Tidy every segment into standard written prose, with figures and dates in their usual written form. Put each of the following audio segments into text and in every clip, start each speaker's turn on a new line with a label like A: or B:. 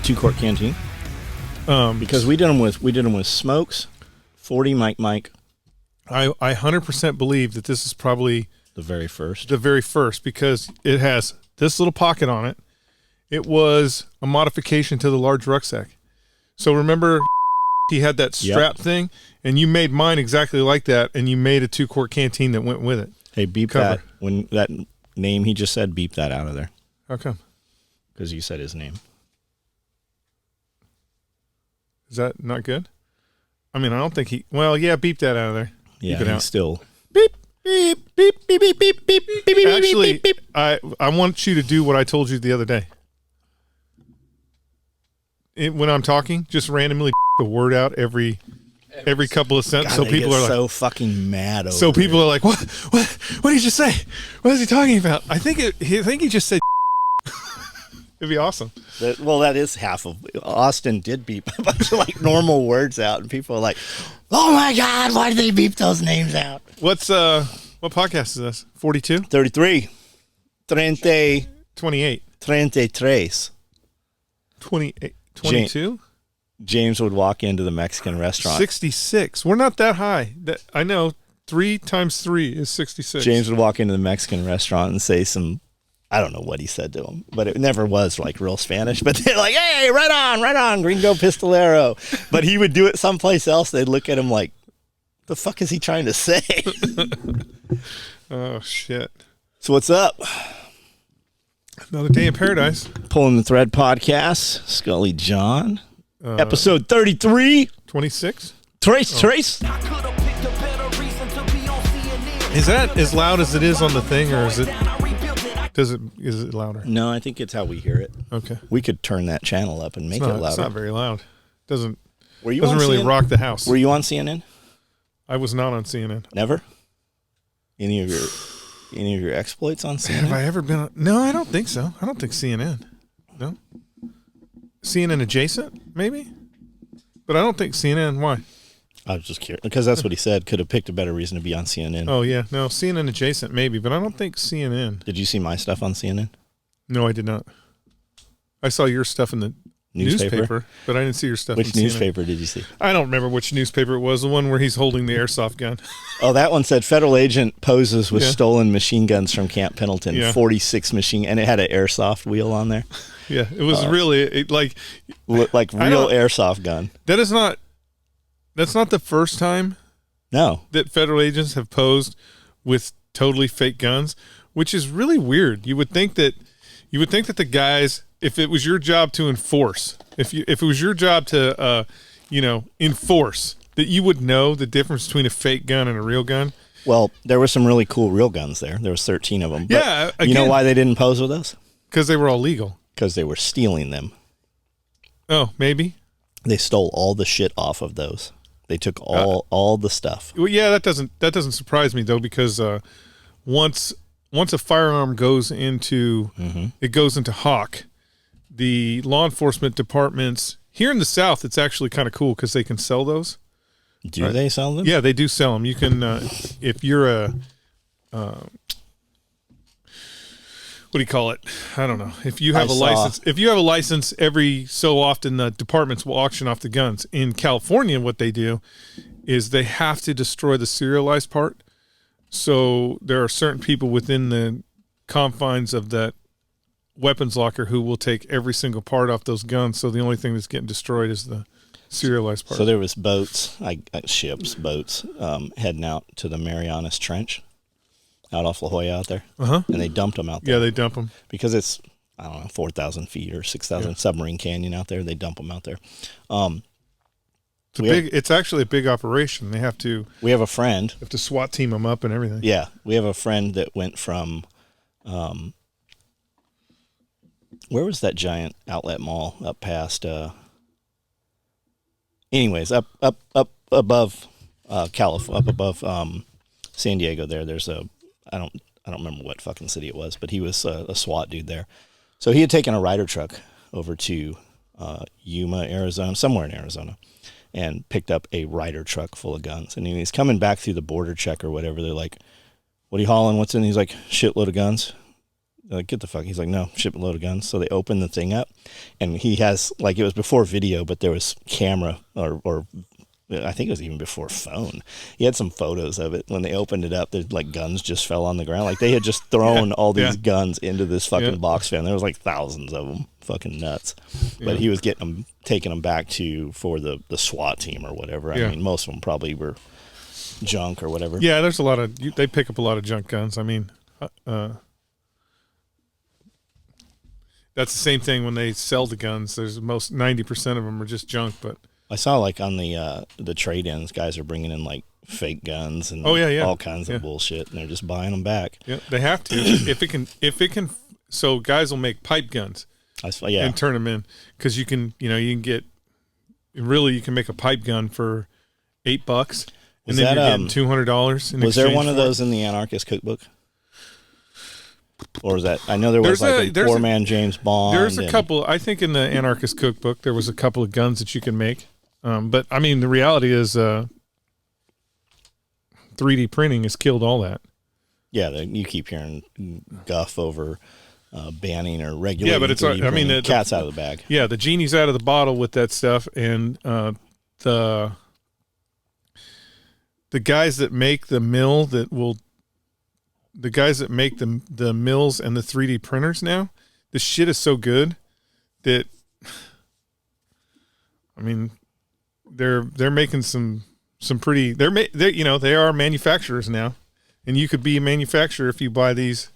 A: 2-quart canteen. Because we did them with Smokes, 40 Mike.
B: I 100% believe that this is probably
A: the very first
B: because it has this little pocket on it. It was a modification to the large rucksack. So remember, he had that strap thing, and you made mine exactly like that, and you made a 2-quart canteen that went with it.
A: Hey, beep that. When that name he just said, beep that out of there.
B: How come?
A: Because you said his name.
B: Is that not good? I mean, I don't think he... Well, yeah, beep that out of there.
A: Yeah,
B: he's
A: still...
B: Beep, beep, beep, beep, beep, beep, beep, beep, beep. Actually, I want you to do what I told you the other day. When I'm talking, just randomly a word out every couple of sentences. So people are like...
A: so fucking mad over
B: So people are like, what did he just say? What is he talking about? I think he just said It'd be awesome.
A: That is half of... Austin did beep a bunch of like normal words out, and people are like, oh my God, why did they beep those names out?
B: What podcast is this? 42?
A: 33. 30.
B: 28.
A: 33.
B: 28. 22?
A: James would walk into the Mexican restaurant.
B: 66. We're not that high. I know. 3 times 3 is 66.
A: James would walk into the Mexican restaurant and say some... I don't know what he said to him, but it never was like real Spanish. But they're like, hey, right on, gringo pistolero. But he would do it someplace else. They'd look at him like, the fuck is he trying to say?
B: Oh, shit.
A: So what's up?
B: Another day in paradise.
A: Pulling the Thread podcast. Scully John. Episode 33.
B: 26?
A: Trace.
B: Is that as loud as it is on the thing, or is it louder?
A: No, I think it's how we hear it.
B: Okay.
A: We could turn that channel up and make it louder.
B: It's not very loud. Doesn't really
A: CNN?
B: rock the house.
A: Were you on CNN?
B: I was not on CNN.
A: Never? Any of your exploits on CNN?
B: Have I ever been on? No, I don't think so. I don't think CNN. No. CNN adjacent, maybe? But I don't think CNN. Why?
A: I was just curious, because that's what he said. Could have picked a better reason to be on CNN.
B: Oh, yeah. No, CNN adjacent, maybe, but I don't think CNN.
A: Did you see my stuff on CNN?
B: No, I did not. I saw your stuff in the newspaper, but I didn't see your stuff in CNN.
A: Which newspaper did you see?
B: I don't remember which newspaper it was, the one where he's holding the airsoft gun.
A: Oh, that one said federal agent poses with stolen machine guns from Camp Pendleton, 46 machine, and it had an airsoft wheel on there.
B: Yeah, it was really like
A: real airsoft gun. That's not the first time that federal agents have posed with totally fake guns, which is really weird. You would think that the guys, if it was your job to enforce, if it was your job to enforce, that you would know the difference between a fake gun and a real gun. Well, there were some really cool real guns there. There was 13 of them.
B: Yeah,
A: but you know why they didn't pose with us?
B: Because they were all legal.
A: Because they were stealing them.
B: Oh, maybe.
A: They stole all the shit off of those. They took all the stuff.
B: Well, yeah, that doesn't surprise me though, because once a firearm goes into Hawk, the law enforcement departments here in the South, it's actually kind of cool because they can sell those.
A: Do they sell them?
B: Yeah, they do sell them. You can if you're a what do you call it? I don't know. If you have a license, every so often the departments will auction off the guns. In California, what they do is they have to destroy the serialized part. So there are certain people within the confines of that weapons locker who will take every single part off those guns. So the only thing that's getting destroyed is the serialized part.
A: So there was boats, boats, heading out to the Marianas Trench. Out off La Jolla out there. And they dumped them out there.
B: Yeah, they dump them.
A: Because it's, 4,000 feet or 6,000 submarine canyon out there. They dump them out there.
B: It's actually a big operation. They have to...
A: We have a friend.
B: Have to SWAT team them up and everything.
A: Yeah. We have a friend that went from... where was that giant outlet mall up past... anyways, up above California, up above San Diego there's a... I don't remember what fucking city it was, but he was a SWAT dude there. So he had taken a Ryder truck over to Yuma, Arizona, somewhere in Arizona, and picked up a Ryder truck full of guns. And he's coming back through the border check or whatever. They're like, what are you hauling? What's in? He's like, shitload of guns.
C: Like, get the fuck. He's like, no, ship a load of guns. So they open the thing up, and he has, like, it was before video, but there was camera or I think it was even before phone. He had some photos of it. When they opened it up, there's like guns just fell on the ground. Like they had just thrown all these guns into this fucking box fan. There was like thousands of them. Fucking nuts. But he was taking them back for the SWAT team or whatever. I mean, most of them probably were junk or whatever.
B: Yeah, there's a lot of, they pick up a lot of junk guns. I mean, that's the same thing when they sell the guns. There's 90% of them are just junk, but
C: I saw like on the trade-ins, guys are bringing in like fake guns and all kinds of bullshit, and they're just buying them back.
B: Yeah, they have to. if it can. So guys will make pipe guns, and turn them in because you can get you can make a pipe gun for $8, and then you're getting $200.
C: Was there one of those in the Anarchist Cookbook? Or was that? I know there was a Poor Man James Bond.
B: There's a couple. I think in the Anarchist Cookbook there was a couple of guns that you can make. But I mean, the reality is 3D printing has killed all that.
C: Yeah, you keep hearing guff over banning or regulating.
B: Yeah, but it's I mean, the
C: cat's out of the bag.
B: Yeah, the genie's out of the bottle with that stuff, and the guys that make the mill the guys that make the mills and the 3D printers now, the shit is so good that, I mean, they're making some pretty, they are manufacturers now, and you could be a manufacturer if you buy these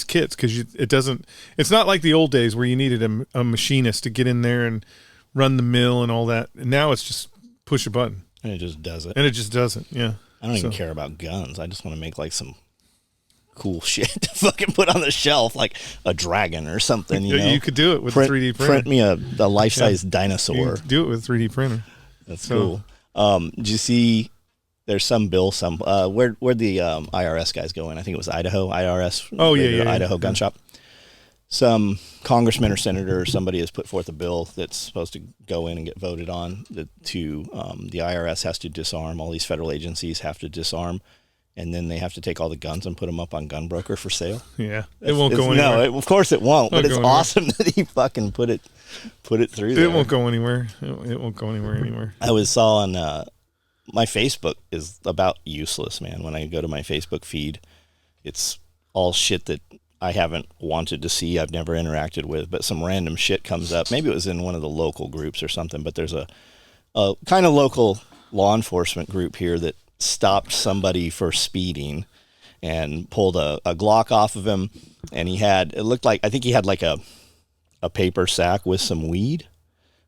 B: kits, because it's not like the old days where you needed a machinist to get in there and run the mill and all that. And now it's just push a button.
C: And it just does it.
B: And it just doesn't, yeah.
C: I don't even care about guns. I just want to make like some cool shit to fucking put on the shelf, like a dragon or something.
B: You could do it with a 3D printer.
C: Print me a life-size dinosaur.
B: Do it with a 3D printer.
C: That's cool. Did you see? There's some bill. Where'd the IRS guys go in? I think it was Idaho IRS.
B: Oh yeah.
C: Idaho gun shop. Some congressman or senator or somebody has put forth a bill that's supposed to go in and get voted on. The IRS has to disarm. All these federal agencies have to disarm. And then they have to take all the guns and put them up on Gunbroker for sale.
B: Yeah, it won't go anywhere.
C: No, of course it won't. But it's awesome that he fucking put it through there.
B: It won't go anywhere. It won't go anywhere.
C: I saw on my Facebook is about useless, man. When I go to my Facebook feed, it's all shit that I haven't wanted to see. I've never interacted with, but some random shit comes up. Maybe it was in one of the local groups or something. But there's a kind of local law enforcement group here that stopped somebody for speeding and pulled a Glock off of him, and I think he had like a paper sack with some weed,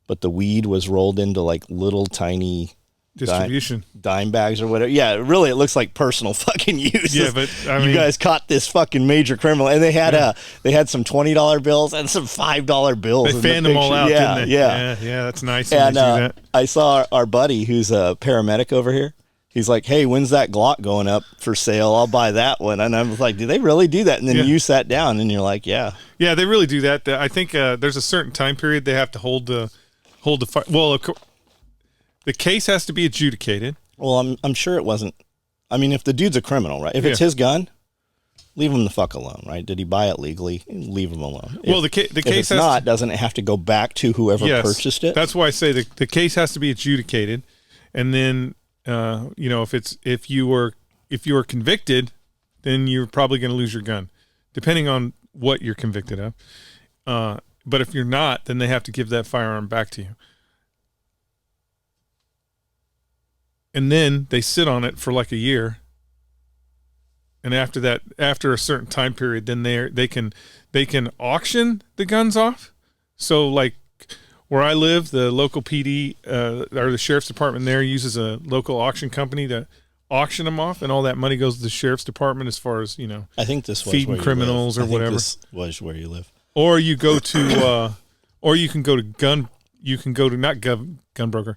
C: but the weed was rolled into like little tiny
B: distribution
C: dime bags or whatever. Yeah, really, it looks like personal fucking use.
B: Yeah, but I mean,
C: you guys caught this fucking major criminal, and they had some $20 bills and some $5 bills.
B: They fanned them all out, didn't they? Yeah, that's nice.
C: And I saw our buddy who's a paramedic over here. He's like, hey, when's that Glock going up for sale? I'll buy that one. And I was like, do they really do that? And then you sat down and you're like, yeah.
B: Yeah, they really do that. I think there's a certain time period they have to hold the fire. Well, the case has to be adjudicated.
C: Well, I'm sure it wasn't. I mean, if the dude's a criminal, right? If it's his gun, leave him the fuck alone, right? Did he buy it legally? Leave him alone.
B: Well, the case
C: if it's doesn't it have to go back to whoever purchased it?
B: That's why I say the case has to be adjudicated, and then if you were convicted, then you're probably going to lose your gun, depending on what you're convicted of. But if you're not, then they have to give that firearm back to you. And then they sit on it for like a year. And after that, after a certain time period, then they can auction the guns off. So like where I live, the local PD or the sheriff's department there uses a local auction company to auction them off, and all that money goes to the sheriff's department as far as,
C: I think this was
B: feeding criminals or whatever.
C: This was where you live.
B: Or you go to, or you can go to not Gunbroker,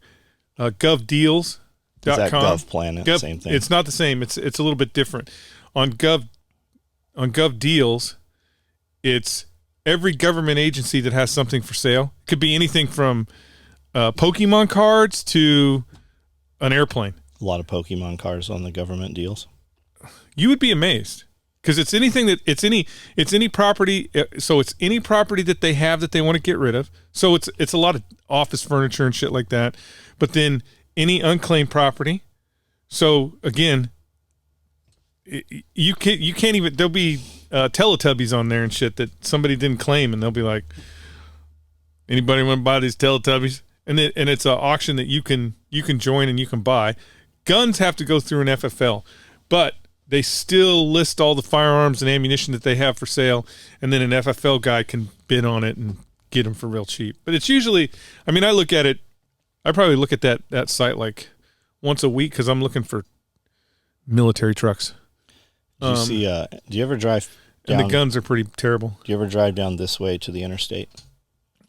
B: GovDeals.com.
C: Is that GovPlanet? Same thing.
B: It's not the same. It's a little bit different. On GovDeals, it's every government agency that has something for sale. It could be anything from Pokemon cards to an airplane.
C: A lot of Pokemon cards on the government deals.
B: You would be amazed. Because it's any property. So it's any property that they have that they want to get rid of. So it's a lot of office furniture and shit like that. But then any unclaimed property. So again, you can't even. There'll be Teletubbies on there and shit that somebody didn't claim, and they'll be like, anybody want to buy these Teletubbies? And it's an auction that you can join and you can buy. Guns have to go through an FFL, but they still list all the firearms and ammunition that they have for sale, and then an FFL guy can bid on it and get them for real cheap. But it's usually, I mean, I probably look at that site like once a week because I'm looking for military trucks.
C: Do you ever drive down?
B: And the guns are pretty terrible.
C: Do you ever drive down this way to the interstate?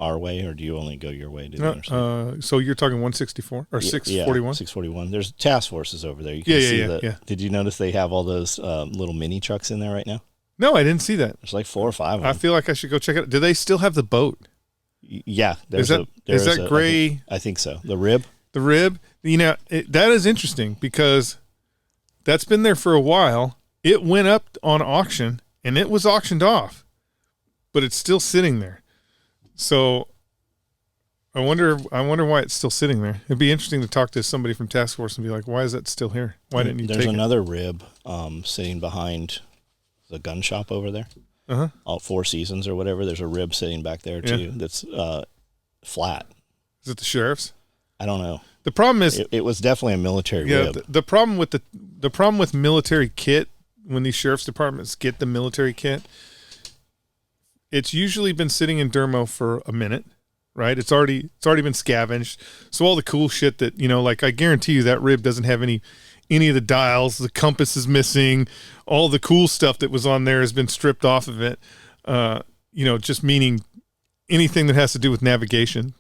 C: Our way, or do you only go your way to the interstate?
B: So you're talking 164 or 641?
C: Yeah, 641. There's task forces over there. You can see that. Yeah. Did you notice they have all those little mini trucks in there right now?
B: No, I didn't see that.
C: There's like 4 or 5 of them.
B: I feel like I should go check it out. Do they still have the boat?
C: Yeah.
B: Is that gray?
C: I think so. The rib?
B: The rib. You know, that is interesting because that's been there for a while. It went up on auction, and it was auctioned off, but it's still sitting there. So I wonder why it's still sitting there. It'd be interesting to talk to somebody from task force and be like, why is that still here? Why didn't you take it?
C: There's another rib sitting behind the gun shop over there.
B: Uh-huh.
C: All Four Seasons or whatever. There's a rib sitting back there too that's flat.
B: Is it the sheriff's?
C: I don't know.
B: The problem is
C: it was definitely a military rib.
B: The problem with military kit, when these sheriff's departments get the military kit, it's usually been sitting in Dermo for a minute, right? It's already been scavenged. So all the cool shit that, you know, like I guarantee you that rib doesn't have any of the dials. The compass is missing. All the cool stuff that was on there has been stripped off of it. You know, just meaning anything that has to do with navigation.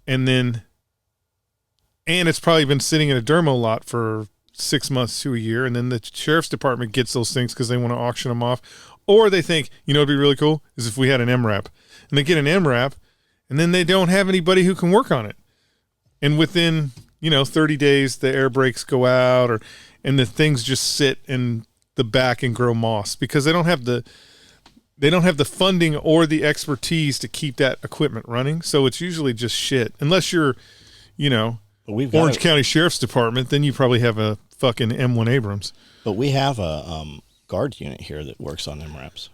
B: And it's probably been sitting in a Dermo lot for 6 months to a year. And then the sheriff's department gets those things because they want to auction them off. Or they think, you know, it'd be really cool is if we had an MRAP. And they get an MRAP, and then they don't have anybody who can work on it. And within, 30 days, the air brakes go out, and the things just sit in the back and grow moss because they don't have the funding or the expertise to keep that equipment running. So it's usually just shit. Unless you're, Orange County Sheriff's Department, then you probably have a fucking M1 Abrams.
C: But we have a guard unit here that works on MRAPs.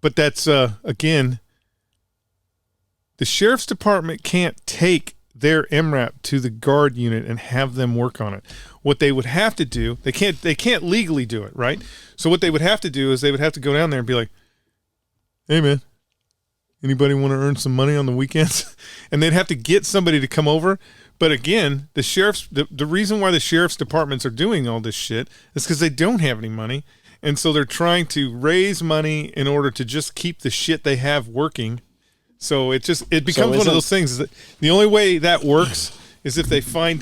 B: But that's again, the sheriff's department can't take their MRAP to the guard unit and have them work on it. What they would have to do, they can't legally do it, right? So what they would have to do is they would have to go down there and be like, hey man, anybody want to earn some money on the weekends? And they'd have to get somebody to come over. But again, the reason why the sheriff's departments are doing all this shit is because they don't have any money. And so they're trying to raise money in order to just keep the shit they have working. So it becomes one of those things that the only way that works is if they find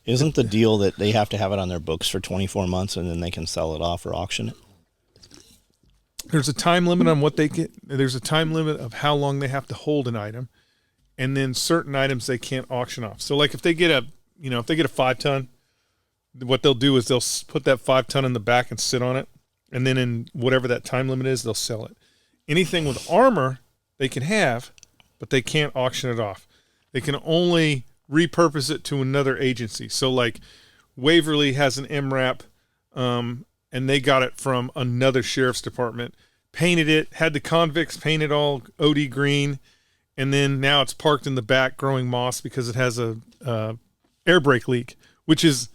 C: Isn't the deal that they have to have it on their books for 24 months and then they can sell it off or auction it?
B: There's a time limit on what they get. There's a time limit of how long they have to hold an item. And then certain items they can't auction off. So like if they get a 5-ton, what they'll do is they'll put that 5-ton in the back and sit on it. And then in whatever that time limit is, they'll sell it. Anything with armor they can have, but they can't auction it off. They can only repurpose it to another agency. So like Waverly has an MRAP, and they got it from another sheriff's department, painted it, had the convicts paint it all OD green, and then now it's parked in the back growing moss because it has a air brake leak, which is,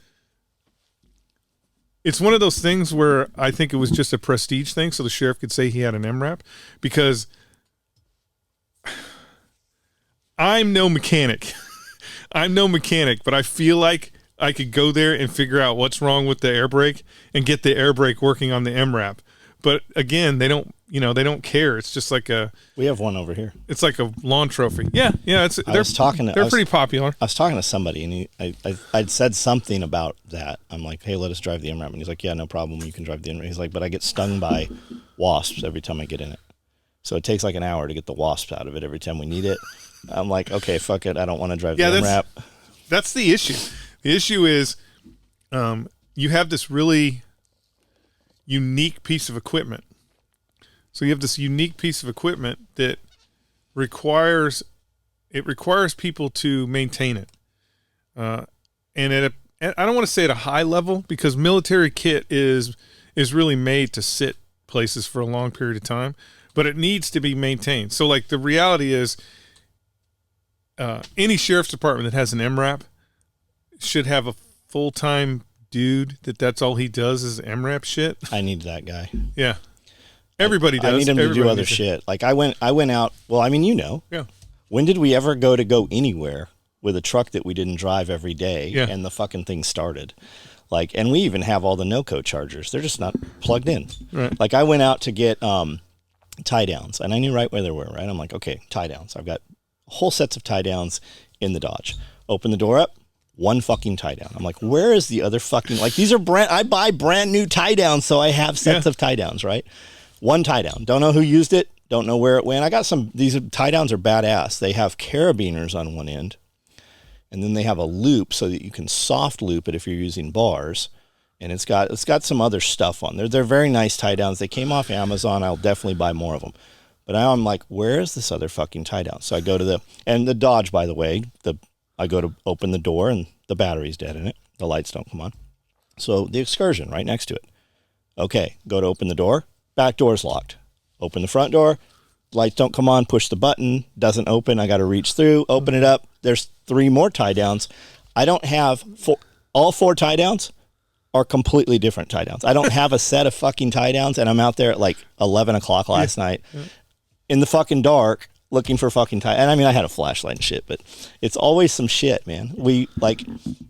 B: it's one of those things where I think it was just a prestige thing so the sheriff could say he had an MRAP, because I'm no mechanic. But I feel like I could go there and figure out what's wrong with the air brake and get the air brake working on the MRAP. But again, they don't care. It's just like
C: we have one over here.
B: It's like a lawn trophy. Yeah. They're pretty popular.
C: I was talking to somebody and I'd said something about that. I'm like, hey, let us drive the MRAP. And he's like, yeah, no problem. You can drive the MRAP. He's like, but I get stung by wasps every time I get in it. So it takes like an hour to get the wasps out of it every time we need it. I'm like, okay, fuck it. I don't want to drive the MRAP.
B: That's the issue. The issue is you have this really unique piece of equipment. So you have this unique piece of equipment that requires people to maintain it. And I don't want to say at a high level, because military kit is really made to sit places for a long period of time, but it needs to be maintained. So like the reality is, any sheriff's department that has an MRAP should have a full-time dude that's all he does is MRAP shit.
C: I need that guy.
B: Yeah. Everybody does.
C: I need him to do other shit. Like I went out, well, I mean,
B: Yeah.
C: When did we ever go anywhere with a truck that we didn't drive every day and the fucking thing started? Like, and we even have all the no-code chargers. They're just not plugged in.
B: Right.
C: Like I went out to get tie downs and I knew right where they were, right? I'm like, okay, tie downs. I've got whole sets of tie downs in the Dodge. Open the door up, one fucking tie down. I'm like, where is the other fucking, like these are I buy brand new tie downs, so I have sets of tie downs, right? One tie down. Don't know who used it. Don't know where it went. I got these tie downs are badass. They have carabiners on one end, and then they have a loop so that you can soft loop it if you're using bars. And it's got some other stuff on there. They're very nice tie downs. They came off Amazon. I'll definitely buy more of them. But now I'm like, where is this other fucking tie down? So I go to the Dodge, by the way, I go to open the door and the battery's dead in it. The lights don't come on. So the Excursion right next to it. Okay, go to open the door. Back door's locked. Open the front door. Lights don't come on. Push the button. Doesn't open. I got to reach through. Open it up. There's 3 more tie downs. I don't have all 4 tie downs are completely different tie downs. I don't have a set of fucking tie downs, and I'm out there at like 11 o'clock last night in the fucking dark looking for fucking tie. And I mean, I had a flashlight and shit, but it's always some shit, man.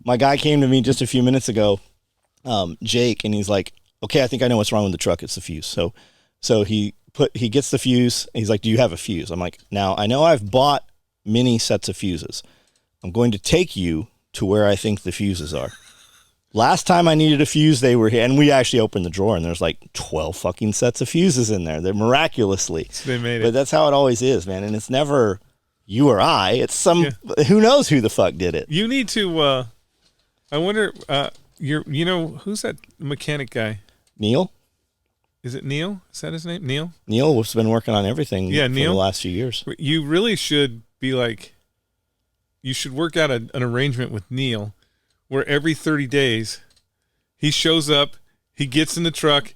C: My guy came to me just a few minutes ago, Jake, and he's like, okay, I think I know what's wrong with the truck. It's the fuse. So he gets the fuse. He's like, do you have a fuse? I'm like, now I know I've bought many sets of fuses. I'm going to take you to where I think the fuses are. Last time I needed a fuse, they were here, and we actually opened the drawer, and there's like 12 fucking sets of fuses in there. They're miraculously.
B: So they made it.
C: But that's how it always is, man. And it's never you or I. It's who knows who the fuck did it.
B: You need to, I wonder, who's that mechanic guy?
C: Neil?
B: Is it Neil? Is that his name? Neil?
C: Neil has been working on everything for
B: Neil?
C: the last few years.
B: You really should be like, you should work out an arrangement with Neil where every 30 days he shows up, he gets in the truck,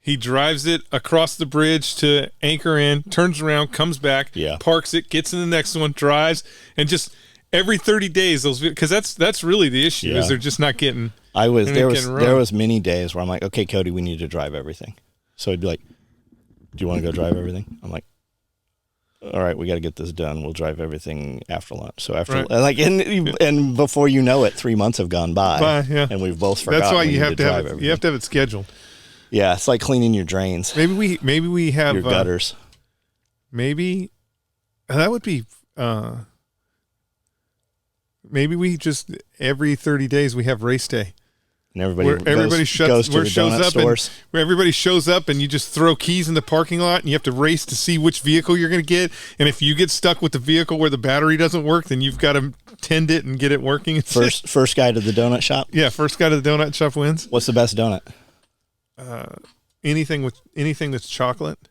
B: he drives it across the bridge to anchor in, turns around, comes back, parks it, gets in the next one, drives, and just every 30 days, because that's really the issue, is they're just not getting.
C: There was many days where I'm like, okay, Cody, we need to drive everything. So he'd be like, do you want to go drive everything? I'm like, all right, we got to get this done. We'll drive everything after lunch. So and before you know it, 3 months have gone by, and we've both forgotten.
B: That's why you have to have it. You have to have it scheduled.
C: Yeah, it's like cleaning your drains.
B: Maybe we have
C: your gutters.
B: Maybe that would be. Maybe we just every 30 days we have race day.
C: And everybody goes to the donut stores.
B: Where everybody shows up and you just throw keys in the parking lot and you have to race to see which vehicle you're going to get. And if you get stuck with the vehicle where the battery doesn't work, then you've got to tend it and get it working.
C: First guy to the donut shop?
B: Yeah, first guy to the donut shop wins.
C: What's the best donut?
B: Anything that's chocolate.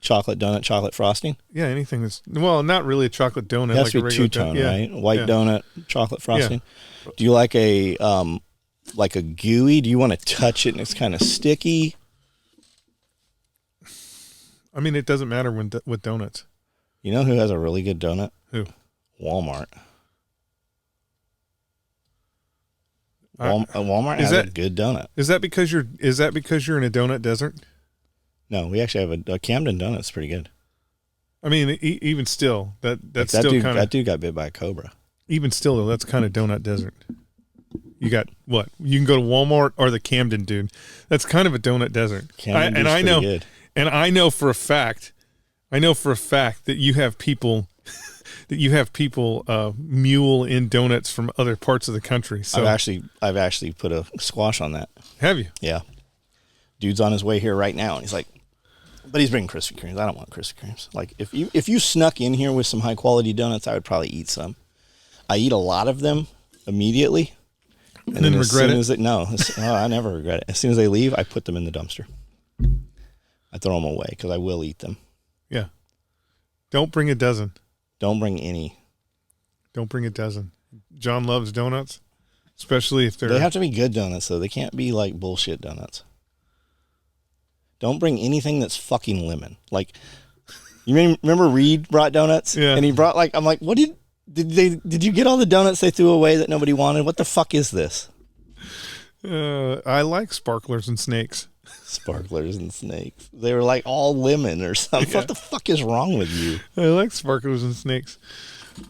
C: Chocolate donut, chocolate frosting?
B: Yeah, anything that's, well, not really a chocolate donut.
C: It has to be two-tone, right? White donut, chocolate frosting. Yeah. Do you like a gooey? Do you want to touch it and it's kind of sticky?
B: I mean, it doesn't matter with donuts.
C: You know who has a really good donut?
B: Who?
C: Walmart. Walmart has a good donut.
B: Is that because you're in a donut desert?
C: No, we actually have a Camden donut's pretty good.
B: I mean, even still, that's still kind of...
C: That dude got bit by a cobra.
B: Even still, though, that's kind of donut desert. You got what? You can go to Walmart or the Camden, dude. That's kind of a donut desert.
C: Camden I know, good.
B: And I know for a fact that you have people mule in donuts from other parts of the country. So
C: I've actually put a squash on that.
B: Have you?
C: Yeah. Dude's on his way here right now, and he's like, but he's bringing Krispy Kremes. I don't want Krispy Kremes. Like, if you snuck in here with some high quality donuts, I would probably eat some. I eat a lot of them immediately,
B: And then regret it?
C: I never regret it. As soon as they leave, I put them in the dumpster. I throw them away because I will eat them.
B: Yeah. Don't bring a dozen.
C: Don't bring any.
B: Don't bring a dozen. John loves donuts, especially if they're...
C: They have to be good donuts, though. They can't be like bullshit donuts. Don't bring anything that's fucking lemon. Like, you remember Reed brought donuts?
B: Yeah.
C: And he brought I'm like, what did you get all the donuts they threw away that nobody wanted? What the fuck is this?
B: I like sparklers and snakes.
C: Sparklers and snakes. They were like all lemon or something. Yeah. What the fuck is wrong with you?
B: I like sparklers and snakes.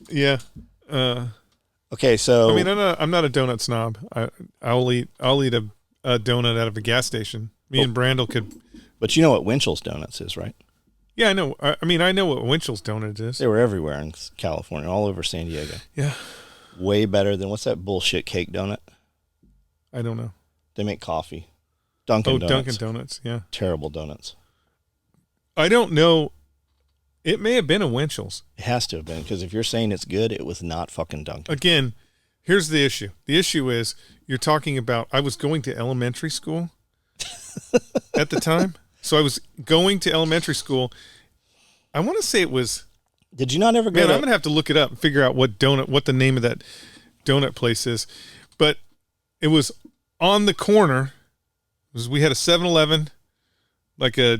B: Yeah.
C: Okay, so
B: I mean, I'm not a donut snob. I'll eat a donut out of a gas station. Me and Brandel could.
C: But you know what Winchell's Donuts is, right?
B: Yeah, I know. I mean, I know what Winchell's Donuts is.
C: They were everywhere in California, all over San Diego.
B: Yeah.
C: Way better than, what's that bullshit cake donut?
B: I don't know.
C: They make coffee. Dunkin' Donuts.
B: Dunkin' Donuts, yeah.
C: Terrible donuts.
B: I don't know. It may have been a Winchell's.
C: It has to have been, because if you're saying it's good, it was not fucking Dunkin'.
B: Again, here's the issue. The issue is you're talking about, I was going to elementary school at the time. So I was going to elementary school. I want to say it was...
C: Did you not ever go
B: I'm going to have to look it up and figure out what the name of that donut place is. But it was on the corner. We had a 7-Eleven, like a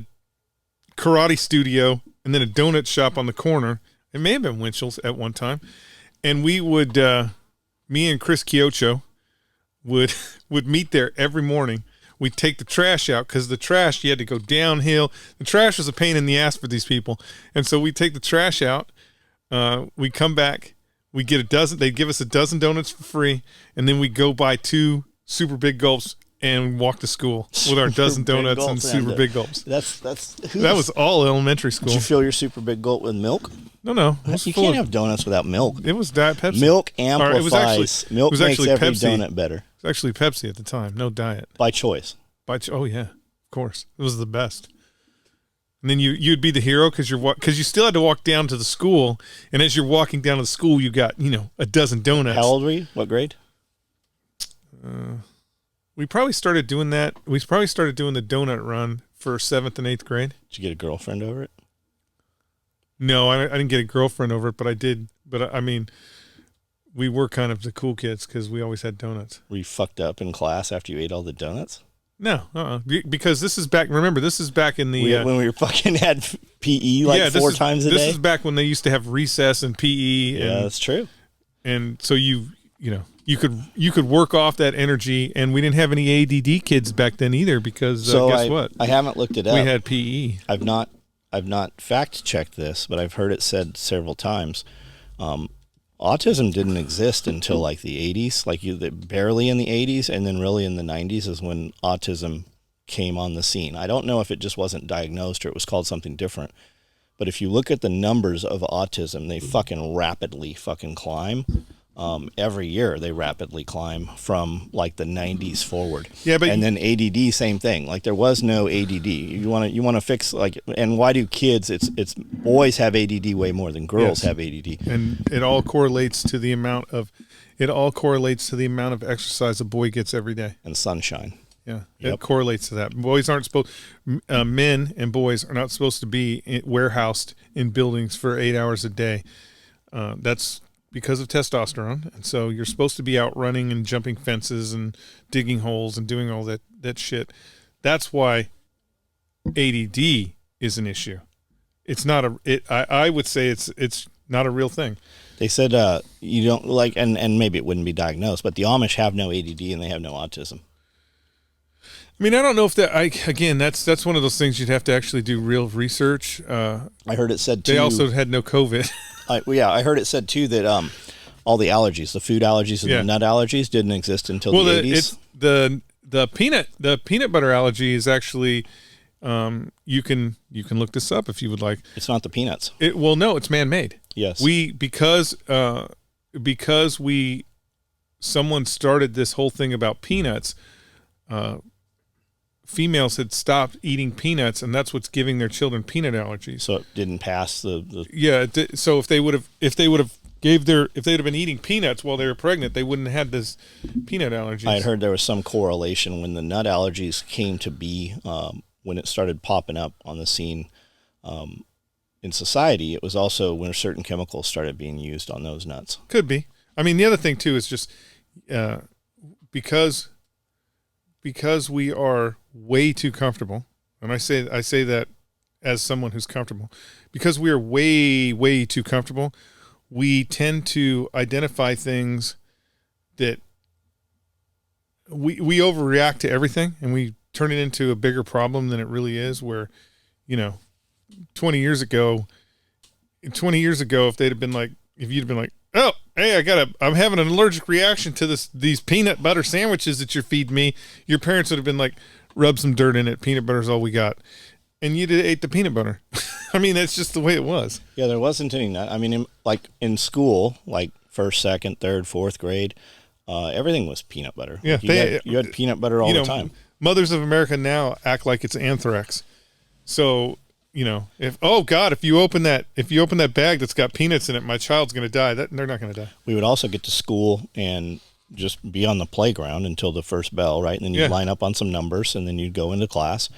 B: karate studio, and then a donut shop on the corner. It may have been Winchell's at one time. And we would, me and Chris Kiocho would meet there every morning. We'd take the trash out because the trash, you had to go downhill. The trash was a pain in the ass for these people. And so we'd take the trash out. We'd come back. We'd get a dozen. They'd give us a dozen donuts for free. And then we'd go buy 2 super big gulps and walk to school with our dozen donuts and super big gulps. That was all elementary school.
C: Did you fill your super big gulp with milk?
B: No.
C: You can't have donuts without milk.
B: It was Diet Pepsi.
C: Milk amplifies. Milk makes every donut better.
B: It was actually Pepsi at the time, no Diet.
C: By choice.
B: Oh yeah, of course. It was the best. And then you'd be the hero because you still had to walk down to the school, and as you're walking down to the school, you got a dozen donuts.
C: How old were you? What grade?
B: We probably started doing that. We probably started doing the donut run for 7th and 8th grade.
C: Did you get a girlfriend over it?
B: No, I didn't get a girlfriend over it, but I did. But I mean, we were kind of the cool kids because we always had donuts.
C: Were you fucked up in class after you ate all the donuts?
B: No, because this is back. Remember, this is back in the
C: when we were fucking had PE 4 times a day.
B: This is back when they used to have recess and PE.
C: Yeah, that's true.
B: And so you could work off that energy, and we didn't have any ADD kids back then either because guess what?
C: I haven't looked it up.
B: We had PE.
C: I've not fact checked this, but I've heard it said several times. Autism didn't exist until like the 80s, barely in the 80s, and then really in the 90s is when autism came on the scene. I don't know if it just wasn't diagnosed or it was called something different, but if you look at the numbers of autism, they fucking rapidly climb. Every year they rapidly climb from like the 90s forward.
B: Yeah, but
C: and then ADD, same thing. Like there was no ADD. You want to fix and why do kids? It's boys have ADD way more than girls have ADD.
B: And it all correlates to the amount of exercise a boy gets every day
C: and sunshine.
B: Yeah, It correlates to that. Boys aren't supposed. Men and boys are not supposed to be warehoused in buildings for 8 hours a day. That's because of testosterone, and so you're supposed to be out running and jumping fences and digging holes and doing all that shit. That's why ADD is an issue. It's not I would say it's not a real thing.
C: They said you don't and maybe it wouldn't be diagnosed, but the Amish have no ADD and they have no autism.
B: I mean, I don't know if that's one of those things you'd have to actually do real research.
C: I heard it said too.
B: They also had no COVID.
C: I heard it said too that all the allergies, the food allergies and the nut allergies, didn't exist until the 80s.
B: The peanut butter allergy is actually you can look this up if you would like.
C: It's not the peanuts.
B: No, it's man-made.
C: Yes.
B: Because someone started this whole thing about peanuts. Females had stopped eating peanuts, and that's what's giving their children peanut allergies.
C: So it didn't pass the
B: So if they would have if they'd have been eating peanuts while they were pregnant, they wouldn't have had this peanut allergies.
C: I had heard there was some correlation when the nut allergies came to be, when it started popping up on the scene in society. It was also when certain chemicals started being used on those nuts.
B: Could be. I mean, the other thing too is just because we are way too comfortable, and I say that as someone who's comfortable, because we are way too comfortable, we tend to identify things that we overreact to everything, and we turn it into a bigger problem than it really is. Where, 20 years ago, if you'd been like, oh, hey, I'm having an allergic reaction to these peanut butter sandwiches that you're feeding me, your parents would have been like, rub some dirt in it. Peanut butter's all we got. And you'd ate the peanut butter. I mean, that's just the way it was.
C: Yeah, there wasn't any nut. I mean, in school, like first, second, third, fourth grade, everything was peanut butter.
B: Yeah,
C: you had peanut butter all the time.
B: Mothers of America now act like it's anthrax. So, if you open that bag that's got peanuts in it, my child's going to die. They're not going to die.
C: We would also get to school and just be on the playground until the first bell, right? And then you'd line up on some numbers, and then you'd go into class,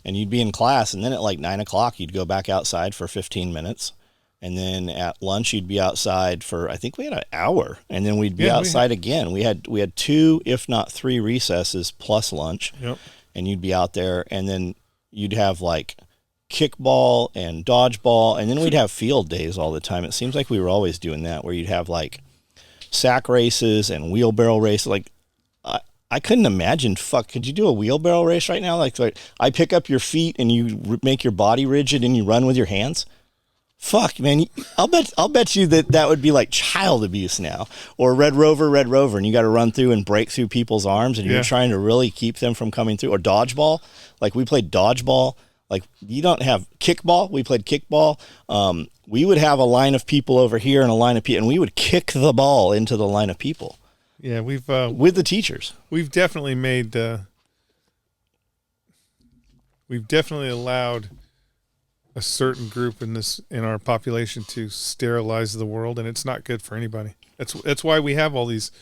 C: and you'd be in class, and then at like 9 o'clock, you'd go back outside for 15 minutes. And then at lunch, you'd be outside for, I think we had an hour, and then we'd be outside again. We had 2, if not 3 recesses plus lunch.
B: Yep.
C: And you'd be out there, and then you'd have like kickball and dodgeball, and then we'd have field days all the time. It seems like we were always doing that, where you'd have like sack races and wheelbarrow races. Like, I couldn't imagine, could you do a wheelbarrow race right now? Like I pick up your feet and you make your body rigid and you run with your hands? Fuck, man, I'll bet you that would be like child abuse now. Or Red Rover, and you got to run through and break through people's arms, and you're trying to really keep them from coming through. Or dodgeball, like we played dodgeball. Like, you don't have kickball. We played kickball. We would have a line of people over here and a line of people, and we would kick the ball into the line of people.
B: Yeah, we've
C: with the teachers.
B: We've definitely made. We've definitely allowed a certain group in our population to sterilize the world, and it's not good for anybody. That's why we have all these.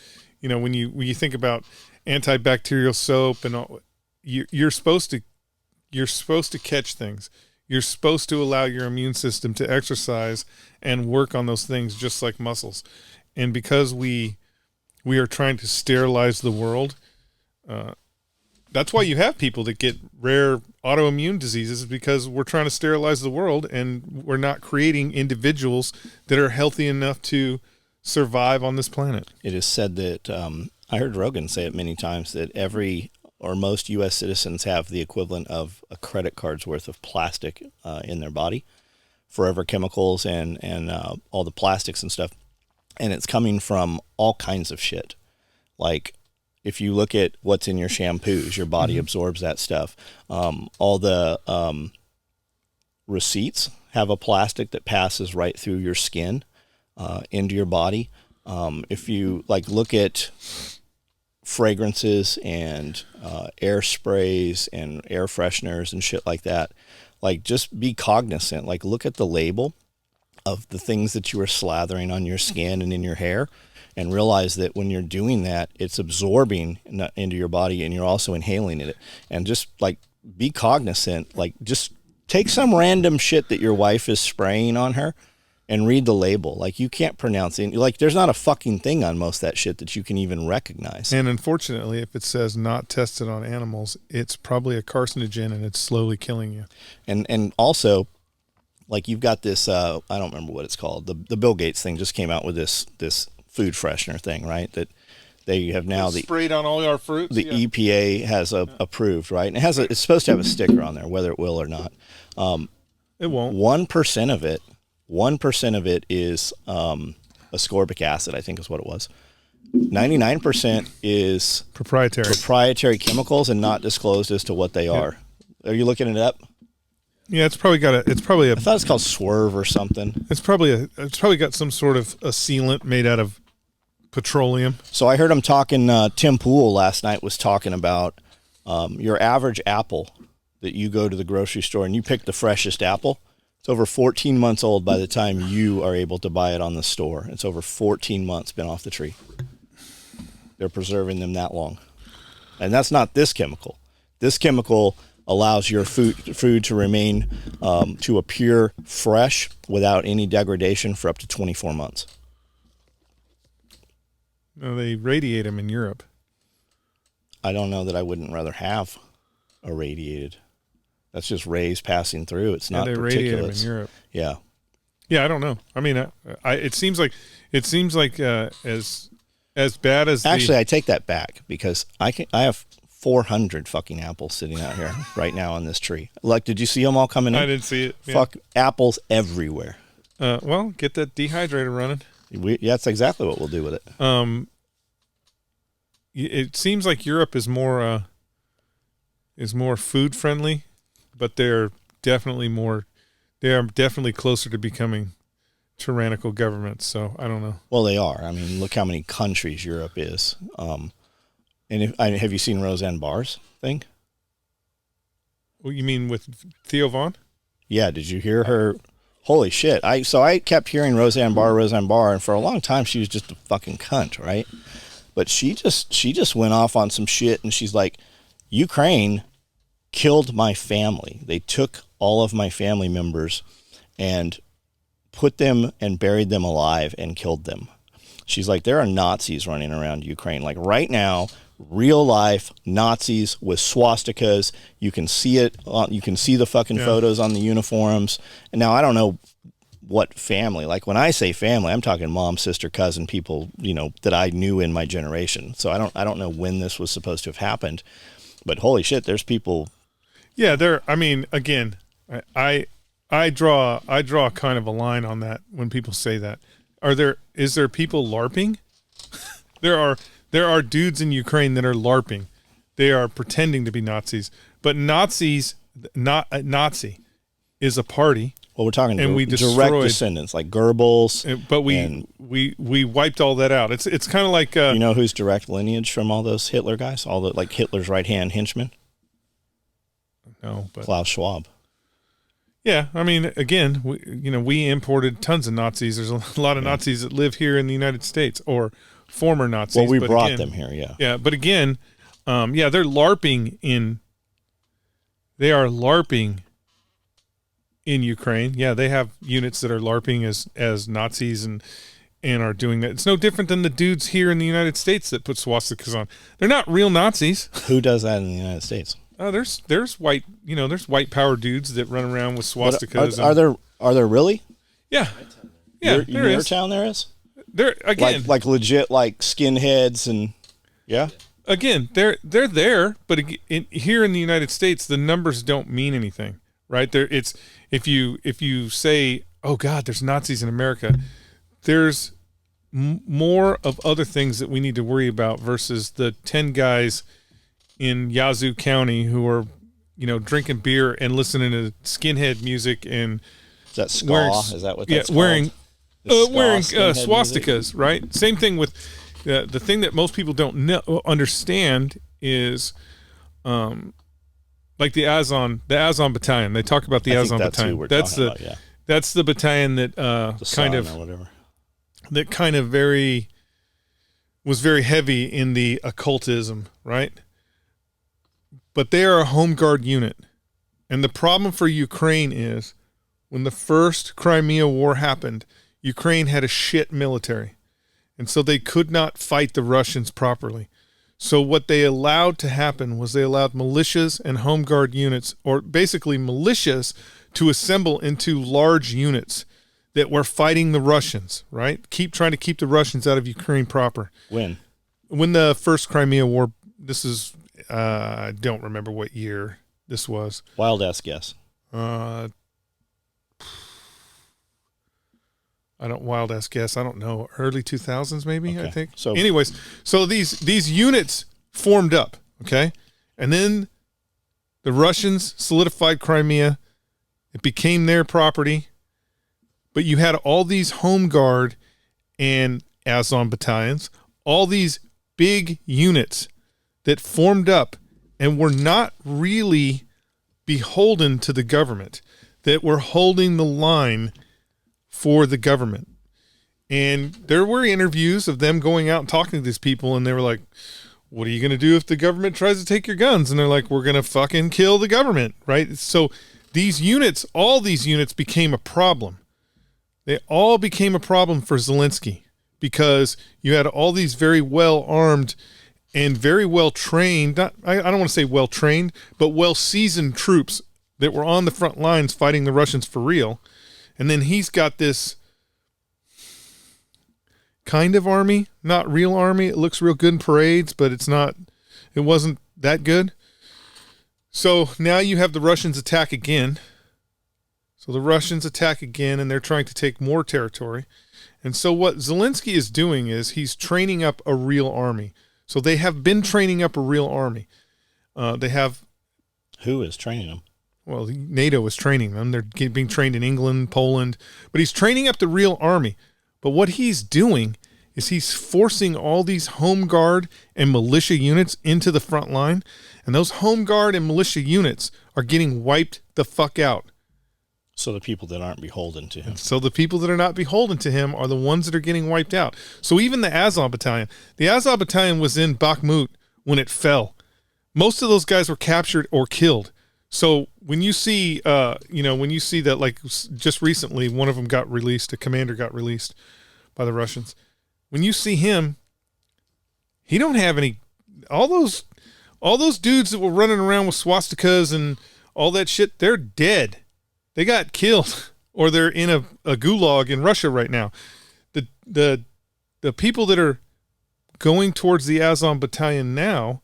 B: When you think about antibacterial soap and all, you're supposed to catch things. You're supposed to allow your immune system to exercise and work on those things just like muscles. And because we are trying to sterilize the world, that's why you have people that get rare autoimmune diseases, because we're trying to sterilize the world and we're not creating individuals that are healthy enough to survive on this planet.
C: It is said that, I heard Rogan say it many times, that most U.S. citizens have the equivalent of a credit card's worth of plastic in their body, forever chemicals and all the plastics and stuff. And it's coming from all kinds of shit. Like, if you look at what's in your shampoos, your body absorbs that stuff. All the receipts have a plastic that passes right through your skin into your body. If you look at fragrances and air sprays and air fresheners and shit like that, just be cognizant. Look at the label of the things that you are slathering on your skin and in your hair, and realize that when you're doing that, it's absorbing into your body and you're also inhaling it. And just be cognizant. Just take some random shit that your wife is spraying on her and read the label. You can't pronounce it. There's not a fucking thing on most of that shit that you can even recognize.
B: And unfortunately, if it says not tested on animals, it's probably a carcinogen and it's slowly killing you.
C: And also, you've got this, I don't remember what it's called. The Bill Gates thing just came out with this food freshener thing, right? That they have now
B: sprayed on all our fruits.
C: The EPA has approved, right? And it's supposed to have a sticker on there, whether it will or not.
B: It won't.
C: 1% of it is ascorbic acid, I think is what it was. 99% is proprietary chemicals and not disclosed as to what they are. Are you looking it up?
B: Yeah, it's probably got
C: I thought it's called Swerve or something.
B: It's probably got some sort of a sealant made out of petroleum.
C: So I heard him talking, Tim Pool last night was talking about your average apple that you go to the grocery store and you pick the freshest apple. It's over 14 months old by the time you are able to buy it on the store. It's over 14 months been off the tree. They're preserving them that long. And that's not this chemical. This chemical allows your food to remain, to appear fresh without any degradation for up to 24 months.
B: No, they radiate them in Europe.
C: I don't know that I wouldn't rather have irradiated. That's just rays passing through. It's not
B: they
C: particulates.
B: Radiate them in Europe.
C: Yeah.
B: Yeah, I don't know. I mean, it seems like as bad as
C: actually I take that back because I have 400 fucking apples sitting out here right now on this tree. Like, did you see them all coming in?
B: I didn't see it. Yeah.
C: Fuck, apples everywhere.
B: Well, get that dehydrator running.
C: Yeah, that's exactly what we'll do with it.
B: It seems like Europe is more food friendly, but they are definitely closer to becoming tyrannical governments. So I don't know.
C: Well, they are. I mean, look how many countries Europe is. And have you seen Roseanne Barr's thing?
B: What you mean with Theo Vaughn?
C: Yeah. Did you hear her? Holy shit. I kept hearing Roseanne Barr, and for a long time she was just a fucking cunt, right? But she just went off on some shit, and she's like, Ukraine killed my family. They took all of my family members and put them and buried them alive and killed them. She's like, there are Nazis running around Ukraine. Like right now, real life Nazis with swastikas. You can see it. You can see the fucking photos on the uniforms. And now I don't know what family. Like when I say family, I'm talking mom, sister, cousin, people, that I knew in my generation. So I don't know when this was supposed to have happened. But holy shit, there's people.
B: Yeah, I mean, again, I draw kind of a line on that when people say that. Is there people LARPing? There are dudes in Ukraine that are LARPing. They are pretending to be Nazis, but Nazi is a party.
C: Well, we're talking and we direct descendants like Goebbels.
B: But we wiped all that out. It's kind of like
C: you know who's direct lineage from all those Hitler guys, all the like Hitler's right hand henchmen.
B: No, but
C: Klaus Schwab.
B: Yeah, I mean, again, we imported tons of Nazis. There's a lot of Nazis that live here in the United States or former Nazis.
C: Well, we brought them here, yeah.
B: Yeah, but again, they're LARPing they are LARPing in Ukraine. Yeah, they have units that are LARPing as Nazis and are doing that. It's no different than the dudes here in the United States that put swastikas on. They're not real Nazis.
C: Who does that in the United States?
B: There's white, there's white power dudes that run around with swastikas.
C: Are there really?
B: Yeah. Yeah,
C: in your town there is?
B: There again,
C: like legit like skinheads and yeah.
B: Again, they're there, but here in the United States, the numbers don't mean anything, right? It's if you say, "Oh God, there's Nazis in America," there's more of other things that we need to worry about versus the 10 guys in Yazoo County who are, drinking beer and listening to skinhead music and
C: is that ska? Is that what that's called?
B: Wearing swastikas, music? Right? Same thing with the thing that most people don't understand is, like the Azon battalion. They talk about the Azon battalion. That's the battalion that was very heavy in the occultism, right? But they are a home guard unit. And the problem for Ukraine is when the first Crimea War happened, Ukraine had a shit military. And so they could not fight the Russians properly. So what they allowed to happen was they allowed militias and home guard units, or basically militias, to assemble into large units that were fighting the Russians, right? Trying to keep the Russians out of Ukraine proper.
C: When
B: the first Crimea War, this is... I don't remember what year this was.
C: Wild ass guess.
B: I don't know. Early 2000s, maybe. Okay. I think. So, anyways, these units formed up, okay, and then the Russians solidified Crimea. It became their property, but you had all these home guard and Azon battalions, all these big units that formed up and were not really beholden to the government. that were holding the line for the government. And there were interviews of them going out and talking to these people, and they were like, what are you going to do if the government tries to take your guns? And they're like, we're going to fucking kill the government, right? So these units, all these units became a problem. They all became a problem for Zelensky because you had all these very well-armed and very well-trained, I don't want to say well-trained, but well-seasoned troops that were on the front lines fighting the Russians for real. And then he's got this kind of army, not real army. It looks real good in parades, but it wasn't that good. So now you have the Russians attack again. So the Russians attack again, and they're trying to take more territory. And so what Zelensky is doing is he's training up a real army. So they have been training up a real army. They have...
C: Who is training them?
B: Well, NATO is training them. They're being trained in England, Poland. But he's training up the real army. But what he's doing is he's forcing all these home guard and militia units into the front line. And those home guard and militia units are getting wiped the fuck out.
C: So the people that aren't beholden to him.
B: So the people that are not beholden to him are the ones that are getting wiped out. So even the Azov battalion. The Azov battalion was in Bakhmut when it fell. Most of those guys were captured or killed. So when you see, that, like just recently, one of them got released, a commander got released by the Russians. When you see him, he don't have any, all those dudes that were running around with swastikas and all that shit, they're dead. They got killed or they're in a gulag in Russia right now. The people that are going towards the Azov battalion now,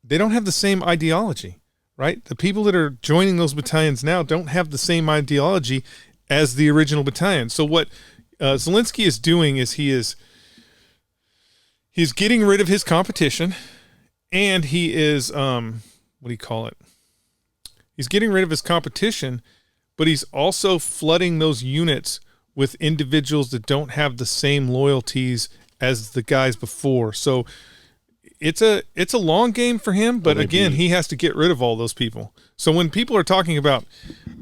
B: they don't have the same ideology. Right? The people that are joining those battalions now don't have the same ideology as the original battalion. So what Zelensky is doing is he's getting rid of his competition, and he is He's getting rid of his competition, but he's also flooding those units with individuals that don't have the same loyalties as the guys before. So it's a long game for him, but again, he has to get rid of all those people. So when people are talking about,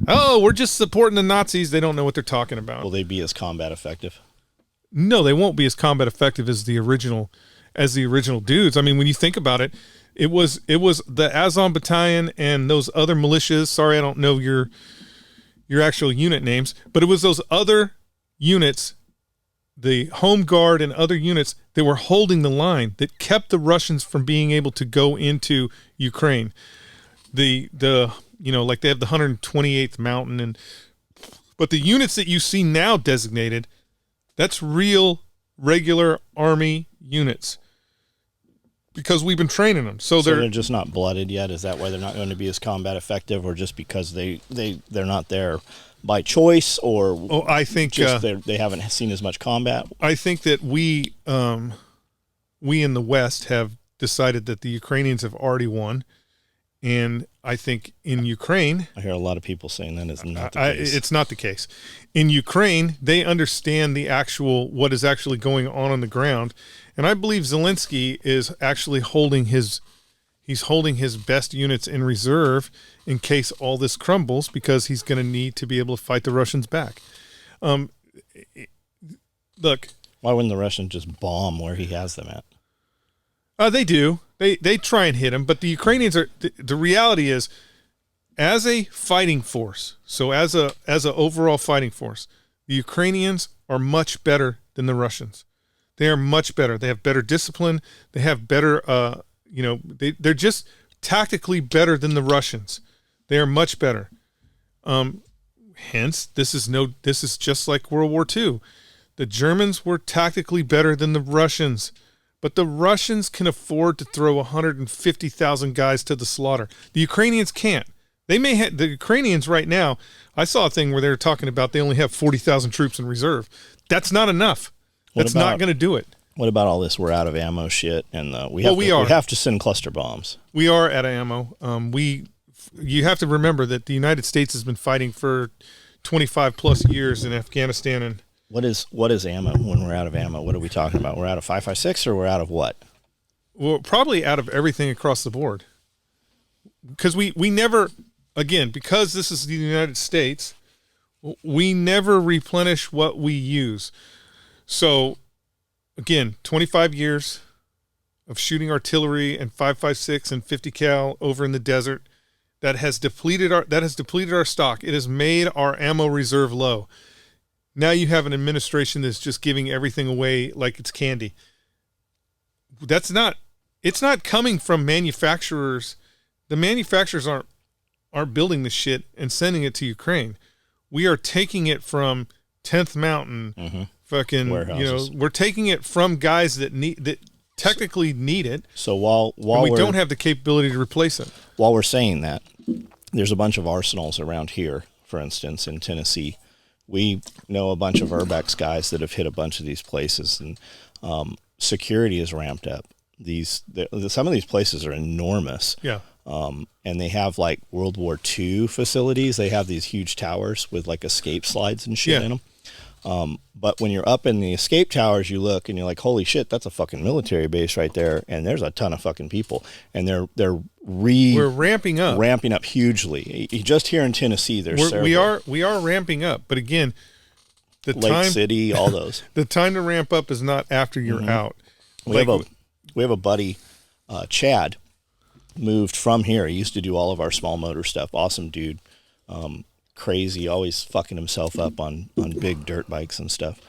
B: oh, we're just supporting the Nazis, they don't know what they're talking about.
C: Will they be as combat effective?
B: No, they won't be as combat effective as the original dudes. I mean, when you think about it, it was the Azov battalion and those other militias. Sorry, I don't know your actual unit names, but it was those other units, the home guard and other units that were holding the line that kept the Russians from being able to go into Ukraine. Like they have the 128th Mountain, but the units that you see now designated, that's real regular army units because we've been training them. So they're
C: just not blooded yet. Is that why they're not going to be as combat effective, or just because they're not there by choice, or
B: I think
C: just they haven't seen as much combat?
B: I think that we in the West have decided that the Ukrainians have already won, and I think in Ukraine,
C: I hear a lot of people saying that is not the case.
B: It's not the case. In Ukraine, they understand what is actually going on the ground, and I believe Zelensky is actually holding his best units in reserve in case all this crumbles, because he's going to need to be able to fight the Russians back. Look,
C: why wouldn't the Russians just bomb where he has them at?
B: They do. They try and hit him, but the Ukrainians are. The reality is, as a fighting force, so as a overall fighting force, the Ukrainians are much better than the Russians. They are much better. They have better discipline. They have better. They're just tactically better than the Russians. They are much better. Hence, this is just like World War II. The Germans were tactically better than the Russians, but the Russians can afford to throw 150,000 guys to the slaughter. The Ukrainians can't. The Ukrainians right now, I saw a thing where they were talking about they only have 40,000 troops in reserve. That's not enough. That's not going to do it.
C: What about all this we're out of ammo shit, and we have to send cluster bombs?
B: We are out of ammo. You have to remember that the United States has been fighting for 25 plus years in Afghanistan. And
C: what is ammo when we're out of ammo? What are we talking about? We're out of 5.56, or we're out of what?
B: Well, probably out of everything across the board. Because we never, again, because this is the United States, we never replenish what we use. So, again, 25 years of shooting artillery and 5.56 and 50 cal over in the desert that has depleted our stock. It has made our ammo reserve low. Now you have an administration that's just giving everything away like it's candy. It's not coming from manufacturers. The manufacturers aren't building the shit and sending it to Ukraine. We are taking it from 10th Mountain, fucking warehouses. We're taking it from guys that technically need it.
C: So while
B: we don't have the capability to replace it.
C: While we're saying that, there's a bunch of arsenals around here, for instance, in Tennessee. We know a bunch of Urbex guys that have hit a bunch of these places, and security is ramped up. Some of these places are enormous.
B: Yeah.
C: And they have like World War II facilities. They have these huge towers with like escape slides and shit in them. But when you're up in the escape towers, you look and you're like, holy shit, that's a fucking military base right there. And there's a ton of fucking people. And we're
B: ramping up
C: hugely. Just here in Tennessee,
B: we are ramping up. But again,
C: Lake City, all those.
B: The time to ramp up is not after you're out.
C: We have a buddy, Chad, moved from here. He used to do all of our small motor stuff. Awesome dude. Crazy, always fucking himself up on big dirt bikes and stuff.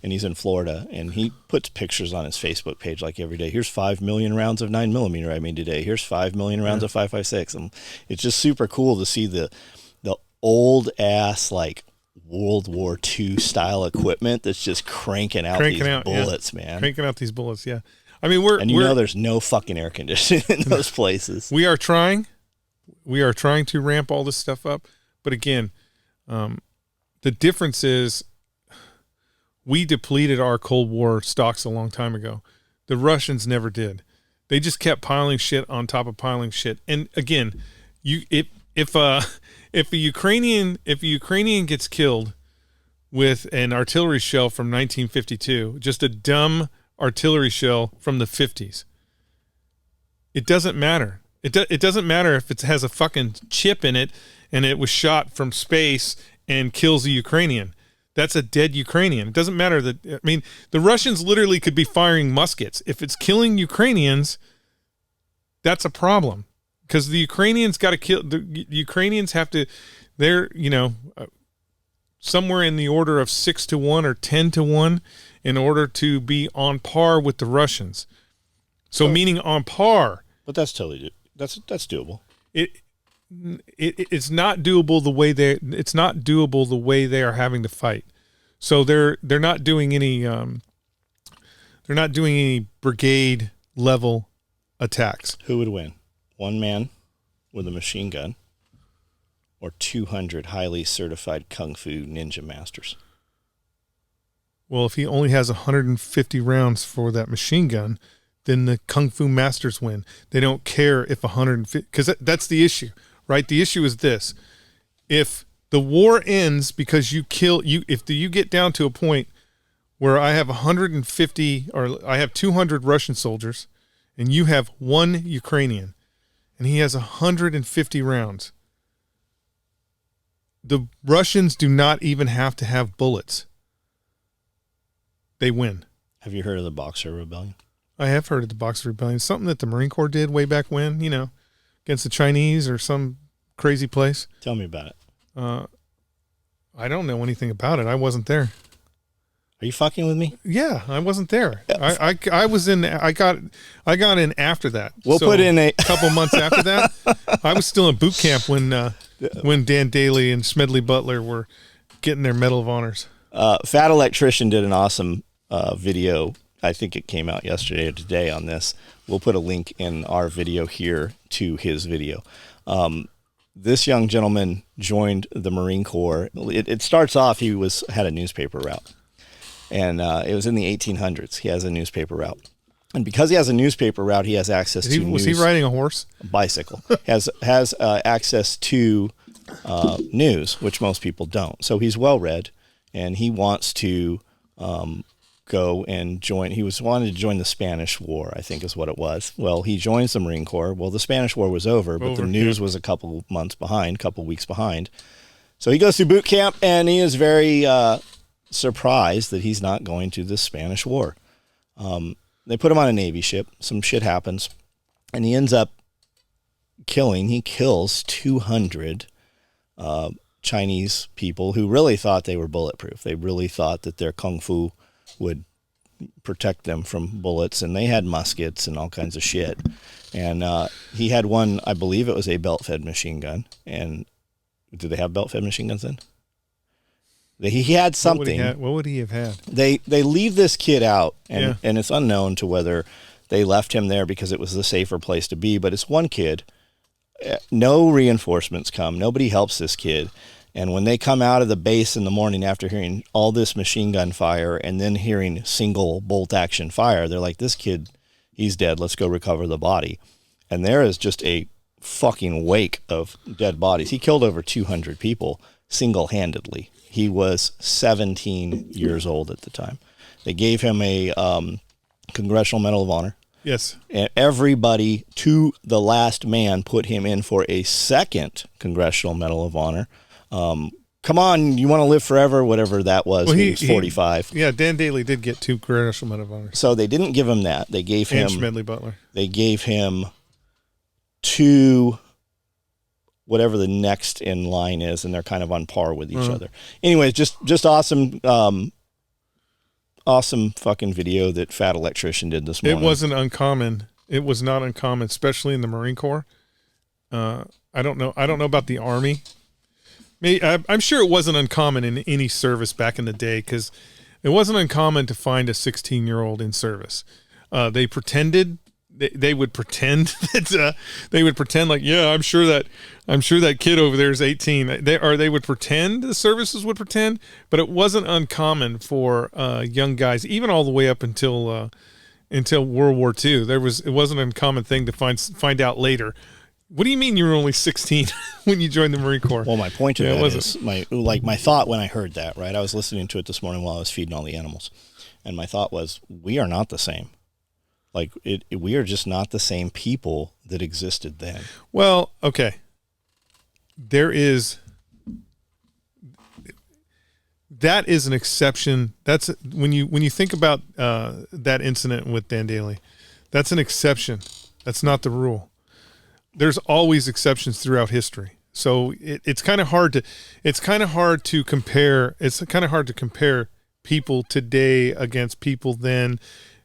C: And he's in Florida, and he puts pictures on his Facebook page like every day. Here's 5 million rounds of 9mm I made today. Here's 5 million rounds of 5.56. And it's just super cool to see the old ass like World War II style equipment that's just cranking out these bullets, man.
B: Cranking out these bullets, yeah. I mean,
C: there's no fucking air conditioning in those places.
B: We are trying to ramp all this stuff up, but again, the difference is we depleted our Cold War stocks a long time ago. The Russians never did. They just kept piling shit on top of piling shit. And again, if a Ukrainian gets killed with an artillery shell from 1952, just a dumb artillery shell from the 50s, it doesn't matter. It doesn't matter if it has a fucking chip in it and it was shot from space and kills a Ukrainian. That's a dead Ukrainian. It doesn't matter the Russians literally could be firing muskets. If it's killing Ukrainians, that's a problem, because the Ukrainians got to kill. The Ukrainians have to. They're somewhere in the order of 6-1 or 10-1 in order to be on par with the Russians. So meaning on par.
C: But that's totally that's doable.
B: It's not doable the way they are having to fight. So they're not doing any brigade level attacks.
C: Who would win? One man with a machine gun, or 200 highly certified kung fu ninja masters?
B: Well, if he only has 150 rounds for that machine gun, then the kung fu masters win. They don't care if 150, because that's the issue. Right? The issue is this. If the war ends because if you get down to a point where I have 150 or I have 200 Russian soldiers and you have one Ukrainian and he has 150 rounds, the Russians do not even have to have bullets. They win.
C: Have you heard of the Boxer Rebellion?
B: I have heard of the Boxer Rebellion. Something that the Marine Corps did way back when, against the Chinese or some crazy place.
C: Tell me about it.
B: I don't know anything about it. I wasn't there.
C: Are you fucking with me?
B: Yeah, I wasn't there. I was in. I got in after that.
C: We'll put in a
B: couple months after that. I was still in boot camp when Dan Daly and Smedley Butler were getting their Medal of Honors.
C: Fat Electrician did an awesome video. I think it came out yesterday or today on this. We'll put a link in our video here to his video. This young gentleman joined the Marine Corps. It starts off, he had a newspaper route. And it was in the 1800s. He has a newspaper route. And because he has a newspaper route, he has access to news.
B: Was he riding a horse?
C: A bicycle. has access to news, which most people don't. So he's well-read, and he wants to go and join. He wanted to join the Spanish War, I think is what it was. Well, he joins the Marine Corps. Well, the Spanish War was over, but the news was a couple weeks behind. So he goes through boot camp, and he is very surprised that he's not going to the Spanish War. They put him on a Navy ship. Some shit happens, and he ends up he kills 200 Chinese people who really thought they were bulletproof. They really thought that their kung fu would protect them from bullets, and they had muskets and all kinds of shit. And he had one, I believe it was a belt-fed machine gun. And did they have belt-fed machine guns then? He had something.
B: What would he have had?
C: They leave this kid out, and it's unknown to whether they left him there because it was the safer place to be, but it's one kid. No reinforcements come. Nobody helps this kid. And when they come out of the base in the morning after hearing all this machine gun fire and then hearing single bolt action fire, they're like, this kid, he's dead. Let's go recover the body. And there is just a fucking wake of dead bodies. He killed over 200 people single-handedly. He was 17 years old at the time. They gave him a Congressional Medal of Honor.
B: Yes.
C: And everybody to the last man put him in for a second Congressional Medal of Honor. Come on, you want to live forever, whatever that was. Well, he was 45.
B: Dan Daly did get 2 Congressional Medal of Honor.
C: So they didn't give him that. They gave him...
B: Smedley Butler.
C: They gave him 2... whatever the next in line is, and they're kind of on par with each other. Anyway, just awesome... awesome fucking video that Fat Electrician did this morning.
B: It wasn't uncommon. It was not uncommon, especially in the Marine Corps. I don't know about the Army. I'm sure it wasn't uncommon in any service back in the day, because it wasn't uncommon to find a 16-year-old in service. They pretended. They would pretend that they would pretend like, yeah, I'm sure that kid over there is 18. They would pretend, the services would pretend, but it wasn't uncommon for young guys, even all the way up until World War II. It wasn't an uncommon thing to find out later. What do you mean you were only 16 when you joined the Marine Corps?
C: Well, my point to that is my thought when I heard that, right? I was listening to it this morning while I was feeding all the animals, and my thought was, we are not the same. Like, we are just not the same people that existed then.
B: Well, okay. That is an exception. That's when you think about that incident with Dan Daly, that's an exception. That's not the rule. There's always exceptions throughout history. So it's kind of hard to compare. It's kind of hard to compare people today against people then.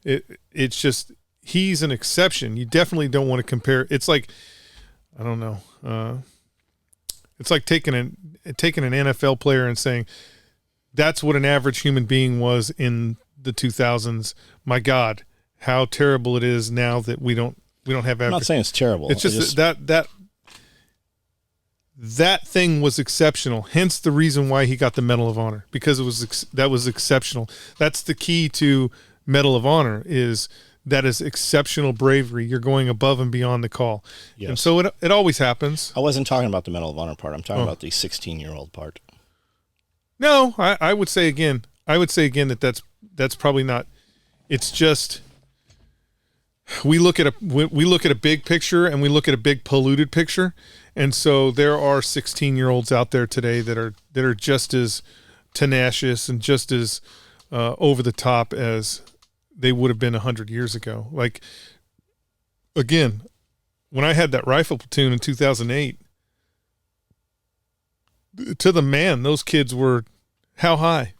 B: It's just, he's an exception. You definitely don't want to compare. It's like, I don't know. It's like taking an NFL player and saying that's what an average human being was in the 2000s. My God, how terrible it is now that we don't have average.
C: I'm not saying it's terrible.
B: It's just that thing was exceptional. Hence the reason why he got the Medal of Honor, because that was exceptional. That's the key to Medal of Honor, is that is exceptional bravery. You're going above and beyond the call. Yes. And so it always happens.
C: I wasn't talking about the Medal of Honor part. I'm talking about the 16-year-old part.
B: No, I would say again that that's probably not. It's just we look at a big picture and we look at a big polluted picture, and so there are 16-year-olds out there today that are just as tenacious and just as over the top as they would have been 100 years ago. Like, again, when I had that rifle platoon in 2008, to the man, those kids were how high?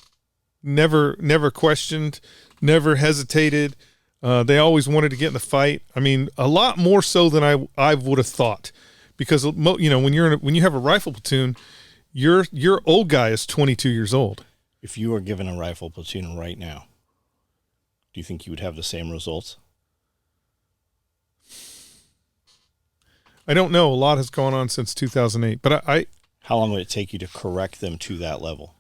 B: Never questioned, never hesitated. They always wanted to get in the fight. I mean, a lot more so than I would have thought, because when you have a rifle platoon, your old guy is 22 years old.
C: If you were given a rifle platoon right now, do you think you would have the same results?
B: I don't know. A lot has gone on since 2008, but
C: how long would it take you to correct them to that level?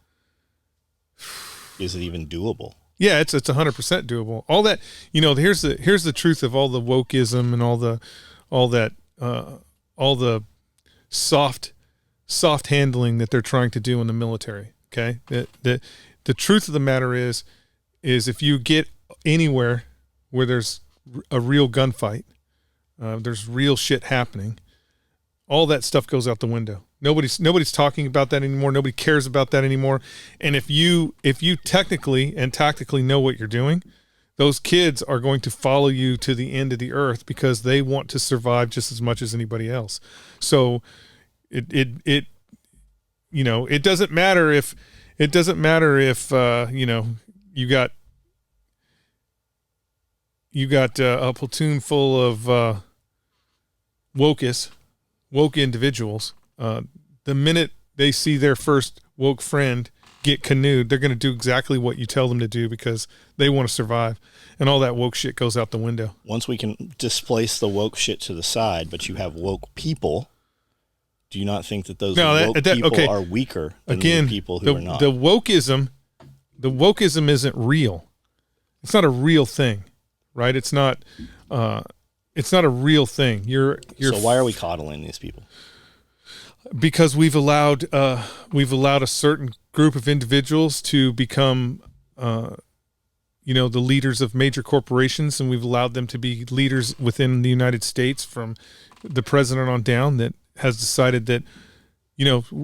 C: Is it even doable?
B: Yeah, it's 100% doable. All that, here's the truth of all the wokeism and all the soft handling that they're trying to do in the military. Okay, the truth of the matter is is if you get anywhere where there's a real gunfight, there's real shit happening, all that stuff goes out the window. Nobody's talking about that anymore. Nobody cares about that anymore. And if you technically and tactically know what you're doing, those kids are going to follow you to the end of the earth because they want to survive just as much as anybody else. So it doesn't matter if you got a platoon full of woke individuals. The minute they see their first woke friend get canoed, they're going to do exactly what you tell them to do because they want to survive. And all that woke shit goes out the window.
C: Once we can displace the woke shit to the side, but you have woke people, do you not think that those woke people are weaker than the people who are not?
B: The wokeism isn't real. It's not a real thing, right? It's not a real thing.
C: So why are we coddling these people?
B: Because we've allowed a certain group of individuals to become the leaders of major corporations, and we've allowed them to be leaders within the United States from the president on down that has decided that,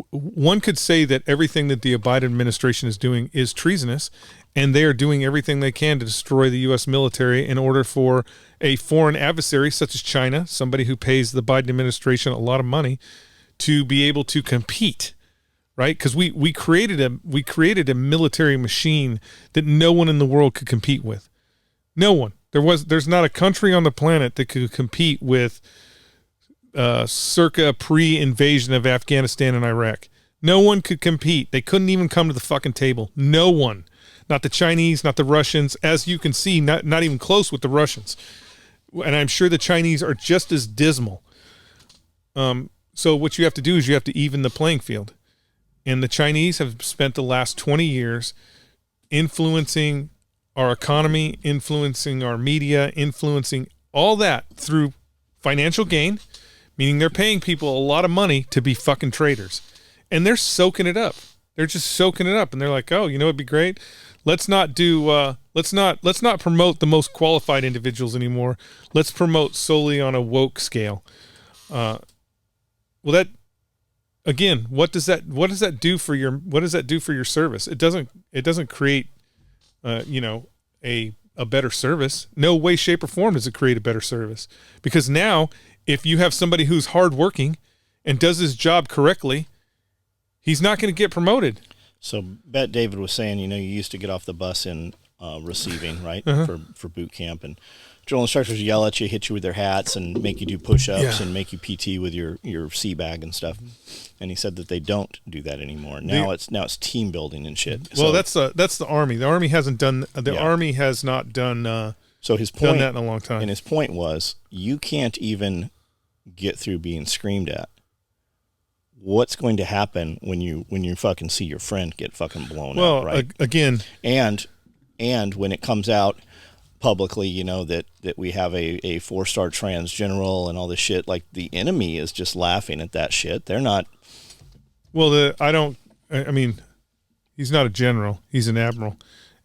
B: one could say that everything that the Biden administration is doing is treasonous, and they are doing everything they can to destroy the U.S. military in order for a foreign adversary such as China, somebody who pays the Biden administration a lot of money, to be able to compete. Right, because we created a military machine that no one in the world could compete with. No one. There's not a country on the planet that could compete with circa pre-invasion of Afghanistan and Iraq. No one could compete. They couldn't even come to the fucking table. No one. Not the Chinese, not the Russians. As you can see, not even close with the Russians. And I'm sure the Chinese are just as dismal. So what you have to do is you have to even the playing field. And the Chinese have spent the last 20 years influencing our economy, influencing our media, influencing all that through financial gain, meaning they're paying people a lot of money to be fucking traders. And they're soaking it up. They're just soaking it up. And they're like, oh, it'd be great. Let's not promote the most qualified individuals anymore. Let's promote solely on a woke scale. Again, what does that do for your service? It doesn't create a better service. No way, shape, or form does it create a better service. Because now, if you have somebody who's hardworking and does his job correctly, he's not going to get promoted.
C: So, Bet David was saying, you used to get off the bus in receiving, right, for boot camp, and drill instructors yell at you, hit you with their hats, and make you do push-ups and make you PT with your sea bag and stuff. And he said that they don't do that anymore. Now it's team building and shit.
B: Well, that's the Army. The Army hasn't done. Army has not done.
C: So his point,
B: done that in a long time.
C: And his point was, you can't even get through being screamed at. What's going to happen when you fucking see your friend get fucking blown up, right?
B: Again,
C: and when it comes out publicly, that we have a 4-star trans general and all this shit, like the enemy is just laughing at that shit. They're not.
B: Well, he's not a general. He's an admiral.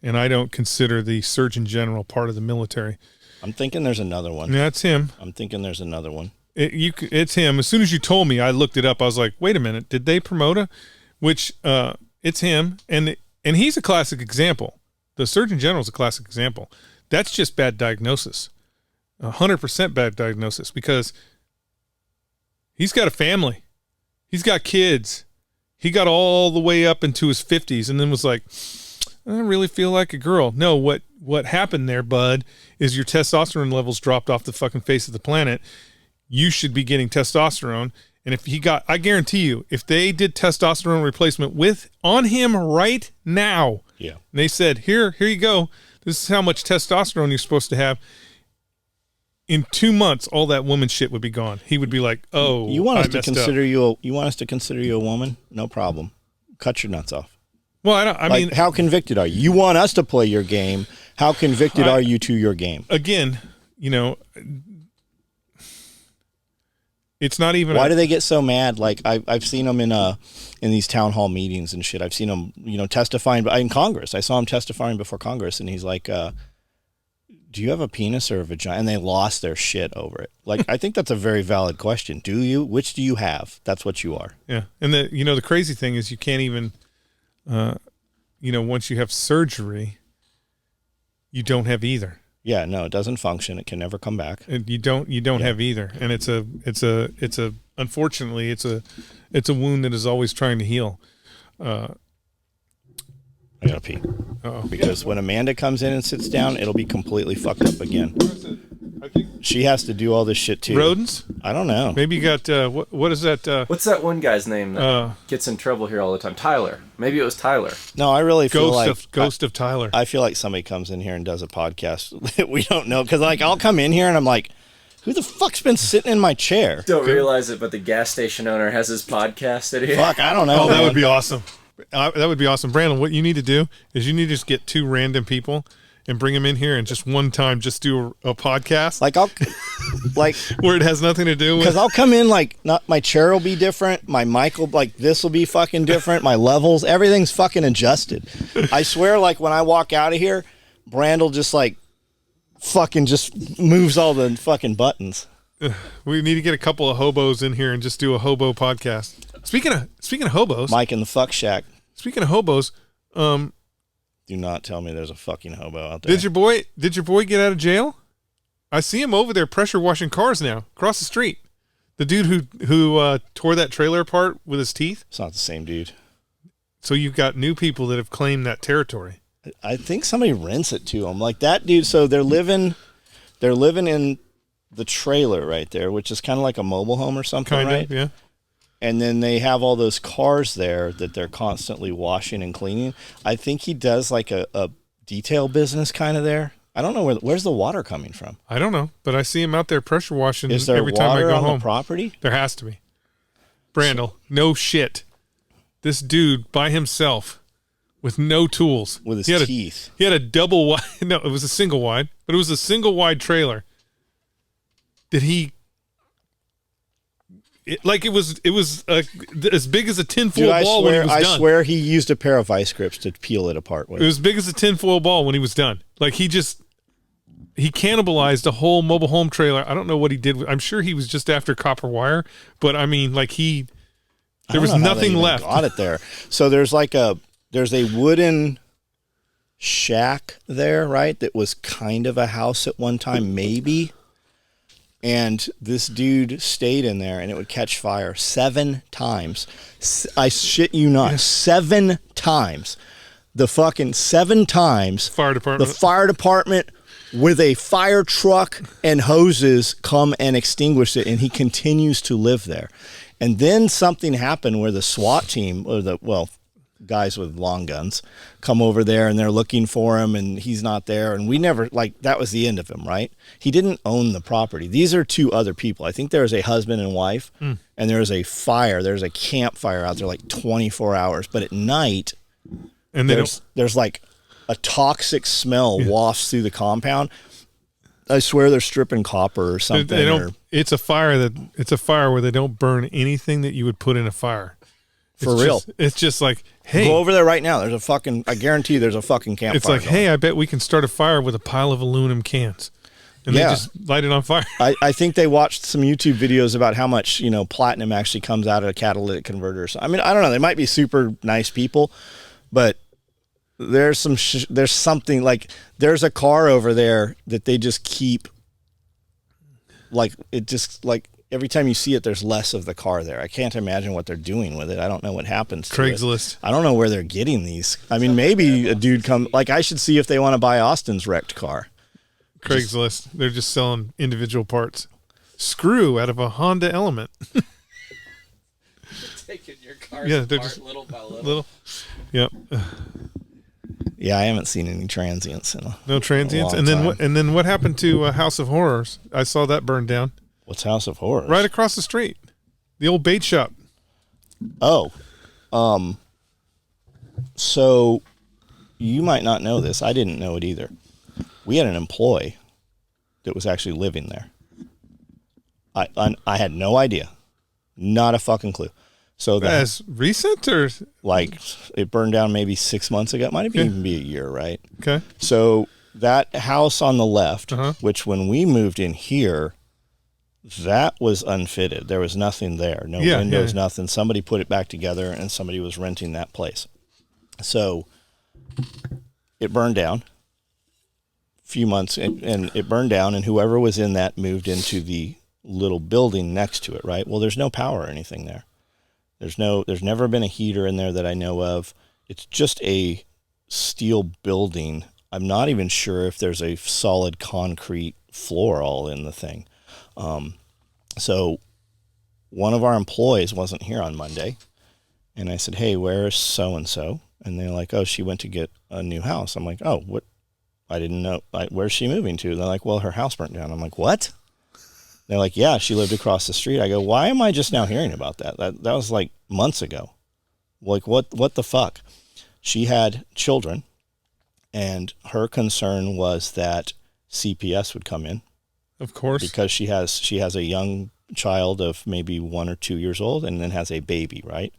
B: And I don't consider the Surgeon General part of the military.
C: I'm thinking there's another one.
B: Yeah, it's him.
C: I'm thinking there's another one.
B: It's him. As soon as you told me, I looked it up. I was like, wait a minute. Did they promote a? Which, it's him. And he's a classic example. The Surgeon General is a classic example. That's just bad diagnosis. 100% bad diagnosis, because he's got a family. He's got kids. He got all the way up into his 50s and then was like, I don't really feel like a girl. No, what happened there, bud, is your testosterone levels dropped off the fucking face of the planet. You should be getting testosterone. And I guarantee you, if they did testosterone replacement on him right now, and they said, here you go, this is how much testosterone you're supposed to have, in 2 months, all that woman shit would be gone. He would be like, "Oh,
C: you want us to consider you? You want us to consider you a woman? No problem. Cut your nuts off."
B: Well, I mean,
C: how convicted are you? You want us to play your game? How convicted are you to your game?
B: Again, It's not even.
C: Why do they get so mad? Like I've seen them in these town hall meetings and shit. I've seen them, testifying in Congress. I saw him testifying before Congress, and he's like, "Do you have a penis or a vagina?" And they lost their shit over it. Like, I think that's a very valid question. Do you? Which do you have? That's what you are.
B: Yeah, and the crazy thing is you can't even, once you have surgery, you don't have either.
C: Yeah, no, it doesn't function. It can never come back.
B: And you don't have either, and it's unfortunately it's a wound that is always trying to heal.
C: I gotta pee. Uh-oh. Because when Amanda comes in and sits down, it'll be completely fucked up again. I think she has to do all this shit too.
B: Rodents?
C: I don't know.
B: Maybe you got what is that?
D: What's that one guy's name that gets in trouble here all the time? Tyler. Maybe it was Tyler.
C: No, I really feel
B: Ghost of Tyler.
C: I feel like somebody comes in here and does a podcast that we don't know, because I'll come in here and I'm like, who the fuck's been sitting in my chair?
D: Don't realize it, but the gas station owner has his podcast in here.
C: Fuck, I don't know.
B: Oh, that would be awesome. That would be awesome. Brandon, what you need to do is you need to just get two random people and bring them in here and just one time just do a podcast. Where it has nothing to do with.
C: Because I'll come in my chair will be different. My mic will, this will be fucking different. My levels, everything's fucking adjusted. I swear, when I walk out of here, Brandel just fucking just moves all the fucking buttons.
B: We need to get a couple of hobos in here and just do a hobo podcast. Speaking of hobos,
C: Mike in the fuck shack.
B: Speaking of hobos,
C: do not tell me there's a fucking hobo out there.
B: Did your boy get out of jail? I see him over there pressure washing cars now across the street. The dude who tore that trailer apart with his teeth.
C: It's not the same dude.
B: So you've got new people that have claimed that territory.
C: I think somebody rents it to him. Like that dude. So they're living in the trailer right there, which is kind of like a mobile home or something, right?
B: Yeah.
C: And then they have all those cars there that they're constantly washing and cleaning. I think he does a detail business kind of there. I don't know where's the water coming from.
B: I don't know, but I see him out there pressure washing
C: every time I go home. Is there water on the property?
B: There has to be. Brandel, no shit. This dude by himself with no tools.
C: With his teeth.
B: He had a double wide. No, it was a single wide, but it was a single wide trailer. Did he... It was as big as a tinfoil ball when he was done.
C: I swear he used a pair of vice grips to peel it apart with.
B: It was as big as a tinfoil ball when he was done. He cannibalized a whole mobile home trailer. I don't know what he did. I'm sure he was just after copper wire, but I mean, there was nothing left.
C: Got it there. So there's a wooden shack there, right? That was kind of a house at one time, maybe. And this dude stayed in there, and it would catch fire 7 times. I shit you not, 7 times. The fucking 7 times.
B: Fire department.
C: The fire department with a fire truck and hoses come and extinguish it, and he continues to live there. And then something happened where the SWAT team, or guys with long guns, come over there and they're looking for him, and he's not there, and we never, that was the end of him, right? He didn't own the property. These are 2 other people. I think there's a husband and wife, and there's a fire. There's a campfire out there 24 hours, but at night, and there's a toxic smell wafts through the compound. I swear they're stripping copper or something.
B: It's a fire where they don't burn anything that you would put in a fire.
C: For real.
B: It's just like, hey.
C: Go over there right now. I guarantee there's a fucking campfire.
B: It's like, hey, I bet we can start a fire with a pile of aluminum cans. And they just light it on fire.
C: I think they watched some YouTube videos about how much, platinum actually comes out of a catalytic converter. So, I mean, I don't know. They might be super nice people, but there's something there's a car over there that they just keep every time you see it, there's less of the car there. I can't imagine what they're doing with it. I don't know what happens to
B: Craigslist.
C: I don't know where they're getting these. I mean, maybe a dude I should see if they want to buy Austin's wrecked car.
B: Craigslist. They're just selling individual parts. Screw out of a Honda Element.
D: Taking your car apart little by little.
B: Yep.
C: Yeah, I haven't seen any transients in
B: no transients. And then what happened to House of Horrors? I saw that burn down.
C: What's House of Horrors?
B: Right across the street. The old bait shop.
C: Oh. So you might not know this. I didn't know it either. We had an employee that was actually living there. I had no idea. Not a fucking clue. So
B: that's recent, or
C: like it burned down maybe 6 months ago. It might even be a year, right?
B: Okay.
C: So that house on the left, which when we moved in here, that was unfitted. There was nothing there. No windows, nothing. Somebody put it back together and somebody was renting that place. So it burned down a few months and it burned down, and whoever was in that moved into the little building next to it, right? Well, there's no power or anything there. There's never been a heater in there that I know of. It's just a steel building. I'm not even sure if there's a solid concrete floor all in the thing. So one of our employees wasn't here on Monday, and I said, hey, where's so-and-so? And they're like, oh, she went to get a new house. I'm like, oh, what? I didn't know. Where's she moving to? They're like, well, her house burnt down. I'm like, what? They're like, yeah, she lived across the street. I go, why am I just now hearing about that? That was like months ago. Like, what the fuck? She had children, and her concern was that CPS would come in.
B: Of course.
C: Because she has a young child of maybe 1 or 2 years old and then has a baby, right?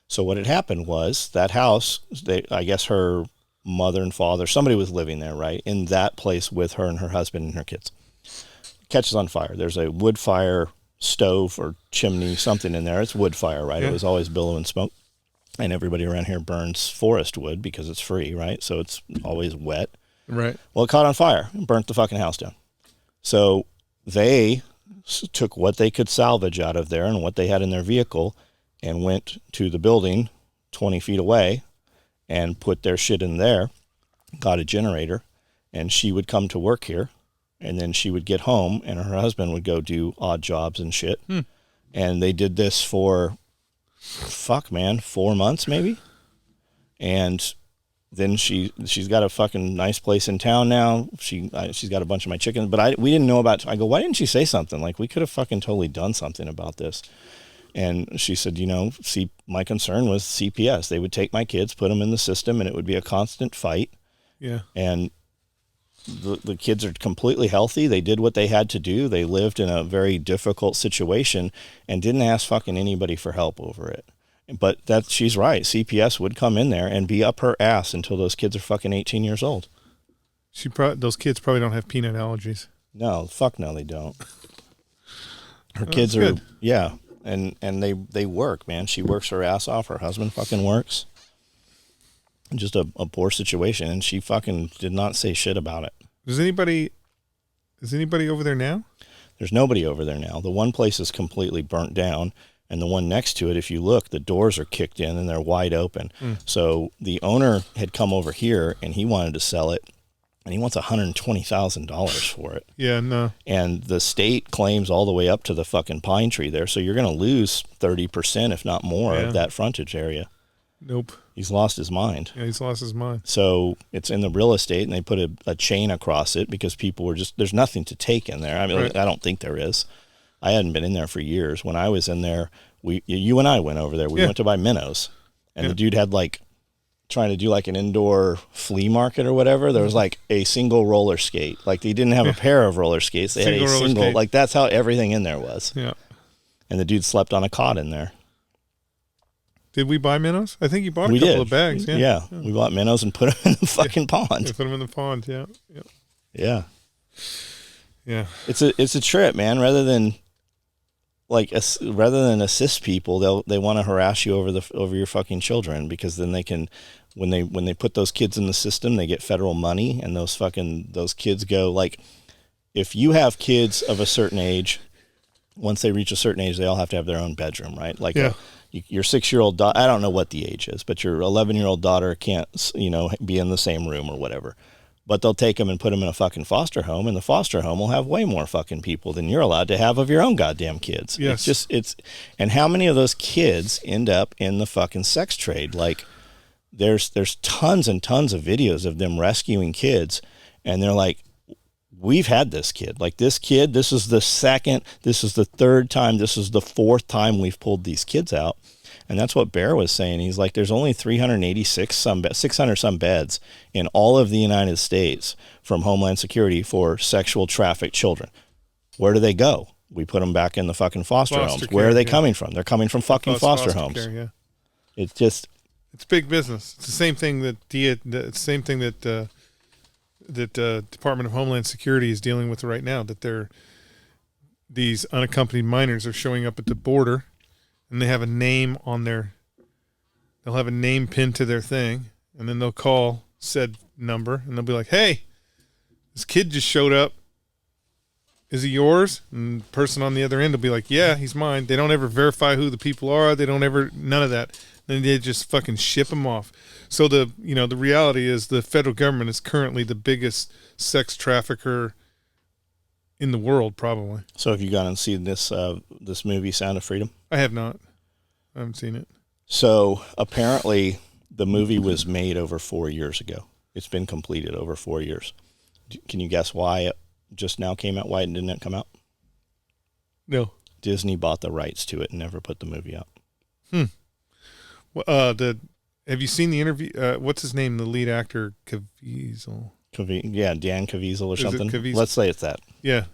C: So what had happened was that house, I guess her mother and father, somebody was living there, right? In that place with her and her husband and her kids. Catches on fire. There's a wood fire stove or chimney, something in there. It's wood fire, right? Yeah. It was always billowing smoke. And everybody around here burns forest wood because it's free, right? So it's always wet.
B: Right.
C: Well, it caught on fire and burnt the fucking house down. So they took what they could salvage out of there and what they had in their vehicle and went to the building 20 feet away and put their shit in there, got a generator, and she would come to work here. And then she would get home, and her husband would go do odd jobs and shit. And they did this for, 4 months maybe. And then she's got a fucking nice place in town now. She's got a bunch of my chickens, but we didn't know about. I go, why didn't she say something? Like, we could have fucking totally done something about this. And she said, my concern was CPS. They would take my kids, put them in the system, and it would be a constant fight.
B: Yeah.
C: And the kids are completely healthy. They did what they had to do. They lived in a very difficult situation and didn't ask fucking anybody for help over it. But she's right. CPS would come in there and be up her ass until those kids are fucking 18 years old.
B: Those kids probably don't have peanut allergies.
C: No, fuck no, they don't. Her kids are good. Yeah, and they work, man. She works her ass off. Her husband fucking works. Just a poor situation, and she fucking did not say shit about it.
B: Is anybody over there now?
C: There's nobody over there now. The one place is completely burnt down, and the one next to it, if you look, the doors are kicked in and they're wide open. So the owner had come over here, and he wanted to sell it, and he wants $120,000 for it.
B: Yeah, no.
C: And the state claims all the way up to the fucking pine tree there, so you're going to lose 30%, if not more, of that frontage area.
B: Nope.
C: He's lost his mind.
B: Yeah, he's lost his mind.
C: So it's in the real estate, and they put a chain across it because people were there's nothing to take in there. I mean, right. I don't think there is. I hadn't been in there for years. When I was in there, you and I went over there. We went to buy minnows, and the dude had trying to do like an indoor flea market or whatever. There was like a single roller skate. Like they didn't have a pair of roller skates. They had a single, skate. Like that's how everything in there was.
B: Yeah.
C: And the dude slept on a cot in there.
B: Did we buy minnows? I think you bought a couple of bags.
C: Yeah. We bought minnows and put them in the fucking pond.
B: Put them in the pond. Yeah.
C: Yeah.
B: Yeah.
C: It's a trip, man. Rather than assist people, they want to harass you over your fucking children, because then they can, when they put those kids in the system, they get federal money, and those kids go, like, if you have kids of a certain age, once they reach a certain age, they all have to have their own bedroom, right? Like your 6-year-old daughter, I don't know what the age is, but your 11-year-old daughter can't, be in the same room or whatever. But they'll take them and put them in a fucking foster home, and the foster home will have way more fucking people than you're allowed to have of your own goddamn kids.
B: Yes.
C: And how many of those kids end up in the fucking sex trade? Like, there's tons and tons of videos of them rescuing kids, and they're like, we've had this kid. Like, this kid, this is the second, this is the third time, this is the fourth time we've pulled these kids out. And that's what Bear was saying. He's like, there's only 600 some beds in all of the United States from Homeland Security for sexual trafficked children. Where do they go? we put them back in the fucking foster homes. Where are they coming from? They're coming from fucking foster homes. Care, yeah. It's just,
B: it's big business. It's the same thing that Department of Homeland Security is dealing with right now. That these unaccompanied minors are showing up at the border, and they have a name on their. They'll have a name pinned to their thing, and then they'll call said number, and they'll be like, "Hey, this kid just showed up. Is he yours?" And the person on the other end will be like, "Yeah, he's mine." They don't ever verify who the people are. They don't ever, none of that. Then they just fucking ship them off. So the reality is the federal government is currently the biggest sex trafficker in the world, probably.
C: So have you gone and seen this movie, Sound of Freedom?
B: I have not. I haven't seen it.
C: So apparently the movie was made over 4 years ago. It's been completed over 4 years. Can you guess why it just now came out? Why it didn't come out?
B: No.
C: Disney bought the rights to it and never put the movie out.
B: Well, have you seen the interview? What's his name? The lead actor, Caviezel.
C: Yeah, Dan Caviezel or something.
B: Caviezel?
C: Let's say it's that.
B: Yeah.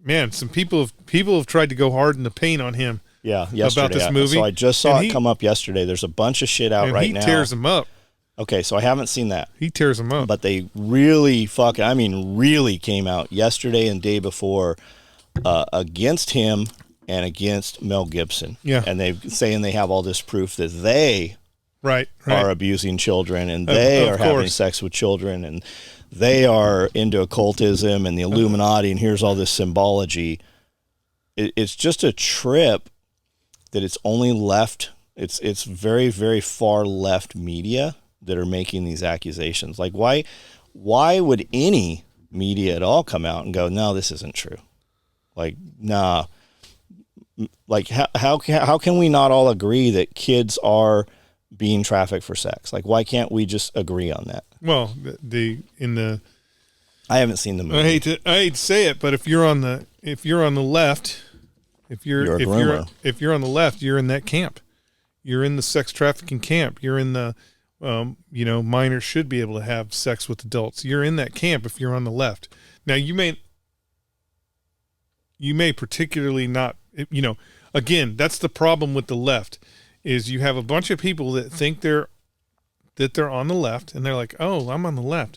B: Man, some people have tried to go hard in the paint on him.
C: Yeah, yesterday.
B: About this movie.
C: So I just saw it come up yesterday. There's a bunch of shit out right now.
B: He tears them up.
C: Okay, so I haven't seen that.
B: He tears them up.
C: But they really really came out yesterday and day before against him and against Mel Gibson.
B: Yeah.
C: And they're saying they have all this proof that they
B: right.
C: are abusing children and they are having sex with children and they are into occultism and the Illuminati and here's all this symbology. It's just a trip that it's only left. It's very, very far left media that are making these accusations. Like why would any media at all come out and go, no, this isn't true? Like, nah. Like how can we not all agree that kids are being trafficked for sex? Like, why can't we just agree on that?
B: Well,
C: I haven't seen the movie.
B: I hate to say it, but if you're on the left, if you're on the left, you're in that camp. You're in the sex trafficking camp. You're in the minors should be able to have sex with adults. You're in that camp if you're on the left. Now you may particularly not, again, that's the problem with the left is you have a bunch of people that think they're on the left and they're like, "Oh, I'm on the left."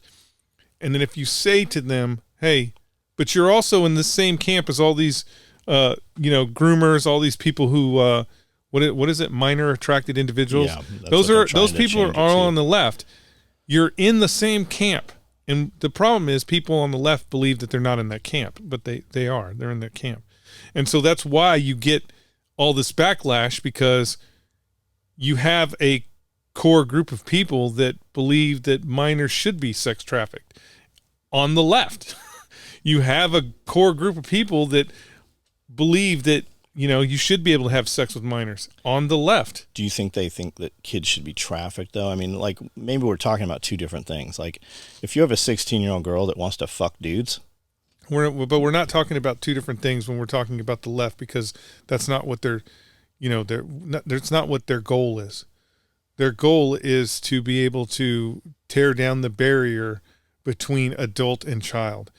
B: And then if you say to them, "Hey, but you're also in the same camp as all these groomers, all these people who what is it? Minor attracted individuals."
C: Yeah,
B: those people are all on the left. You're in the same camp. And the problem is people on the left believe that they're not in that camp, but they are. They're in that camp. And so that's why you get all this backlash because you have a core group of people that believe that minors should be sex trafficked. On the left, you have a core group of people that believe that, you should be able to have sex with minors on the left.
C: Do you think they think that kids should be trafficked, though? I mean, like, maybe we're talking about two different things. Like, if you have a 16-year-old girl that wants to fuck dudes.
B: But we're not talking about two different things when we're talking about the left because that's not what that's not what their goal is. Their goal is to be able to tear down the barrier between adult and child.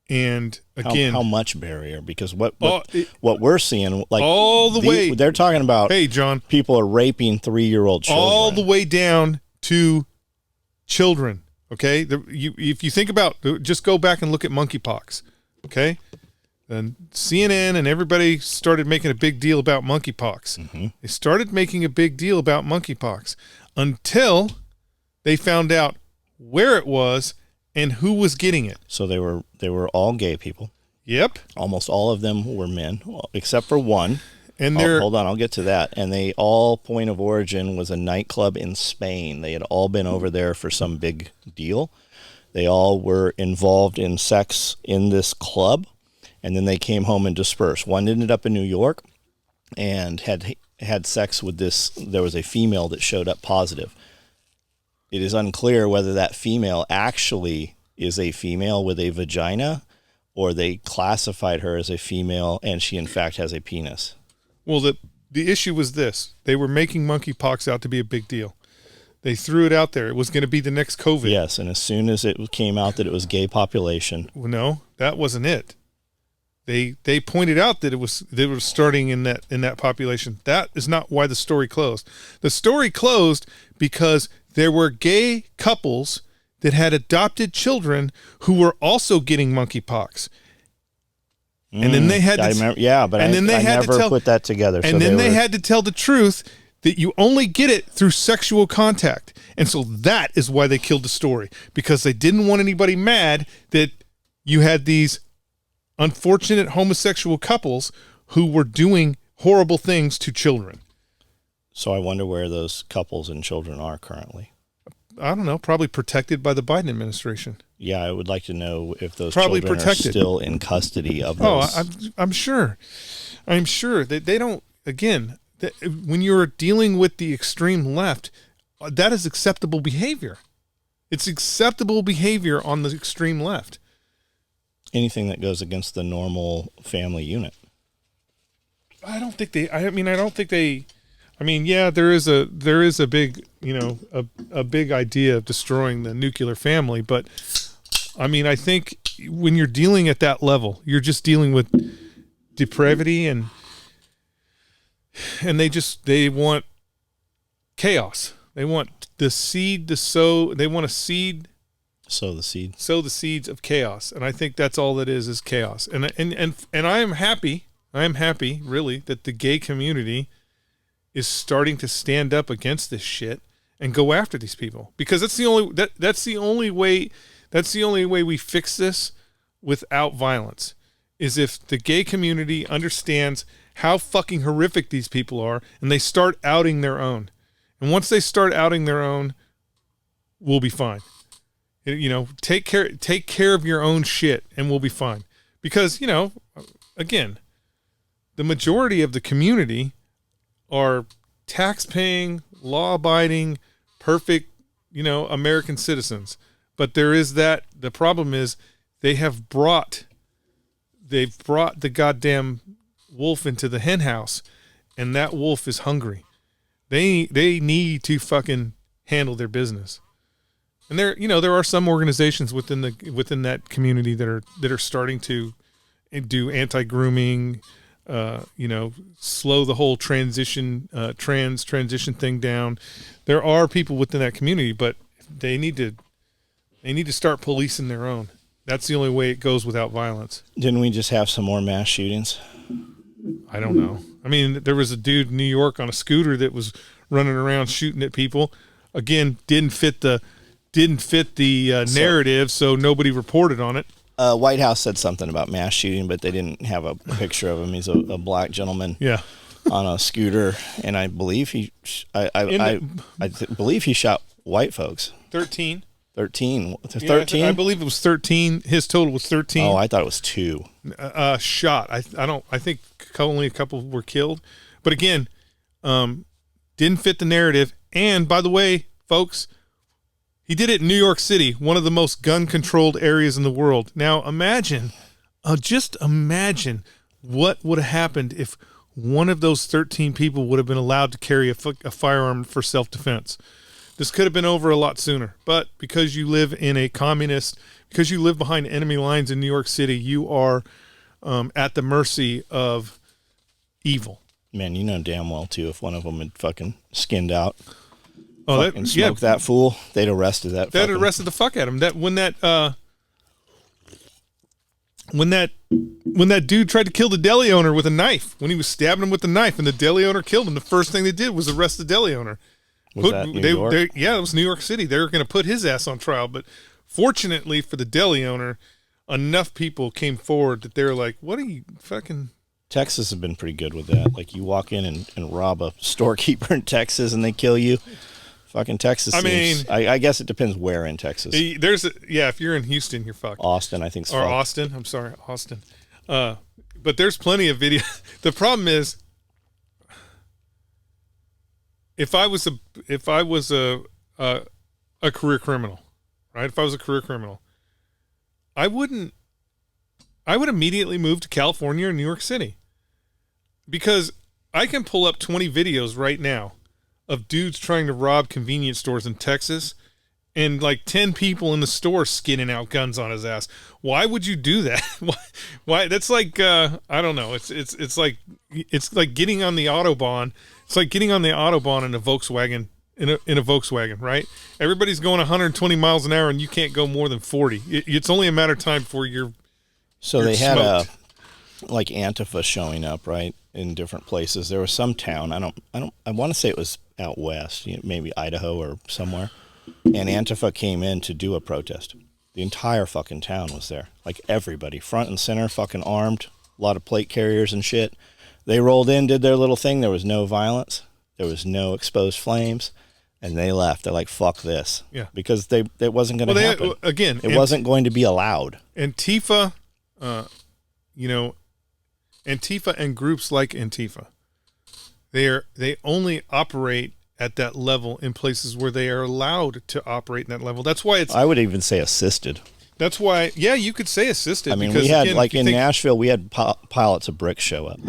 B: And again,
C: how much barrier? Because what we're seeing, like
B: all the way,
C: they're talking about.
B: Hey, John,
C: people are raping 3-year-old children,
B: all the way down to children. Okay, if you think about, just go back and look at monkeypox. Okay, and CNN and everybody started making a big deal about monkeypox.
C: Mm-hmm.
B: They started making a big deal about monkeypox until they found out where it was and who was getting it.
C: So they were all gay people.
B: Yep.
C: Almost all of them were men, except for one.
B: And
C: hold on, I'll get to that. And they all, point of origin was a nightclub in Spain. They had all been over there for some big deal. They all were involved in sex in this club, and then they came home and dispersed. One ended up in New York and had sex with this. There was a female that showed up positive. It is unclear whether that female actually is a female with a vagina or they classified her as a female and she in fact has a penis.
B: Well, the issue was this. They were making monkeypox out to be a big deal. They threw it out there. It was going to be the next COVID.
C: Yes, and as soon as it came out that it was gay population.
B: Well, no, that wasn't it. They pointed out that they were starting in that population. That is not why the story closed. The story closed because there were gay couples that had adopted children who were also getting monkeypox. And then they had
C: never put that together.
B: And then they had to tell the truth that you only get it through sexual contact. And so that is why they killed the story, because they didn't want anybody mad that you had these unfortunate homosexual couples who were doing horrible things to children.
C: So I wonder where those couples and children are currently.
B: I don't know, probably protected by the Biden administration.
C: Yeah, I would like to know if those
B: probably
C: children
B: protected.
C: Are still in custody of those.
B: Oh, I'm sure. I'm sure that they don't, again, when you're dealing with the extreme left, that is acceptable behavior. It's acceptable behavior on the extreme left.
C: Anything that goes against the normal family unit.
B: I don't think they, yeah, there is a big, a big idea of destroying the nuclear family, but I think when you're dealing at that level, you're just dealing with depravity and they want chaos. They want the seed to sow. They want a seed.
C: Sow the seed.
B: Sow the seeds of chaos. And I think that's all that is chaos. And I am happy. Really, that the gay community is starting to stand up against this shit and go after these people, because that's the only way we fix this without violence, is if the gay community understands how fucking horrific these people are and they start outing their own. And once they start outing their own, we'll be fine. Take care of your own shit and we'll be fine. Because, again, the majority of the community are tax-paying, law-abiding, perfect, American citizens. But the problem is they've brought the goddamn wolf into the hen house, and that wolf is hungry. They need to fucking handle their business. And there are some organizations within that community that are starting to do anti-grooming, slow the whole transition thing down. There are people within that community, but they need to start policing their own. That's the only way it goes without violence.
C: Didn't we just have some more mass shootings?
B: I don't know. There was a dude in New York on a scooter that was running around shooting at people. Again, didn't fit the narrative, so nobody reported on it.
C: White House said something about mass shooting, but they didn't have a picture of him. He's a black gentleman, on a scooter, and I believe believe he shot white folks.
B: 13.
C: 13.
B: I believe it was 13. His total was 13.
C: Oh, I thought it was 2.
B: Shot. I think only a couple were killed. But again, didn't fit the narrative. And by the way, folks, he did it in New York City, one of the most gun-controlled areas in the world. Now just imagine what would have happened if one of those 13 people would have been allowed to carry a firearm for self-defense. This could have been over a lot sooner, but because you live because you live behind enemy lines in New York City, you are at the mercy of evil. Man,
C: you know damn well, too, if one of them had fucking skinned out,
B: smoked
C: that fool, they'd arrested that.
B: They'd arrested the fuck out of him. When that dude tried to kill the deli owner with a knife, when he was stabbing him with the knife, and the deli owner killed him, the first thing they did was arrest the deli owner.
C: Was that New York?
B: Yeah, it was New York City. They were going to put his ass on trial, but fortunately for the deli owner, enough people came forward that they're like, what are you fucking...
C: Texas has been pretty good with that. Like, you walk in and rob a storekeeper in Texas and they kill you. Fucking Texas I guess it depends where in Texas.
B: If you're in Houston, you're fucked.
C: Austin, I think.
B: Austin. I'm sorry, Austin. But there's plenty of video. The problem is, if I was a career criminal, right? If I was a career criminal, I would immediately move to California or New York City, because I can pull up 20 videos right now of dudes trying to rob convenience stores in Texas, and like 10 people in the store skinning out guns on his ass. Why would you do that? Why? That's like I don't know. It's like getting on the Autobahn. It's like getting on the Autobahn in a Volkswagen. In a Volkswagen, right? Everybody's going 120 miles an hour, and you can't go more than 40. It's only a matter of time before you're.
C: So they had like Antifa showing up, right, in different places. There was some town. I want to say it was out west, maybe Idaho or somewhere. And Antifa came in to do a protest. The entire fucking town was there. Like everybody, front and center, fucking armed, a lot of plate carriers and shit. They rolled in, did their little thing. There was no violence. There was no exposed flames. And they left. They're like, fuck this.
B: Yeah.
C: Because it wasn't going to happen.
B: Again,
C: it wasn't going to be allowed.
B: Antifa, Antifa and groups like Antifa, they only operate at that level in places where they are allowed to operate in that level. That's why
C: I would even say assisted.
B: That's why, yeah, you could say assisted.
C: I mean, we had, again, like in Nashville, we had pilots of bricks show up.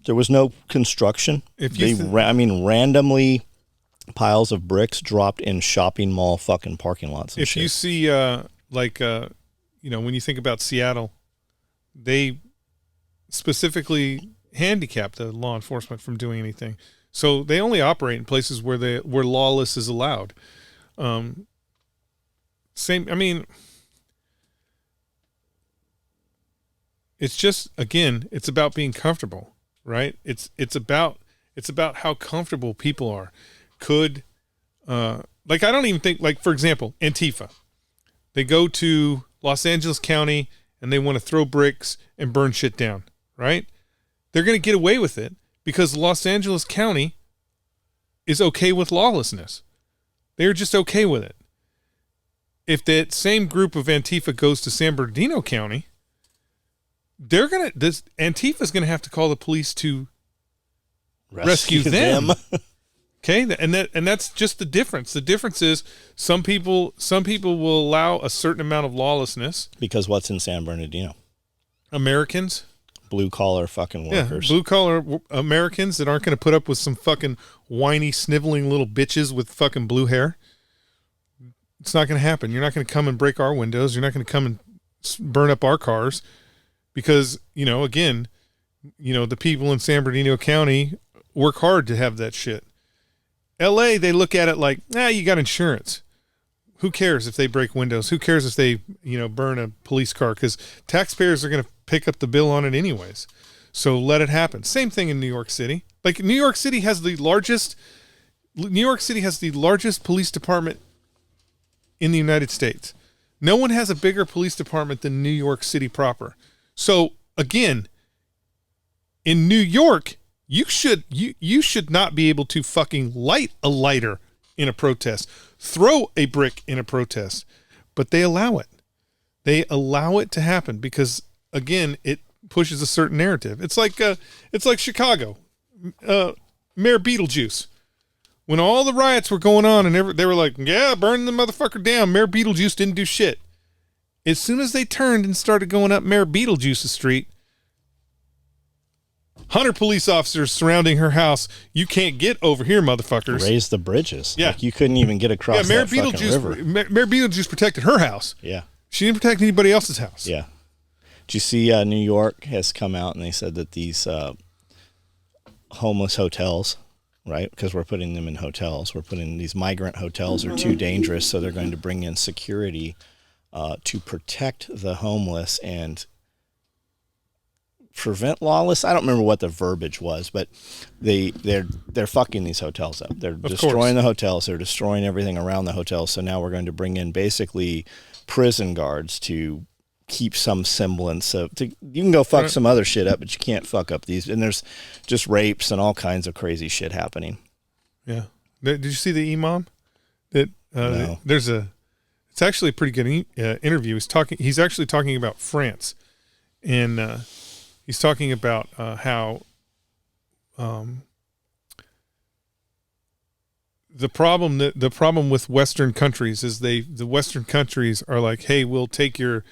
C: There was no construction. Randomly piles of bricks dropped in shopping mall fucking parking lots and shit.
B: You see, when you think about Seattle, they specifically handicap the law enforcement from doing anything. So they only operate in places where lawless is allowed. It's just, again, it's about being comfortable, right? It's about how comfortable people are. I don't even think, like, for example, Antifa. They go to Los Angeles County and they want to throw bricks and burn shit down, right? They're going to get away with it because Los Angeles County is okay with lawlessness. They're just okay with it. If that same group of Antifa goes to San Bernardino County, Antifa's going to have to call the police to rescue them. Okay, and that's just the difference. The difference is some people will allow a certain amount of lawlessness.
C: Because what's in San Bernardino?
B: Americans.
C: Blue collar fucking workers.
B: Yeah, blue collar Americans that aren't going to put up with some fucking whiny, sniveling little bitches with fucking blue hair. It's not going to happen. You're not going to come and break our windows. You're not going to come and burn up our cars because, the people in San Bernardino County work hard to have that shit. LA, they look at it like, you got insurance. Who cares if they break windows? Who cares if they, burn a police car? Because taxpayers are going to pick up the bill on it anyways. So let it happen. Same thing in New York City. Like New York City has the largest police department in the United States. No one has a bigger police department than New York City proper. So again, in New York, you should not be able to fucking light a lighter in a protest, throw a brick in a protest, but they allow it. They allow it to happen because, again, it pushes a certain narrative. It's like Chicago, Mayor Beetlejuice. When all the riots were going on and they were like, yeah, burn the motherfucker down. Mayor Beetlejuice didn't do shit. As soon as they turned and started going up Mayor Beetlejuice's street, 100 police officers surrounding her house. You can't get over here, motherfuckers.
C: Raise the bridges.
B: Yeah.
C: Like you couldn't even get across that fucking river.
B: Mayor Beetlejuice protected her house.
C: Yeah.
B: She didn't protect anybody else's house.
C: Yeah. Did you see New York has come out and they said that these homeless hotels, right, because we're putting them in hotels, we're putting these migrant hotels are too dangerous, so they're going to bring in security to protect the homeless and prevent lawless. I don't remember what the verbiage was, but they're fucking these hotels up. They're destroying the hotels. They're destroying everything around the hotels. So now we're going to bring in basically prison guards to keep some semblance of. You can go fuck some other shit up, but you can't fuck up these. And there's just rapes and all kinds of crazy shit happening.
B: Yeah. Did you see the imam?
C: No.
B: It's actually a pretty good interview. He's actually talking about France, and he's talking about how the problem with Western countries is the Western countries are like, hey, we'll take your,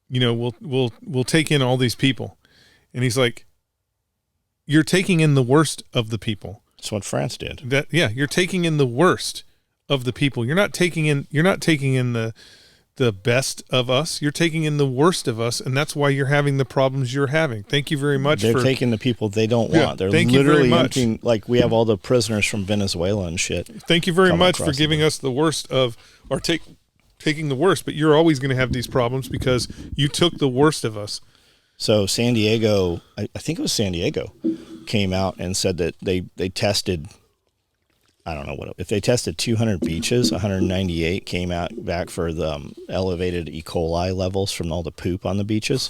B: we'll take in all these people, and he's like, you're taking in the worst of the people.
C: That's what France did.
B: You're taking in the worst of the people. You're not taking in the best of us. You're taking in the worst of us, and that's why you're having the problems you're having. Thank you very much.
C: They're taking the people they don't want. They're literally emptying, like we have all the prisoners from Venezuela and shit.
B: Thank you very much for giving us the worst of, or taking the worst, but you're always going to have these problems because you took the worst of us.
C: So San Diego, I think it was San Diego, came out and said that they tested, I don't know if they tested 200 beaches, 198 came out back for the elevated E. coli levels from all the poop on the beaches,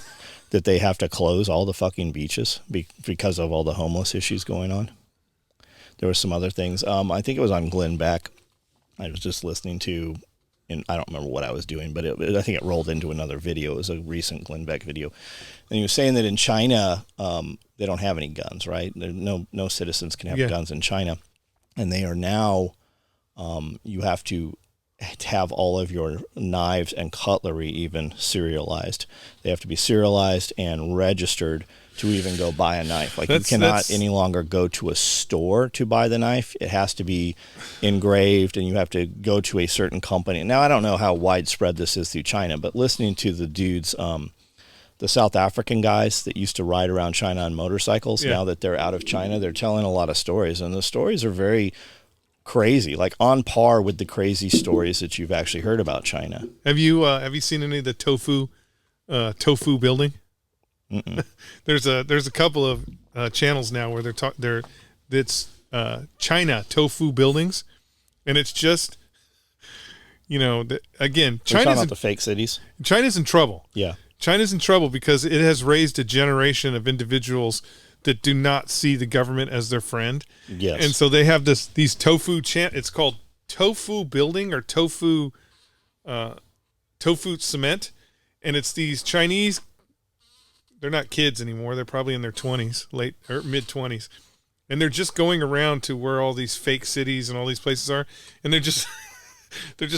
C: that they have to close all the fucking beaches because of all the homeless issues going on. There were some other things. I think it was on Glenn Beck. I was just listening to, and I don't remember what I was doing, but I think it rolled into another video. It was a recent Glenn Beck video. And he was saying that in China, they don't have any guns, right? No citizens can have guns in China. And they are now, you have to have all of your knives and cutlery even serialized. They have to be serialized and registered to even go buy a knife. Like you cannot any longer go to a store to buy the knife. It has to be engraved, and you have to go to a certain company. Now, I don't know how widespread this is through China, but listening to the dudes, the South African guys that used to ride around China on motorcycles, now that they're out of China, they're telling a lot of stories, and the stories are very crazy, like on par with the crazy stories that you've actually heard about China.
B: Have you seen any of the tofu building? There's a couple of channels now where it's China tofu buildings, and it's just, again,
C: China's about the fake cities.
B: China's in trouble.
C: Yeah.
B: China's in trouble because it has raised a generation of individuals that do not see the government as their friend.
C: Yes.
B: And so they have these tofu it's called tofu building or tofu cement. And it's these Chinese, they're not kids anymore. They're probably in their 20s, late or mid 20s. And they're just going around to where all these fake cities and all these places are. And they're just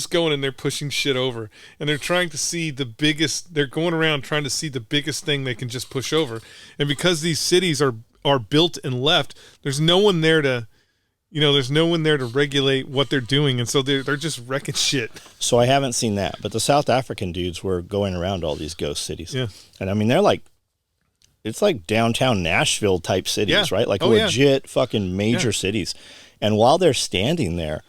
B: going and they're pushing shit over, and they're trying to see they're going around trying to see the biggest thing they can just push over. And because these cities are built and left, there's no one there to regulate what they're doing. And so they're just wrecking shit.
C: So I haven't seen that, but the South African dudes were going around all these ghost cities.
B: Yeah.
C: And I mean, it's like downtown Nashville type cities, right? Like legit fucking major cities. And while they're standing there,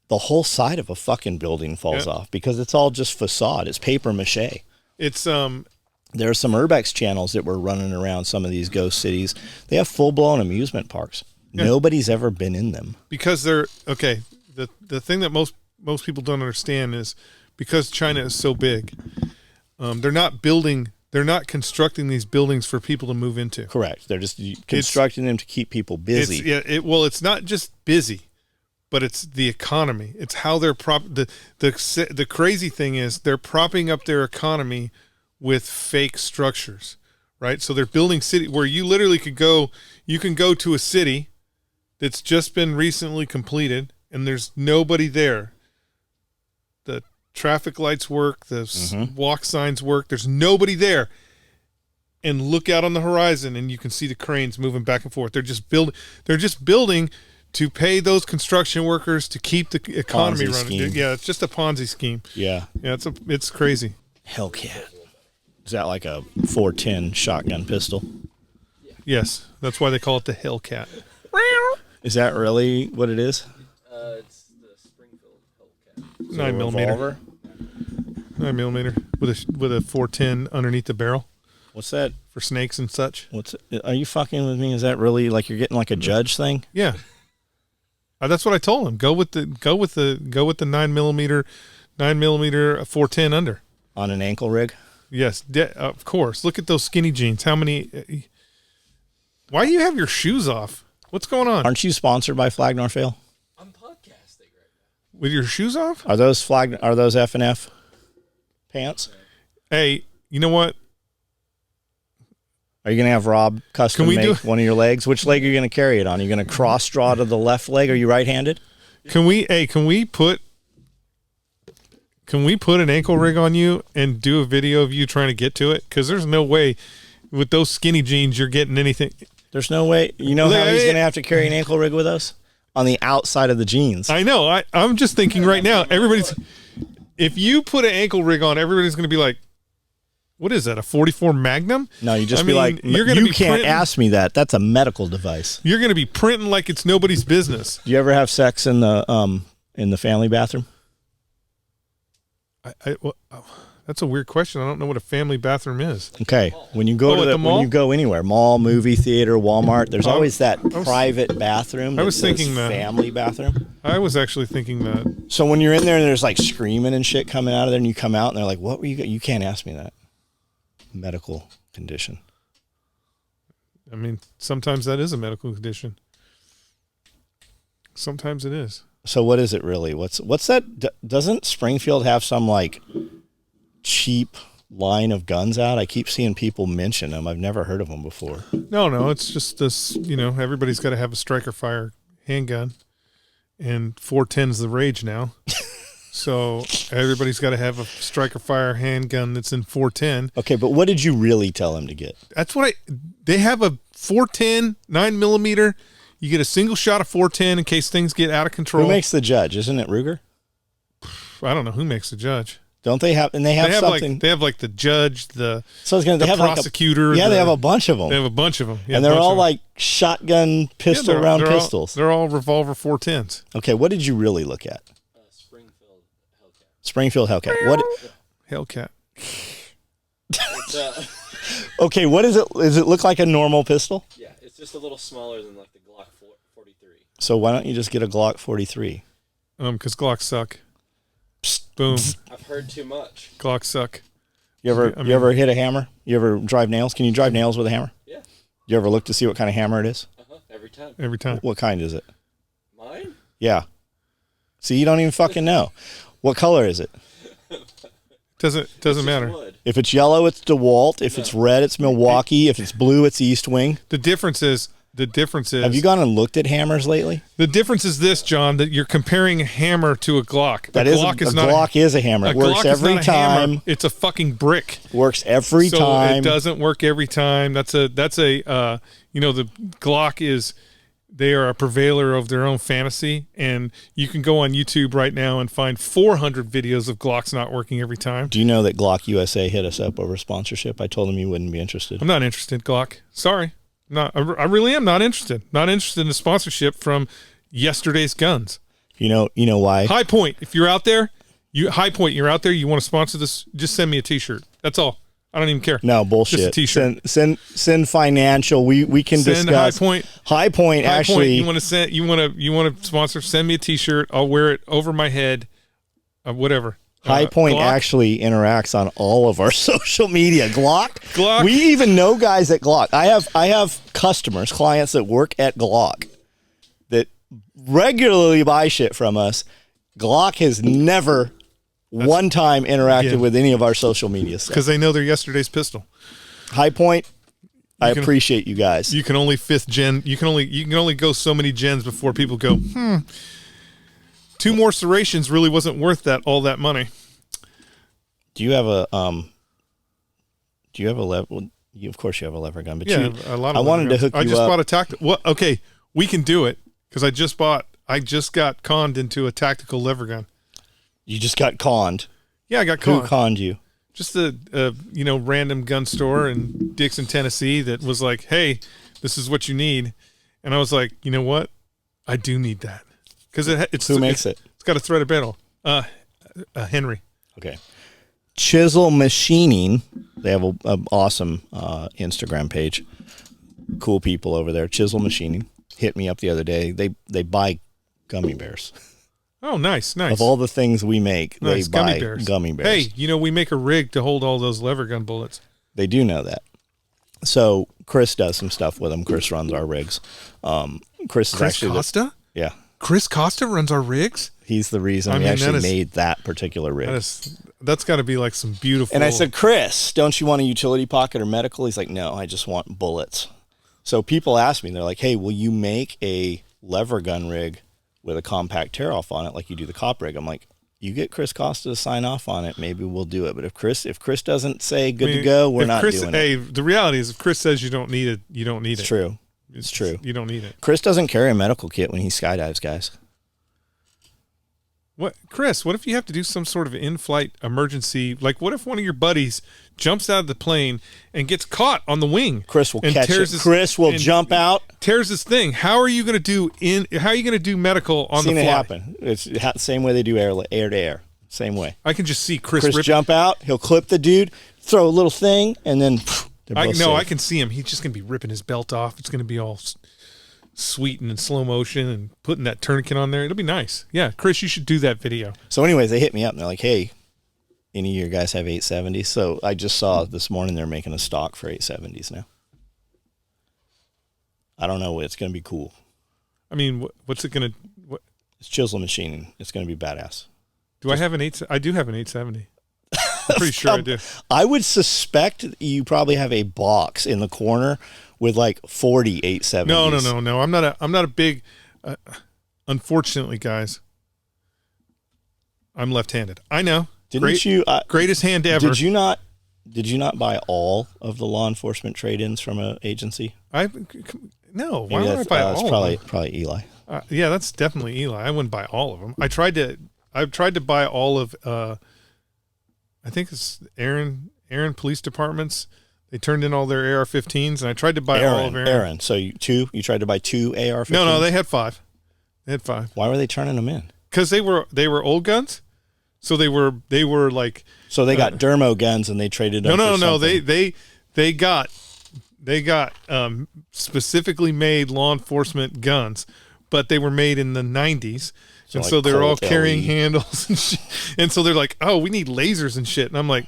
C: the whole side of a fucking building falls off because it's all just facade. It's paper mache.
B: It's
C: there are some urbex channels that were running around some of these ghost cities. They have full blown amusement parks. Yeah. Nobody's ever been in them
B: because they're okay. The thing that most people don't understand is because China is so big, they're not constructing these buildings for people to move into. Correct.
C: They're just constructing them to keep people busy.
B: It's not just busy, but it's the economy. It's how they're the crazy thing is they're propping up their economy with fake structures, right? So they're building city where you literally you can go to a city that's just been recently completed and there's nobody there. The traffic lights work, the walk signs work. There's nobody there. And look out on the horizon and you can see the cranes moving back and forth. They're just building to pay those construction workers to keep the economy running. Scheme. Yeah, it's just a Ponzi scheme.
C: Yeah.
B: Yeah, it's crazy.
C: Hellcat. Is that like a 410 shotgun pistol?
B: Yes, that's why they call it the Hellcat.
C: Is that really what it is?
D: It's the Springfield Hellcat.
B: 9mm. 9mm with a 410 underneath the barrel.
C: What's that?
B: For snakes and such.
C: Are you fucking with me? Is that really like you're getting like a judge thing?
B: Yeah. That's what I told him. Go with the 9mm 410 under.
C: On an ankle rig?
B: Yes, of course. Look at those skinny jeans. How many? Why do you have your shoes off? What's going on?
C: Aren't you sponsored by Flag Nor Fail?
D: I'm podcasting right now.
B: With your shoes off?
C: Are those F&F pants?
B: Hey, you know what?
C: Are you going to have Rob custom make one of your legs? Which leg are you going to carry it on? Are you going to cross draw to the left leg? Are you right-handed?
B: Can we put an ankle rig on you and do a video of you trying to get to it? Because there's no way with those skinny jeans you're getting anything.
C: There's no way. You know how he's going to have to carry an ankle rig with us? on the outside of the jeans.
B: I know. I'm just thinking right now, if you put an ankle rig on, everybody's going to be like, what is that, a 44 Magnum?
C: No, you just be like, you can't ask me that. That's a medical device.
B: You're going to be printing like it's nobody's business.
C: Do you ever have sex in the family bathroom?
B: That's a weird question. I don't know what a family bathroom is.
C: Okay, when you go when you go anywhere, mall, movie theater, Walmart, there's always that private bathroom.
B: I was thinking that
C: family bathroom.
B: I was actually thinking that.
C: So when you're in there and there's like screaming and shit coming out of there, and you come out and they're like, "What were you? You can't ask me that." Medical condition.
B: I mean, sometimes that is a medical condition. Sometimes it is.
C: So what is it really? What's that? Doesn't Springfield have some like cheap line of guns out? I keep seeing people mention them. I've never heard of them before.
B: No, it's just this, everybody's got to have a striker fire handgun, and 410's the rage now. So everybody's got to have a striker fire handgun that's in 410.
C: Okay, but what did you really tell him to get?
B: That's what they have a 410 9mm. You get a single shot of 410 in case things get out of control.
C: Who makes the judge? Isn't it Ruger?
B: I don't know who makes the judge.
C: Don't they have? And they have something.
B: They have like the judge, the
C: prosecutor.
B: They
C: have a bunch of them.
B: They have a bunch of them,
C: and they're all like shotgun pistol round pistols.
B: They're all revolver 410s.
C: Okay, what did you really look at? Springfield Hellcat. What?
B: Hellcat.
C: Okay, what is it? Does it look like a normal pistol?
D: Yeah, it's just a little smaller than like the Glock 43.
C: So why don't you just get a Glock 43?
B: Because Glocks suck. Boom.
D: I've heard too much.
B: Glocks suck.
C: You ever hit a hammer? You ever drive nails? Can you drive nails with a hammer?
D: Yeah.
C: You ever look to see what kind of hammer it is?
D: Every time.
C: What kind is it?
D: Mine?
C: Yeah. See, you don't even fucking know. What color is it?
B: Doesn't matter.
D: Wood.
C: If it's yellow, it's DeWalt. If it's red, it's Milwaukee. If it's blue, it's East Wing.
B: The difference is.
C: Have you gone and looked at hammers lately?
B: The difference is this, John, that you're comparing a hammer to a Glock. A
C: Glock is a hammer. It works every time.
B: It's a fucking brick.
C: Works every time.
B: So it doesn't work every time. The Glock is, they are a purveyor of their own fantasy, and you can go on YouTube right now and find 400 videos of Glocks not working every time.
C: Do you know that Glock USA hit us up over sponsorship? I told them you wouldn't be interested.
B: I'm not interested, Glock. Sorry. I really am not interested. Not interested in the sponsorship from yesterday's guns.
C: You know why?
B: High Point, if you're out there, High Point, you're out there, you want to sponsor this, just send me a t-shirt. That's all. I don't even care.
C: No, bullshit.
B: Just a t-shirt.
C: Send financial. We can
B: send
C: discuss.
B: High Point
C: actually.
B: You want to sponsor, send me a t-shirt. I'll wear it over my head. Whatever.
C: High Point
B: Glock
C: actually interacts on all of our social media.
B: Glock.
C: We even know guys at Glock. I have clients that work at Glock that regularly buy shit from us. Glock has never one time interacted with any of our social media stuff
B: because they know they're yesterday's pistol.
C: High Point. I appreciate you guys.
B: You can only fifth gen. You can only go so many gens before people go. 2 more serrations really wasn't worth all that money.
C: Do you have a lever? Well, of course you have a lever gun, but
B: a lot of
C: I wanted to hook you up.
B: I just bought a tactical. Well, okay, we can do it because I just got conned into a tactical lever gun.
C: You just got conned.
B: Yeah, I got conned.
C: Who conned you?
B: Just a random gun store in Dixon, Tennessee that was like, "Hey, this is what you need," and I was like, "You know what? I do need that." Because
C: Who makes it?
B: It's got a threaded barrel. Henry.
C: Okay. Chisel Machining. They have an awesome Instagram page. Cool people over there. Chisel Machining hit me up the other day. They buy gummy bears.
B: Oh, nice.
C: Of all the things we make,
B: nice.
C: They buy
B: gummy bears. Hey, we make a rig to hold all those lever gun bullets.
C: They do know that. So Chris does some stuff with them. Chris runs our rigs. Chris
B: Costa?
C: Yeah.
B: Chris Costa runs our rigs?
C: He's the reason we actually made that particular rig.
B: That's got to be like some beautiful...
C: And I said, Chris, don't you want a utility pocket or medical? He's like, no, I just want bullets. So people ask me, they're like, hey, will you make a lever gun rig with a compact tear-off on it like you do the cop rig? I'm like, you get Chris Costa to sign off on it, maybe we'll do it. But if Chris doesn't say good to go, we're not doing it.
B: Hey, the reality is if Chris says you don't need it, you don't need it.
C: It's true. It's true.
B: You don't need it.
C: Chris doesn't carry a medical kit when he skydives, guys.
B: What, Chris? What if you have to do some sort of in-flight emergency? Like, what if one of your buddies jumps out of the plane and gets caught on the wing?
C: Chris will catch it. Chris will jump out,
B: tears his thing. How are you going to do medical on the fly?
C: Seen it happen. It's the same way they do air to air. Same way.
B: I can just see Chris
C: jump out. He'll clip the dude, throw a little thing, and then
B: I can see him. He's just going to be ripping his belt off. It's going to be all sweet and in slow motion and putting that tourniquet on there. It'll be nice. Yeah, Chris, you should do that video.
C: So anyways, they hit me up and they're like, hey, any of your guys have 870s? So I just saw this morning they're making a stock for 870s now. I don't know. It's going to be cool.
B: I mean, what's it going to...
C: It's chisel machining. It's going to be badass.
B: I have an 8... I do have an 870. I'm pretty sure I do.
C: I would suspect you probably have a box in the corner with like 40 870s.
B: No. I'm not a big... unfortunately, guys, I'm left-handed. I know. Greatest hand ever.
C: Did you not buy all of the law enforcement trade-ins from an agency?
B: No. Why would I buy all of them?
C: Probably Eli.
B: Yeah, that's definitely Eli. I wouldn't buy all of them. I tried to buy all of I think it's Aaron Police Departments. They turned in all their AR-15s, and I tried to buy all of
C: Aaron. So you tried to buy 2 AR-15s?
B: No, they had 5.
C: Why were they turning them in?
B: Because they were old guns. So they were like.
C: So they got Dermo guns and they traded them.
B: No. They got specifically made law enforcement guns, but they were made in the 90s. So they're all carrying handles and shit. And so they're like, oh, we need lasers and shit. And I'm like,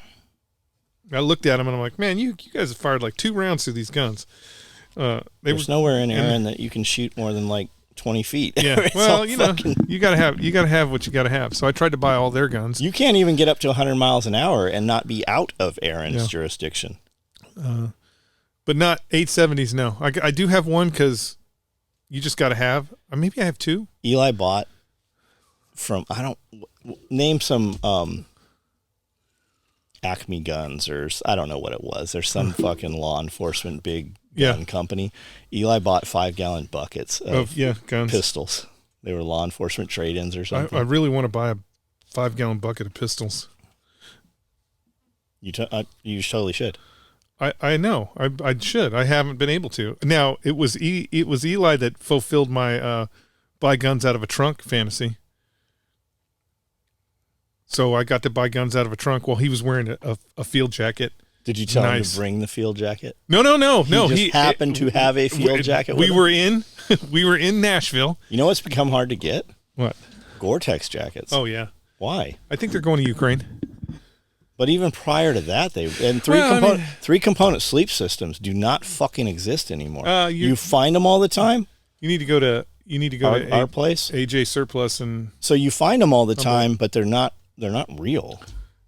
B: I looked at them and I'm like, man, you guys have fired like 2 rounds through these guns.
C: There's nowhere in Aaron that you can shoot more than like 20 feet.
B: Yeah. Well, you gotta have what you gotta have. So I tried to buy all their guns.
C: You can't even get up to 100 miles an hour and not be out of Aaron's jurisdiction.
B: But not 870s. No, I do have one because you just gotta have. Maybe I have 2.
C: Eli bought from name some Acme guns or I don't know what it was. There's some fucking law enforcement big gun company. Eli bought 5-gallon buckets of
B: guns.
C: Pistols. They were law enforcement trade-ins or something.
B: I really want to buy a 5-gallon bucket of pistols.
C: You totally should.
B: I know. I should. I haven't been able to. Now it was Eli that fulfilled my buy guns out of a trunk fantasy. So I got to buy guns out of a trunk while he was wearing a field jacket.
C: Did you tell him to bring the field jacket?
B: No.
C: He happened to have a field jacket.
B: We were in Nashville.
C: You know what's become hard to get?
B: What?
C: Gore-Tex jackets.
B: Oh yeah.
C: Why?
B: I think they're going to Ukraine.
C: But even prior to that, three component sleep systems do not fucking exist anymore. You find them all the time.
B: You need to go to
C: our place,
B: AJ Surplus, and
C: so you find them all the time, but they're not real.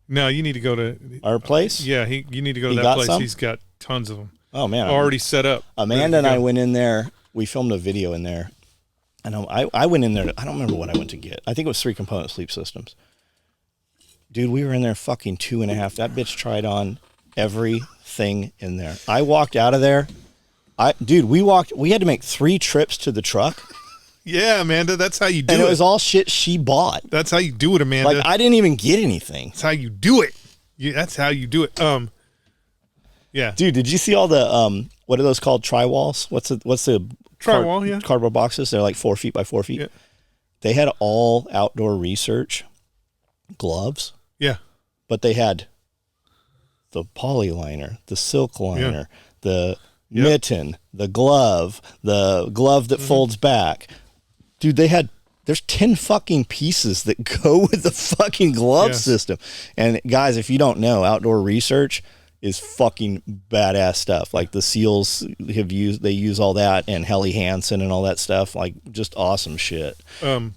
B: No, you need to go to
C: our place.
B: Yeah, you need to go to that place. He's got tons of them.
C: Oh man,
B: already set up.
C: Amanda and I went in there. We filmed a video in there. I went in there. I don't remember what I went to get. I think it was 3 component sleep systems. Dude, we were in there fucking 2.5. That bitch tried on everything in there. I walked out of there. We had to make 3 trips to the truck.
B: Yeah, Amanda, that's how you do it.
C: And it was all shit she bought.
B: That's how you do it, Amanda.
C: Like, I didn't even get anything.
B: That's how you do it. That's how you do it. Yeah.
C: Dude, did you see all the, what are those called? Tri-walls? What's the
B: Tri-wall, yeah.
C: Cardboard boxes? They're like 4 feet by 4 feet. Yeah. They had all outdoor research gloves.
B: Yeah.
C: But they had the poly liner, the silk liner, the mitten, the glove that folds back. Dude, there's 10 fucking pieces that go with the fucking glove system. And guys, if you don't know, outdoor research is fucking badass stuff. Like the SEALs they use all that, and Helly Hansen and all that stuff. Like just awesome shit.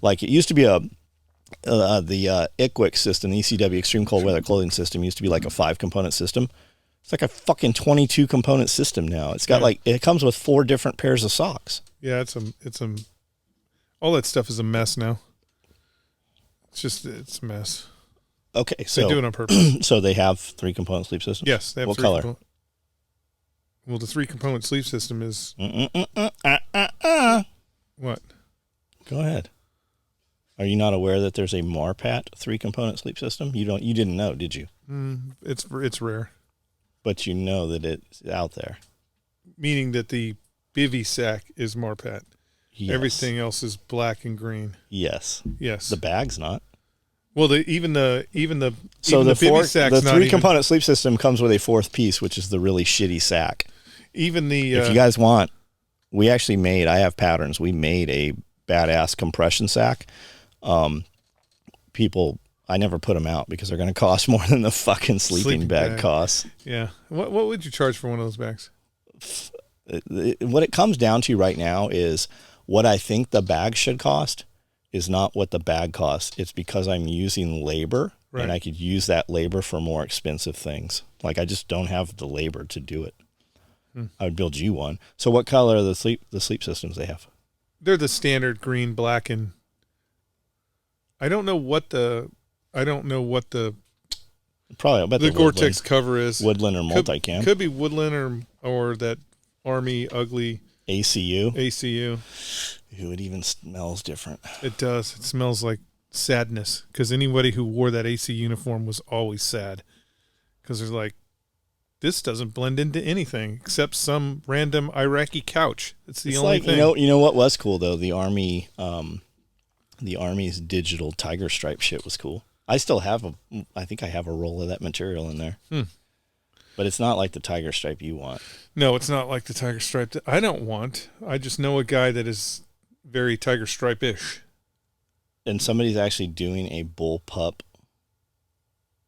C: Like it used to be the ICWC system, the ECW Extreme Cold Weather Clothing System used to be like a 5-component system. It's like a fucking 22 component system now. It's got it comes with 4 different pairs of socks.
B: Yeah, it's all that stuff is a mess now. It's a mess.
C: Okay, so
B: they do it on purpose.
C: So they have 3 component sleep systems.
B: Yes, they have
C: what
B: 3
C: color?
B: Well, the 3-component sleep system is... What?
C: Go ahead. Are you not aware that there's a MARPAT 3-component sleep system? You didn't know, did you?
B: It's rare.
C: But you know that it's out there.
B: Meaning that the bivy sack is MARPAT.
C: Yes.
B: Everything else is black and green.
C: Yes.
B: Yes.
C: The bag's not.
B: Well, even the
C: bivy sack's the 3-component sleep system comes with a 4th piece, which is the really shitty sack.
B: Even the
C: if you guys want, we actually made. I have patterns. We made a badass compression sack. People, I never put them out because they're going to cost more than the fucking sleeping bag costs.
B: Yeah. What would you charge for one of those bags?
C: What it comes down to right now is what I think the bag should cost is not what the bag costs. It's because I'm using labor, right, and I could use that labor for more expensive things. Like I just don't have the labor to do it. I would build you one. So what color are the sleep systems they have?
B: They're the standard green, black, and I don't know what the
C: probably. I bet
B: the Gore-Tex cover is.
C: Woodland or multicam.
B: Could be Woodland or that Army ugly ACU.
C: Ooh, it even smells different.
B: It does. It smells like sadness because anybody who wore that AC uniform was always sad because there's like, this doesn't blend into anything except some random Iraqi couch. It's the only thing.
C: You know what was cool though? The Army's digital tiger stripe shit was cool. I still have I think I have a roll of that material in there. But it's not like the tiger stripe you want.
B: No, it's not like the tiger stripe that I don't want. I just know a guy that is very tiger stripe-ish.
C: And somebody's actually doing a bull pup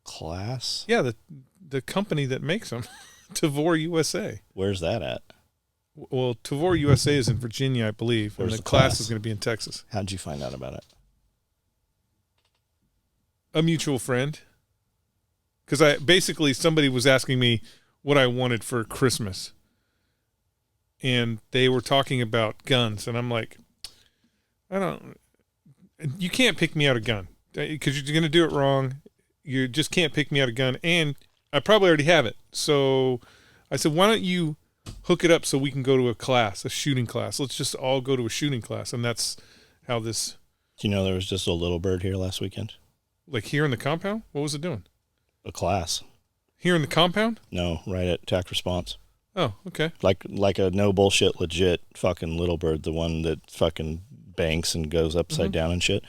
C: class?
B: Yeah, the company that makes them, Tavor USA.
C: Where's that at?
B: Well, Tavor USA is in Virginia, I believe.
C: Where's
B: and the class is going to be in Texas.
C: How'd you find out about it?
B: A mutual friend. Because somebody was asking me what I wanted for Christmas. And they were talking about guns. And I'm like, you can't pick me out a gun. Because you're going to do it wrong. You just can't pick me out a gun. And I probably already have it. So I said, why don't you hook it up so we can go to a shooting class. Let's just all go to a shooting class. And that's how this...
C: Do you know there was just a little bird here last weekend?
B: Like here in the compound? What was it doing?
C: A class.
B: Here in the compound?
C: No, right at Tact Response.
B: Oh, okay.
C: Like a no bullshit legit fucking little bird, the one that fucking banks and goes upside down and shit.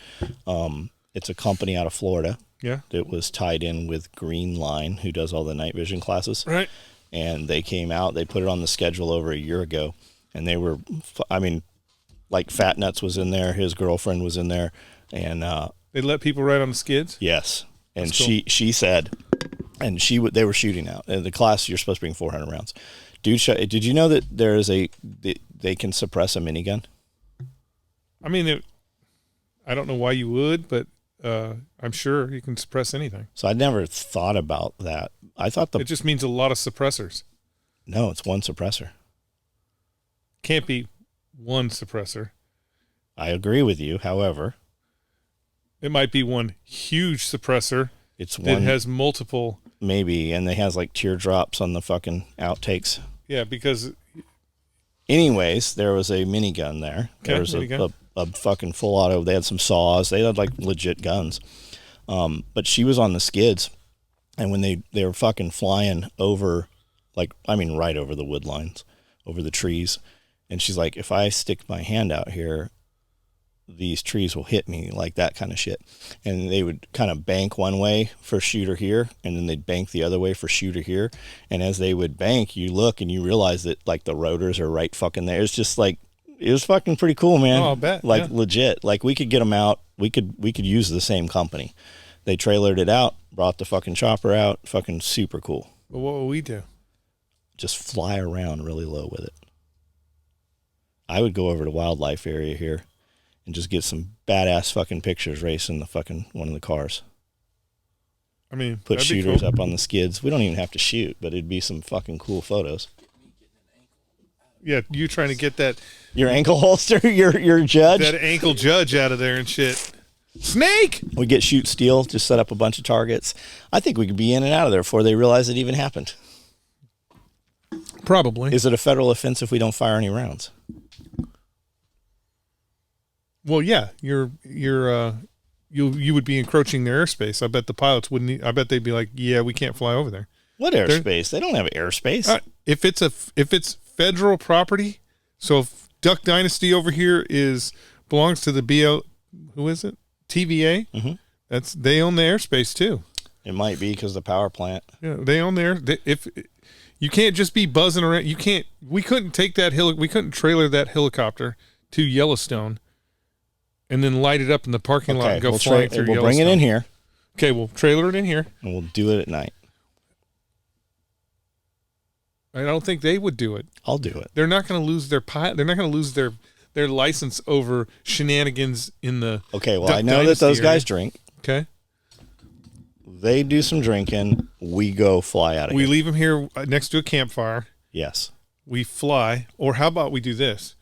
C: It's a company out of Florida.
B: Yeah.
C: That was tied in with Green Line, who does all the night vision classes.
B: Right.
C: And they came out, they put it on the schedule over a year ago, and they were, like Fat Nuts was in there, his girlfriend was in there, and
B: they let people ride on the skids?
C: Yes. And
B: that's cool.
C: she said, and they were shooting out. In the class, you're supposed to bring 400 rounds. Dude, did you know that there is they can suppress a minigun?
B: I mean, I don't know why you would, but I'm sure you can suppress anything.
C: So I never thought about that. I thought
B: it just means a lot of suppressors.
C: No, it's one suppressor.
B: Can't be one suppressor.
C: I agree with you. However,
B: it might be one huge suppressor.
C: It's
B: that has multiple.
C: Maybe, and it has like teardrops on the fucking outtakes.
B: Yeah, because.
C: Anyways, there was a minigun there.
B: Okay,
C: there was a fucking full auto. They had some saws. They had like legit guns. But she was on the skids, and when they were fucking flying over, right over the wood lines, over the trees, and she's like, if I stick my hand out here, these trees will hit me, like that kind of shit. And they would kind of bank one way for shooter here, and then they'd bank the other way for shooter here. And as they would bank, you look and you realize that like the rotors are right fucking there. It's just like, it was fucking pretty cool, man.
B: Oh, I'll bet.
C: Like legit. Like we could get them out. We could use the same company. They trailered it out, brought the fucking chopper out. Fucking super cool.
B: But what will we do?
C: Just fly around really low with it. I would go over to wildlife area here and just get some badass fucking pictures racing the fucking one of the cars.
B: I mean,
C: put shooters up on the skids. We don't even have to shoot, but it'd be some fucking cool photos.
B: Yeah, you trying to get that
C: your ankle holster, your judge,
B: that ankle judge out of there and shit. Snake.
C: We get shoot steel, just set up a bunch of targets. I think we could be in and out of there before they realize it even happened.
B: Probably.
C: Is it a federal offense if we don't fire any rounds?
B: Well, yeah, you would be encroaching their airspace. I bet the pilots wouldn't. I bet they'd be like, "Yeah, we can't fly over there."
C: What airspace? They don't have airspace.
B: If it's federal property, so if Duck Dynasty over here belongs to the who is it? TVA.
C: Mm-hmm.
B: They own the airspace too.
C: It might be because the power plant.
B: Yeah, they own if you can't just be buzzing around. You can't. We couldn't take that we couldn't trailer that helicopter to Yellowstone and then light it up in the parking lot and go flying through Yellowstone.
C: We'll bring it in here.
B: Okay, we'll trailer it in here.
C: And we'll do it at night.
B: I don't think they would do it.
C: I'll do it.
B: They're not going to lose their They're not going to lose their license over shenanigans in the.
C: Okay, well, I know that those guys drink.
B: Okay.
C: They do some drinking. We go fly out of here.
B: We leave them here next to a campfire.
C: Yes.
B: We fly. Or how about we do this?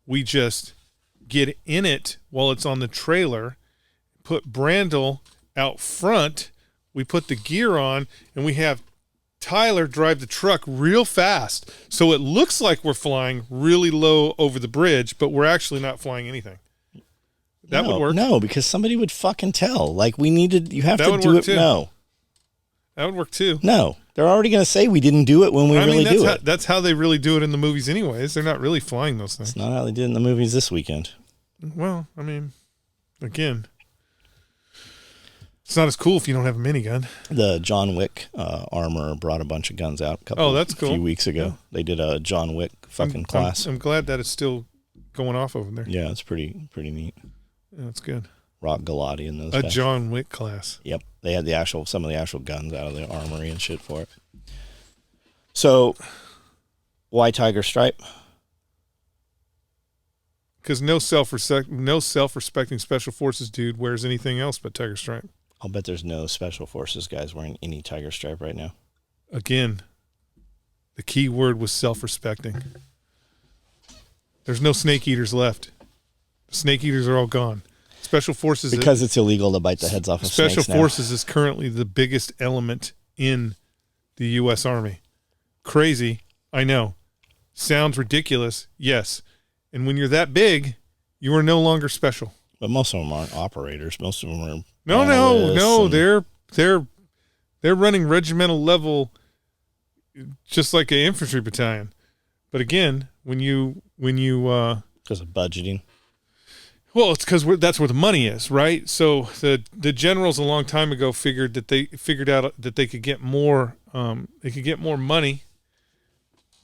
B: We just get in it while it's on the trailer, put Brandel out front, we put the gear on, and we have Tyler drive the truck real fast. So it looks like we're flying really low over the bridge, but we're actually not flying anything. That would work.
C: No, because somebody would fucking tell. Like, you have to do it.
B: Too.
C: No.
B: That would work too.
C: No. They're already going to say we didn't do it when we really do it.
B: That's how they really do it in the movies anyways. They're not really flying those things.
C: It's not how they did in the movies this weekend.
B: Well, I mean, again, it's not as cool if you don't have a minigun.
C: The John Wick armor brought a bunch of guns out a few weeks ago. Yeah. They did a John Wick class.
B: I'm glad that it's still going off over there.
C: Yeah, it's pretty neat.
B: Yeah, that's good.
C: Rock Galati and those guys.
B: John Wick class.
C: Yep. They had some of the actual guns out of the armory and shit for it. So, why Tiger Stripe?
B: Because no self-respecting special forces dude wears anything else but Tiger Stripe.
C: I'll bet there's no special forces guys wearing any Tiger Stripe right now.
B: Again, the key word was self-respecting. There's no snake eaters left. Snake eaters are all gone. Special forces
C: because it's illegal to bite the heads off of snakes now.
B: Special forces is currently the biggest element in the U.S. Army. Crazy, I know. Sounds ridiculous, yes. And when you're that big, you are no longer special.
C: But most of them aren't operators. Most of them are
B: no. They're running regimental level, just like an infantry battalion. But again, when you
C: because of budgeting.
B: Well, it's because that's where the money is, right? So the generals a long time ago figured out that they could get more money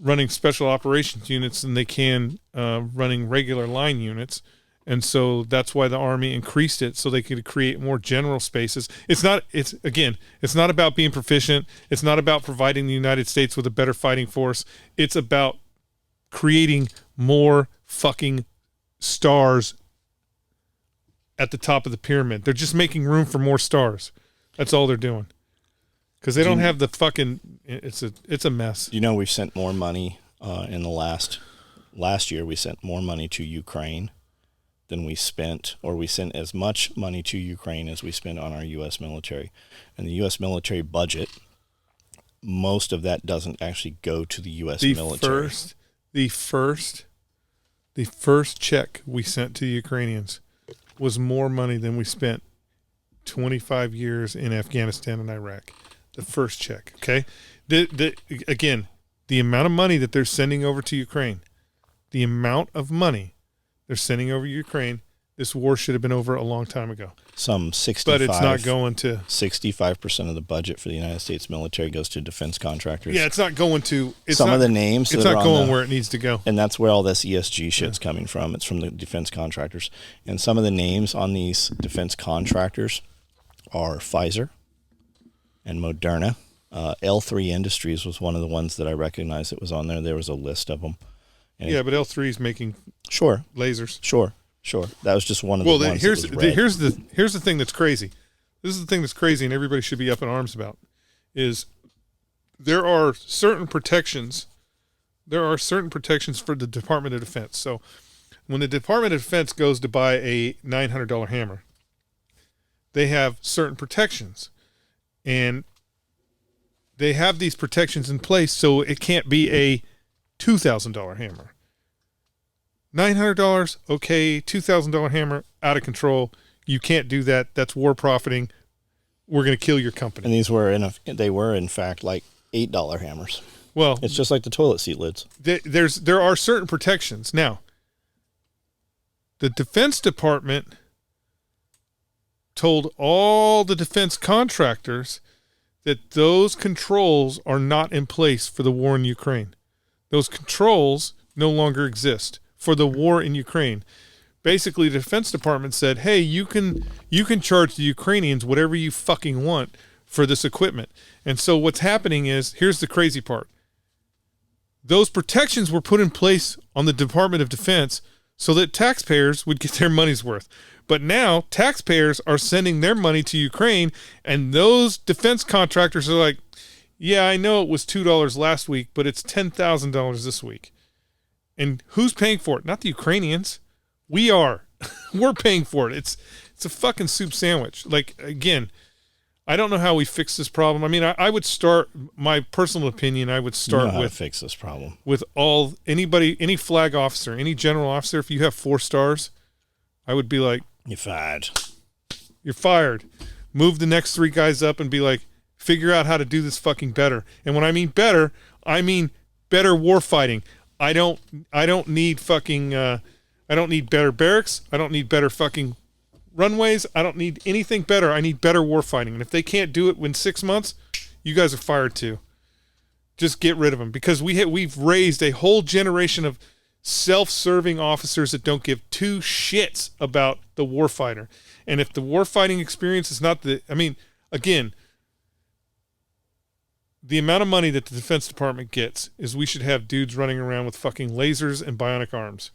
B: running special operations units than they can running regular line units, and so that's why the Army increased it so they could create more general spaces. It's not about being proficient. It's not about providing the United States with a better fighting force. It's about creating more fucking stars at the top of the pyramid. They're just making room for more stars. That's all they're doing. Because they don't have the fucking. It's a mess.
C: You know, we've sent more money in the last year. We sent more money to Ukraine than we spent, or we sent as much money to Ukraine as we spent on our U.S. military. And the U.S. military budget, most of that doesn't actually go to the U.S. military.
B: The first check we sent to the Ukrainians was more money than we spent 25 years in Afghanistan and Iraq. The first check, okay? Again, the amount of money that they're sending over to Ukraine, the amount of money they're sending over to Ukraine, this war should have been over a long time ago.
C: Some 65,
B: but it's not going to
C: 65% of the budget for the United States military goes to defense contractors.
B: Yeah, it's not going to.
C: Of the names.
B: It's not going where it needs to go.
C: And that's where all this ESG shit's coming from. It's from the defense contractors. And some of the names on these defense contractors are Pfizer and Moderna. L3 Industries was one of the ones that I recognized that was on there. There was a list of them.
B: And but L3 is making lasers.
C: Sure. That was just one of the ones.
B: Here's the thing that's crazy. This is the thing that's crazy, and everybody should be up in arms about. Is there are certain protections. There are certain protections for the Department of Defense. So when the Department of Defense goes to buy a $900 hammer, they have certain protections, and they have these protections in place, so it can't be a $2,000 hammer. $900, okay. $2,000 hammer, out of control. You can't do that. That's war profiting. We're going to kill your company.
C: And these were in fact like $8 hammers.
B: Well,
C: it's just like the toilet seat lids.
B: There are certain protections. Now, the Defense Department told all the defense contractors that those controls are not in place for the war in Ukraine. Those controls no longer exist for the war in Ukraine. Basically, the Defense Department said, hey, you can charge the Ukrainians whatever you fucking want for this equipment. And so what's happening is, here's the crazy part. Those protections were put in place on the Department of Defense so that taxpayers would get their money's worth. But now taxpayers are sending their money to Ukraine, and those defense contractors are like, yeah, I know it was $2 last week, but it's $10,000 this week. And who's paying for it? Not the Ukrainians. We are. We're paying for it. It's a fucking soup sandwich. Like, again, I don't know how we fix this problem. I mean, I would start, my personal opinion, I would start with
C: fix this problem.
B: With any flag officer, any general officer, if you have 4 stars, I would be like,
C: you're fired.
B: You're fired. Move the next 3 guys up and be like, figure out how to do this fucking better. And when I mean better war fighting. I don't need fucking, I don't need better barracks. I don't need better fucking runways. I don't need anything better. I need better war fighting. And if they can't do it in 6 months, you guys are fired too. Just get rid of them, because we've raised a whole generation of self-serving officers that don't give 2 shits about the warfighter. And if the warfighting experience is not again, the amount of money that the Defense Department gets is we should have dudes running around with fucking lasers and bionic arms.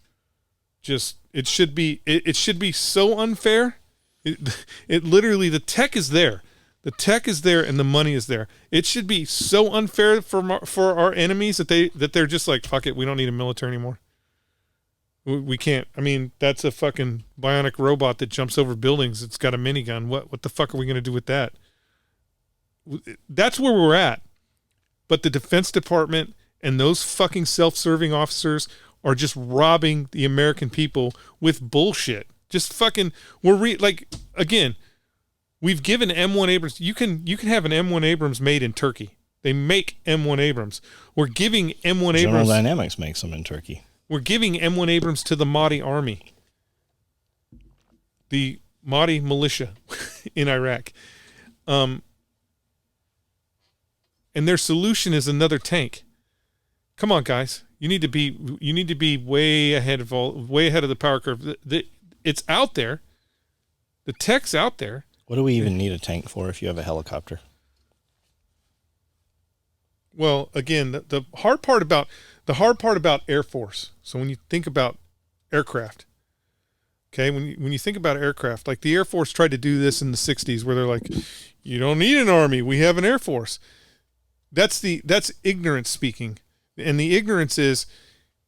B: It should be so unfair. It literally, the tech is there. The tech is there and the money is there. It should be so unfair for our enemies that they're just like, fuck it, we don't need a military anymore. We can't. I mean, that's a fucking bionic robot that jumps over buildings. It's got a minigun. What the fuck are we going to do with that? That's where we're at. But the Defense Department and those fucking self-serving officers are just robbing the American people with bullshit. Just fucking, again, we've given M1 Abrams. You can have an M1 Abrams made in Turkey. They make M1 Abrams. We're giving M1 Abrams.
C: General Dynamics makes them in Turkey.
B: We're giving M1 Abrams to the Mahdi army, the Mahdi militia in Iraq. And their solution is another tank. Come on, guys. You need to be way ahead of the power curve. It's out there. The tech's out there.
C: What do we even need a tank for if you have a helicopter?
B: Well, again, the hard part about Air Force. So when you think about aircraft, okay, when you think about aircraft, like the Air Force tried to do this in the 60s, where they're like, you don't need an army, we have an Air Force. That's ignorance speaking. And the ignorance is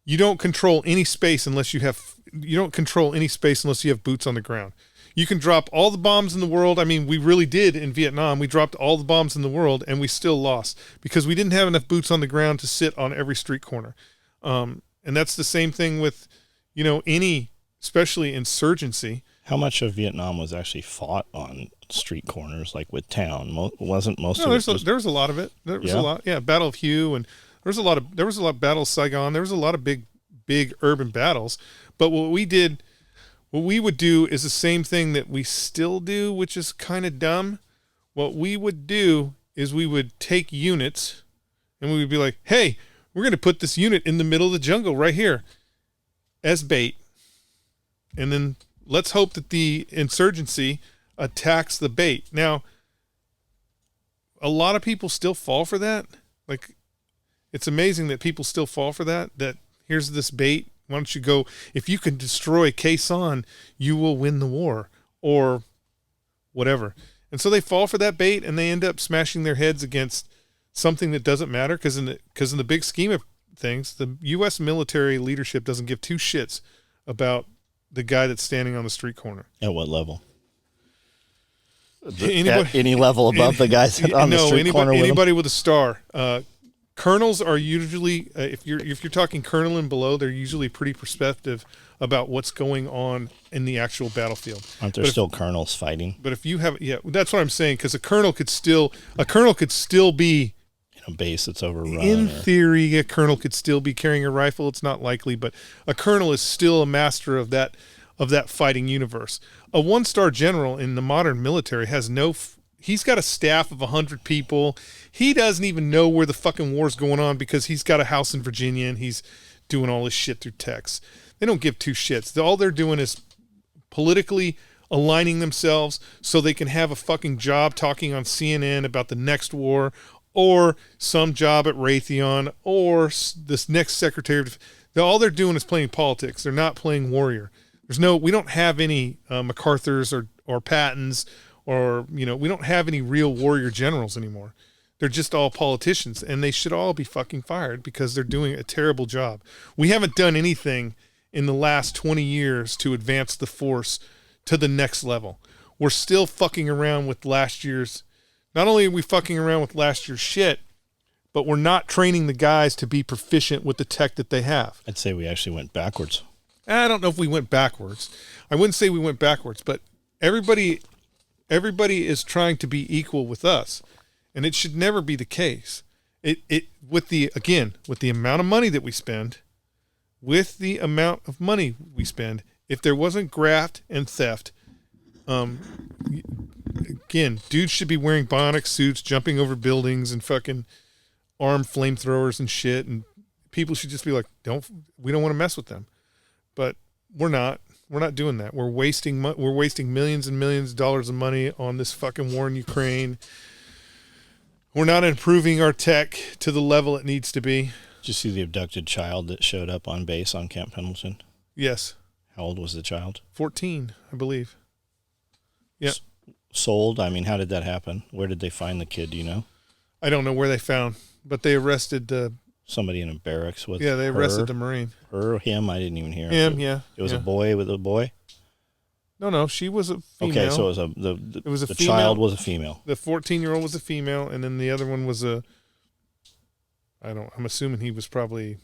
B: you don't control any space unless you have boots on the ground. You can drop all the bombs in the world. I mean, we really did in Vietnam. We dropped all the bombs in the world and we still lost because we didn't have enough boots on the ground to sit on every street corner. And that's the same thing with, especially insurgency.
C: How much of Vietnam was actually fought on street corners, like with town? Wasn't most of it?
B: There was a lot of it. There was a lot. Yeah, Battle of Hue, and there was a lot of Battle of Saigon. There was a lot of big urban battles. But what we would do is the same thing that we still do, which is kind of dumb. What we would do is we would take units, and we would be like, "Hey, we're going to put this unit in the middle of the jungle right here as bait, and then let's hope that the insurgency attacks the bait." Now, a lot of people still fall for that. Like, it's amazing that people still fall for that. That here's this bait. Why don't you go? If you can destroy Khe Sanh, you will win the war, or whatever. And so they fall for that bait, and they end up smashing their heads against something that doesn't matter. Because in the big scheme of things, the U.S. military leadership doesn't give 2 shits about the guy that's standing on the street corner.
C: At what level? At any level above the guys on the street corner with
B: anybody with a star. colonels are usually, if you're talking colonel and below, they're usually pretty perceptive about what's going on in the actual battlefield.
C: Aren't there still colonels fighting?
B: But if you have, that's what I'm saying, because a colonel could still be
C: in a base that's overrun.
B: In theory, a colonel could still be carrying a rifle. It's not likely, but a colonel is still a master of that fighting universe. A 1-star general in the modern military has he's got a staff of 100 people. He doesn't even know where the fucking war's going on because he's got a house in Virginia and he's doing all this shit through text. They don't give two shits. All they're doing is politically aligning themselves so they can have a fucking job talking on CNN about the next war or some job at Raytheon or this next secretary of... All they're doing is playing politics. They're not playing warrior. We don't have any MacArthur's or Pattons or, we don't have any real warrior generals anymore. They're just all politicians, and they should all be fucking fired because they're doing a terrible job. We haven't done anything in the last 20 years to advance the force to the next level. We're still fucking around with last year's... Not only are we fucking around with last year's shit, but we're not training the guys to be proficient with the tech that they have.
C: I'd say we actually went backwards.
B: I don't know if we went backwards. I wouldn't say we went backwards, but everybody is trying to be equal with us, and it should never be the case. With the amount of money that we spend, if there wasn't graft and theft, again, dudes should be wearing bionic suits, jumping over buildings and fucking armed flamethrowers and shit, and people should just be like, we don't want to mess with them. But we're not doing that. We're wasting millions and millions of dollars of money on this fucking war in Ukraine. We're not improving our tech to the level it needs to be.
C: Did you see the abducted child that showed up on base on Camp Pendleton?
B: Yes.
C: How old was the child?
B: 14, I believe. Yeah.
C: Sold? I mean, how did that happen? Where did they find the kid, do you know?
B: I don't know where they found, but they arrested...
C: somebody in a barracks with
B: they arrested the Marine.
C: Him, I didn't even hear.
B: Him, yeah.
C: It was a boy with a boy?
B: No, she was a female.
C: Okay, so the child was a female.
B: The 14-year-old was a female, and then the other one was I'm assuming he was probably,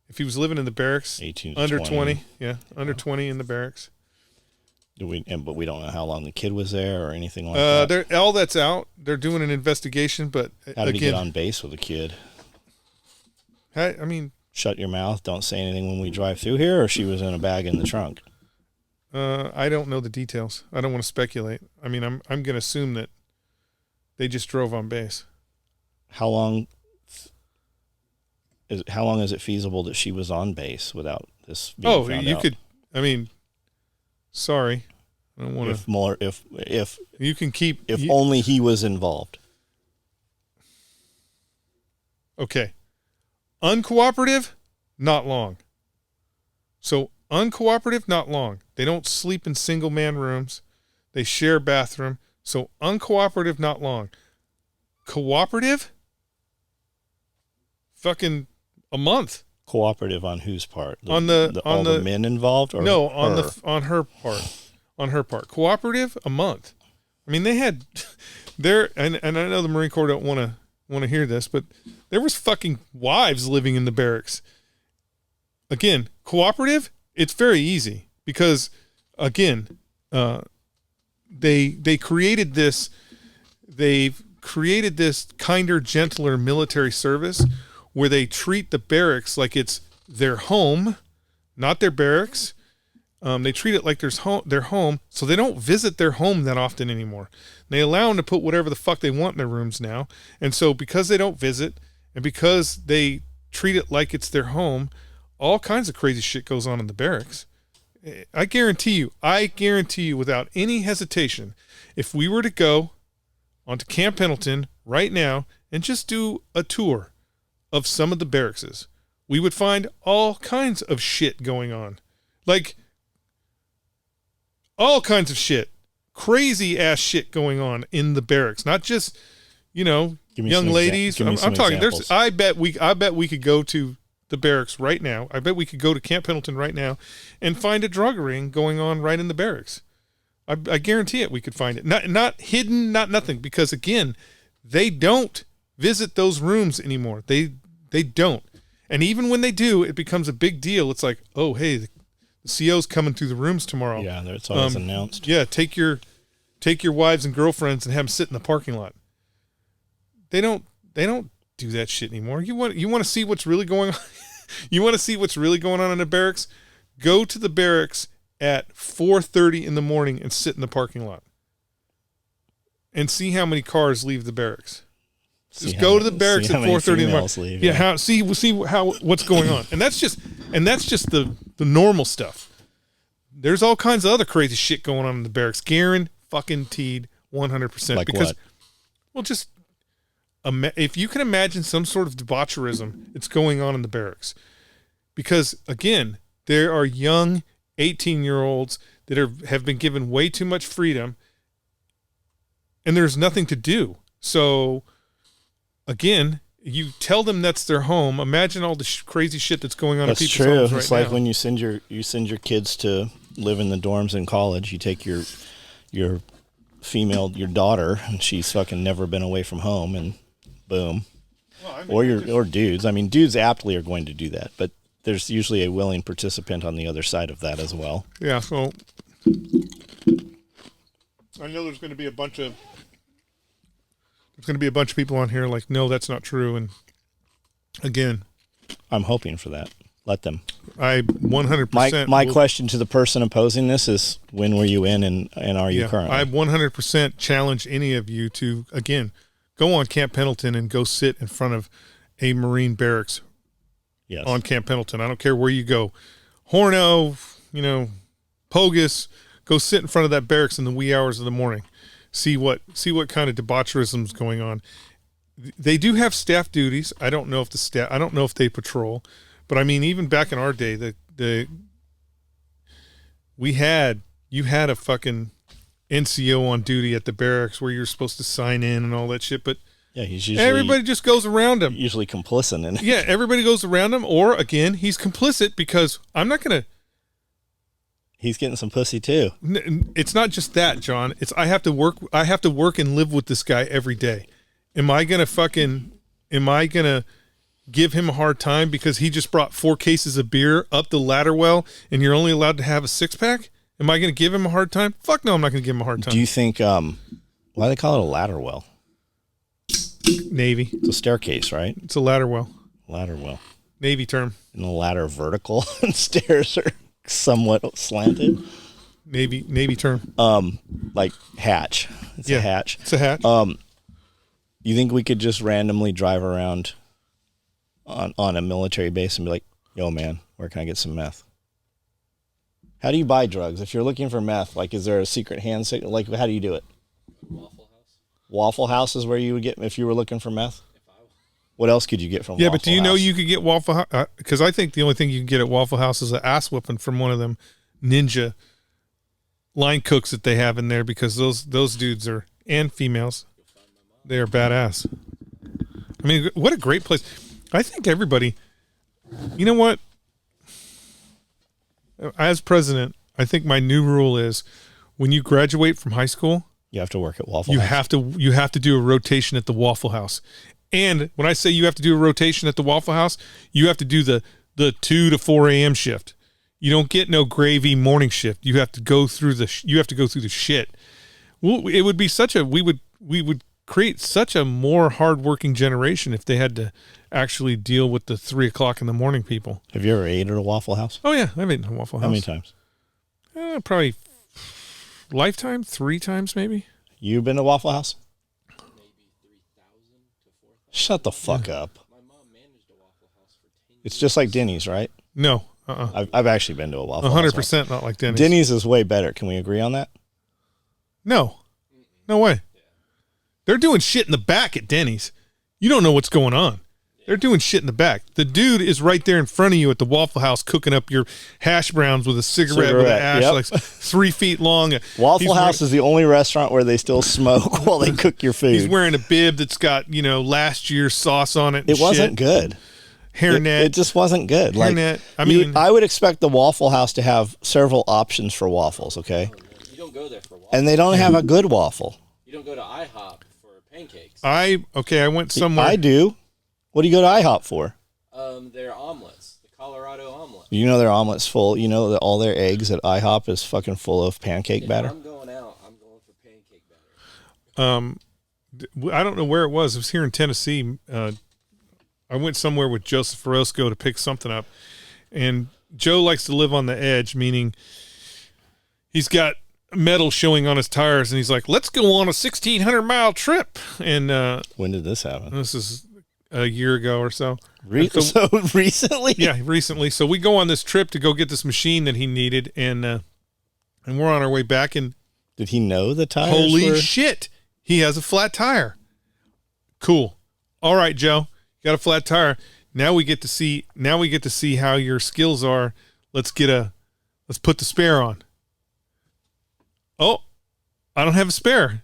B: if he was living in the barracks,
C: 18 to
B: under 20. Yeah, under 20 in the barracks.
C: But we don't know how long the kid was there or anything like that.
B: All that's out. They're doing an investigation, but
C: how did he get on base with a kid?
B: I mean,
C: shut your mouth. Don't say anything when we drive through here. Or she was in a bag in the trunk.
B: I don't know the details. I don't want to speculate. I mean, I'm going to assume that they just drove on base.
C: How long is it feasible that she was on base without this being found out?
B: Could. I mean, sorry, I don't want to.
C: If
B: you can keep.
C: If only he was involved.
B: Okay. Uncooperative, not long. So uncooperative, not long. They don't sleep in single-man rooms. They share bathroom. So uncooperative, not long. Cooperative, fucking a month.
C: Cooperative on whose part?
B: All the
C: men involved, or
B: no,
C: her?
B: on her part. On her part. Cooperative, a month. I mean, they had and I know the Marine Corps don't want to hear this, but there was fucking wives living in the barracks. Again, cooperative, it's very easy because, again, they've created this kinder, gentler military service where they treat the barracks like it's their home, not their barracks. They treat it like their home, so they don't visit their home that often anymore. They allow them to put whatever the fuck they want in their rooms now. And so because they don't visit and because they treat it like it's their home, all kinds of crazy shit goes on in the barracks. I guarantee you without any hesitation, if we were to go onto Camp Pendleton right now and just do a tour of some of the barracks, we would find all kinds of shit going on. Like, all kinds of shit. Crazy ass shit going on in the barracks. Not just, young ladies. I'm talking, I bet we could go to the barracks right now. I bet we could go to Camp Pendleton right now and find a drug ring going on right in the barracks. I guarantee it we could find it. Not hidden, not nothing. Because again, they don't visit those rooms anymore. They don't. And even when they do, it becomes a big deal. It's like, oh, hey, the CO's coming through the rooms tomorrow.
C: Yeah, it's always announced.
B: Yeah, take your wives and girlfriends and have them sit in the parking lot. They don't do that shit anymore. You want to see what's really going on? You want to see what's really going on in the barracks? Go to the barracks at 4:30 in the morning and sit in the parking lot. And see how many cars leave the barracks. Just go to the barracks at 4:30 in the morning.
C: Leave,
B: yeah, see what's going on. And that's just the normal stuff. There's all kinds of other crazy shit going on in the barracks. Guaranteed 100%.
C: Like
B: because,
C: what?
B: well, just if you can imagine some sort of debaucherism, it's going on in the barracks. Because, again, there are young 18-year-olds that have been given way too much freedom, and there's nothing to do. So, again, you tell them that's their home. Imagine all the crazy shit that's going on in people's homes right now. That's true.
C: It's like when you send your kids to live in the dorms in college. You take your daughter, and she's fucking never been away from home, and boom. Well, or dudes. I mean, dudes aptly are going to do that, but there's usually a willing participant on the other side of that as well.
B: Yeah, so I know there's going to be a bunch of people on here like, no, that's not true. And again,
C: I'm hoping for that. Let them.
B: I 100%.
C: My question to the person opposing this is, when were you in, and are you currently?
B: I 100% challenge any of you to, again, go on Camp Pendleton and go sit in front of a Marine barracks.
C: Yes.
B: On Camp Pendleton. I don't care where you go. Horno, Pogus, go sit in front of that barracks in the wee hours of the morning. See what kind of debaucherism is going on. They do have staff duties. I don't know if they patrol, but I mean, even back in our day, you had a fucking NCO on duty at the barracks where you're supposed to sign in and all that shit, but
C: yeah, he's usually,
B: everybody just goes around him.
C: Usually complicit in it.
B: Yeah, everybody goes around him, or again, he's complicit because I'm not going to.
C: He's getting some pussy too.
B: It's not just that, John. It's I have to work and live with this guy every day. Am I going to give him a hard time because he just brought 4 cases of beer up the ladder well and you're only allowed to have a 6-pack? Am I going to give him a hard time? Fuck no, I'm not going to give him a hard time.
C: Do you think, why do they call it a ladder well?
B: Navy.
C: It's a staircase, right?
B: It's a ladder well.
C: Ladder well.
B: Navy term.
C: And the ladder vertical and stairs are somewhat slanted.
B: Navy term.
C: Like hatch. It's a hatch.
B: It's a hatch.
C: You think we could just randomly drive around on a military base and be like, yo, man, where can I get some meth? How do you buy drugs? If you're looking for meth, like, is there a secret hand signal? Like, how do you do it?
D: Waffle House.
C: Waffle House is where you would get if you were looking for meth? What else could you get from Waffle House?
B: Yeah, but do you know you could get Waffle House? Because I think the only thing you can get at Waffle House is an ass whooping from one of them ninja line cooks that they have in there, because those dudes are, and females, they are badass. I mean, what a great place. I think everybody, you know what? As president, I think my new rule is when you graduate from high school,
C: you have to work at Waffle House.
B: You have to do a rotation at the Waffle House. And when I say you have to do a rotation at the Waffle House, you have to do the 2 to 4 a.m. shift. You don't get no gravy morning shift. You have to go through the shit. Well, it would be we would create such a more hardworking generation if they had to actually deal with the 3 o'clock in the morning people.
C: Have you ever ate at a Waffle House?
B: Oh yeah, I've eaten at a Waffle House.
C: How many times?
B: Probably lifetime, 3 times maybe.
C: You've been to Waffle House? Maybe 3,000 to 4,000. Shut the fuck up. My mom managed a Waffle House for 10 years. It's just like Denny's, right?
B: No.
C: I've actually been to a Waffle House.
B: 100% not like Denny's.
C: Denny's is way better. Can we agree on that?
B: No. No way. They're doing shit in the back at Denny's. You don't know what's going on. They're doing shit in the back. The dude is right there in front of you at the Waffle House cooking up your hash browns with a cigarette with an ash like 3 feet long.
C: Waffle House is the only restaurant where they still smoke while they cook your food.
B: He's wearing a bib that's got, last year's sauce on it.
C: It wasn't good.
B: Hairnet.
C: It just wasn't good.
B: Hairnet.
C: I would expect the Waffle House to have several options for waffles, okay?
D: You don't go there for waffles.
C: And they don't have a good waffle.
D: You don't go to IHOP for a Pancakes.
B: I went somewhere.
C: I do. What do you go to IHOP for?
D: Their omelets. The Colorado omelet.
C: You know their omelet's full. You know that all their eggs at IHOP is fucking full of pancake batter.
D: I'm going out. I'm going for pancake batter.
B: I don't know where it was. It was here in Tennessee. I went somewhere with Joseph Orozco to pick something up, and Joe likes to live on the edge, meaning he's got metal showing on his tires, and he's like, let's go on a 1,600-mile trip. And
C: when did this happen?
B: This is a year ago or so.
C: So recently?
B: Yeah, recently. So we go on this trip to go get this machine that he needed, and we're on our way back, and
C: did he know the tires?
B: Holy shit, he has a flat tire. Cool. All right, Joe, got a flat tire. Now we get to see how your skills are. Let's put the spare on. Oh, I don't have a spare.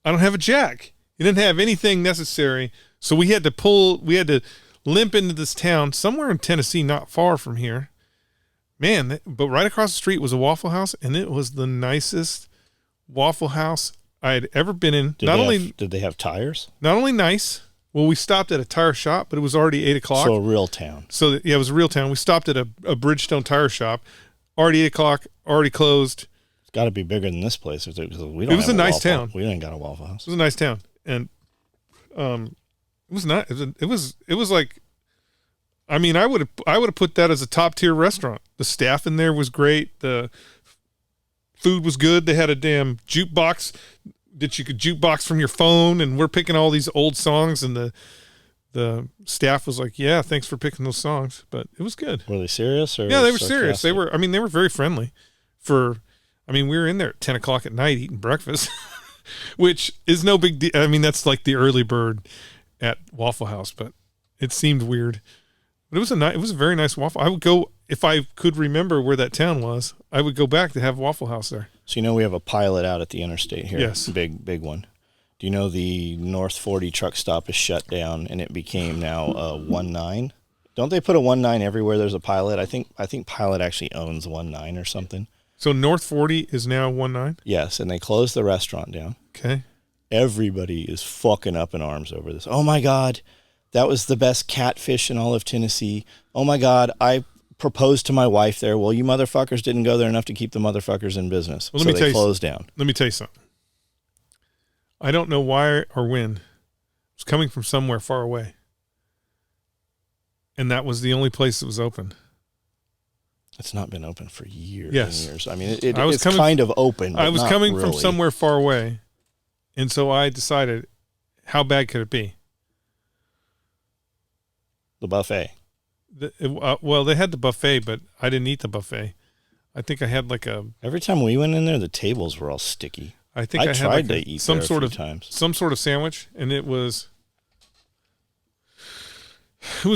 B: I don't have a jack. He didn't have anything necessary. So we had to limp into this town somewhere in Tennessee, not far from here. Man, but right across the street was a Waffle House, and it was the nicest Waffle House I had ever been in.
C: Did they have tires?
B: Not only nice. Well, we stopped at a tire shop, but it was already 8:00.
C: So a real town.
B: So yeah, it was a real town. We stopped at a Bridgestone tire shop. Already 8:00. Already closed.
C: It's got to be bigger than this place. It
B: was a nice town.
C: We ain't got a Waffle House.
B: It was a nice town, and it was not. It was like, I mean, I would have put that as a top tier restaurant. The staff in there was great. The food was good. They had a damn jukebox that you could jukebox from your phone, and we're picking all these old songs, and the staff was like, "Yeah, thanks for picking those songs," but it was good.
C: Were they serious? Or
B: yeah, they were serious. They were very friendly. We were in there at 10:00 at night eating breakfast, which is no big deal. I mean, that's like the early bird at Waffle House, but it seemed weird. But it was a very nice Waffle. I would go, if I could remember where that town was, I would go back to have Waffle House there.
C: So we have a pilot out at the interstate here.
B: Yes.
C: Big one. Do you know the North 40 truck stop is shut down, and it became now a 19? Don't they put a 19 everywhere there's a pilot? I think Pilot actually owns 19 or something.
B: So North 40 is now 19?
C: Yes, and they closed the restaurant down.
B: Okay.
C: Everybody is fucking up in arms over this. Oh my God, that was the best catfish in all of Tennessee. Oh my God, I proposed to my wife there. Well, you motherfuckers didn't go there enough to keep the motherfuckers in business.
B: Well,
C: so they closed down.
B: Let me tell you something. I don't know why or when. It was coming from somewhere far away. And that was the only place that was open.
C: It's not been open for years
B: yes.
C: and years. I mean, it's kind of open, but
B: I was
C: not
B: coming
C: really.
B: from somewhere far away, and so I decided, how bad could it be?
C: The buffet.
B: Well, they had the buffet, but I didn't eat the buffet. I think I had
C: Every time we went in there, the tables were all sticky.
B: I think I
C: tried
B: had
C: to eat
B: some
C: there
B: sort
C: a few times.
B: Some sort of sandwich, and it was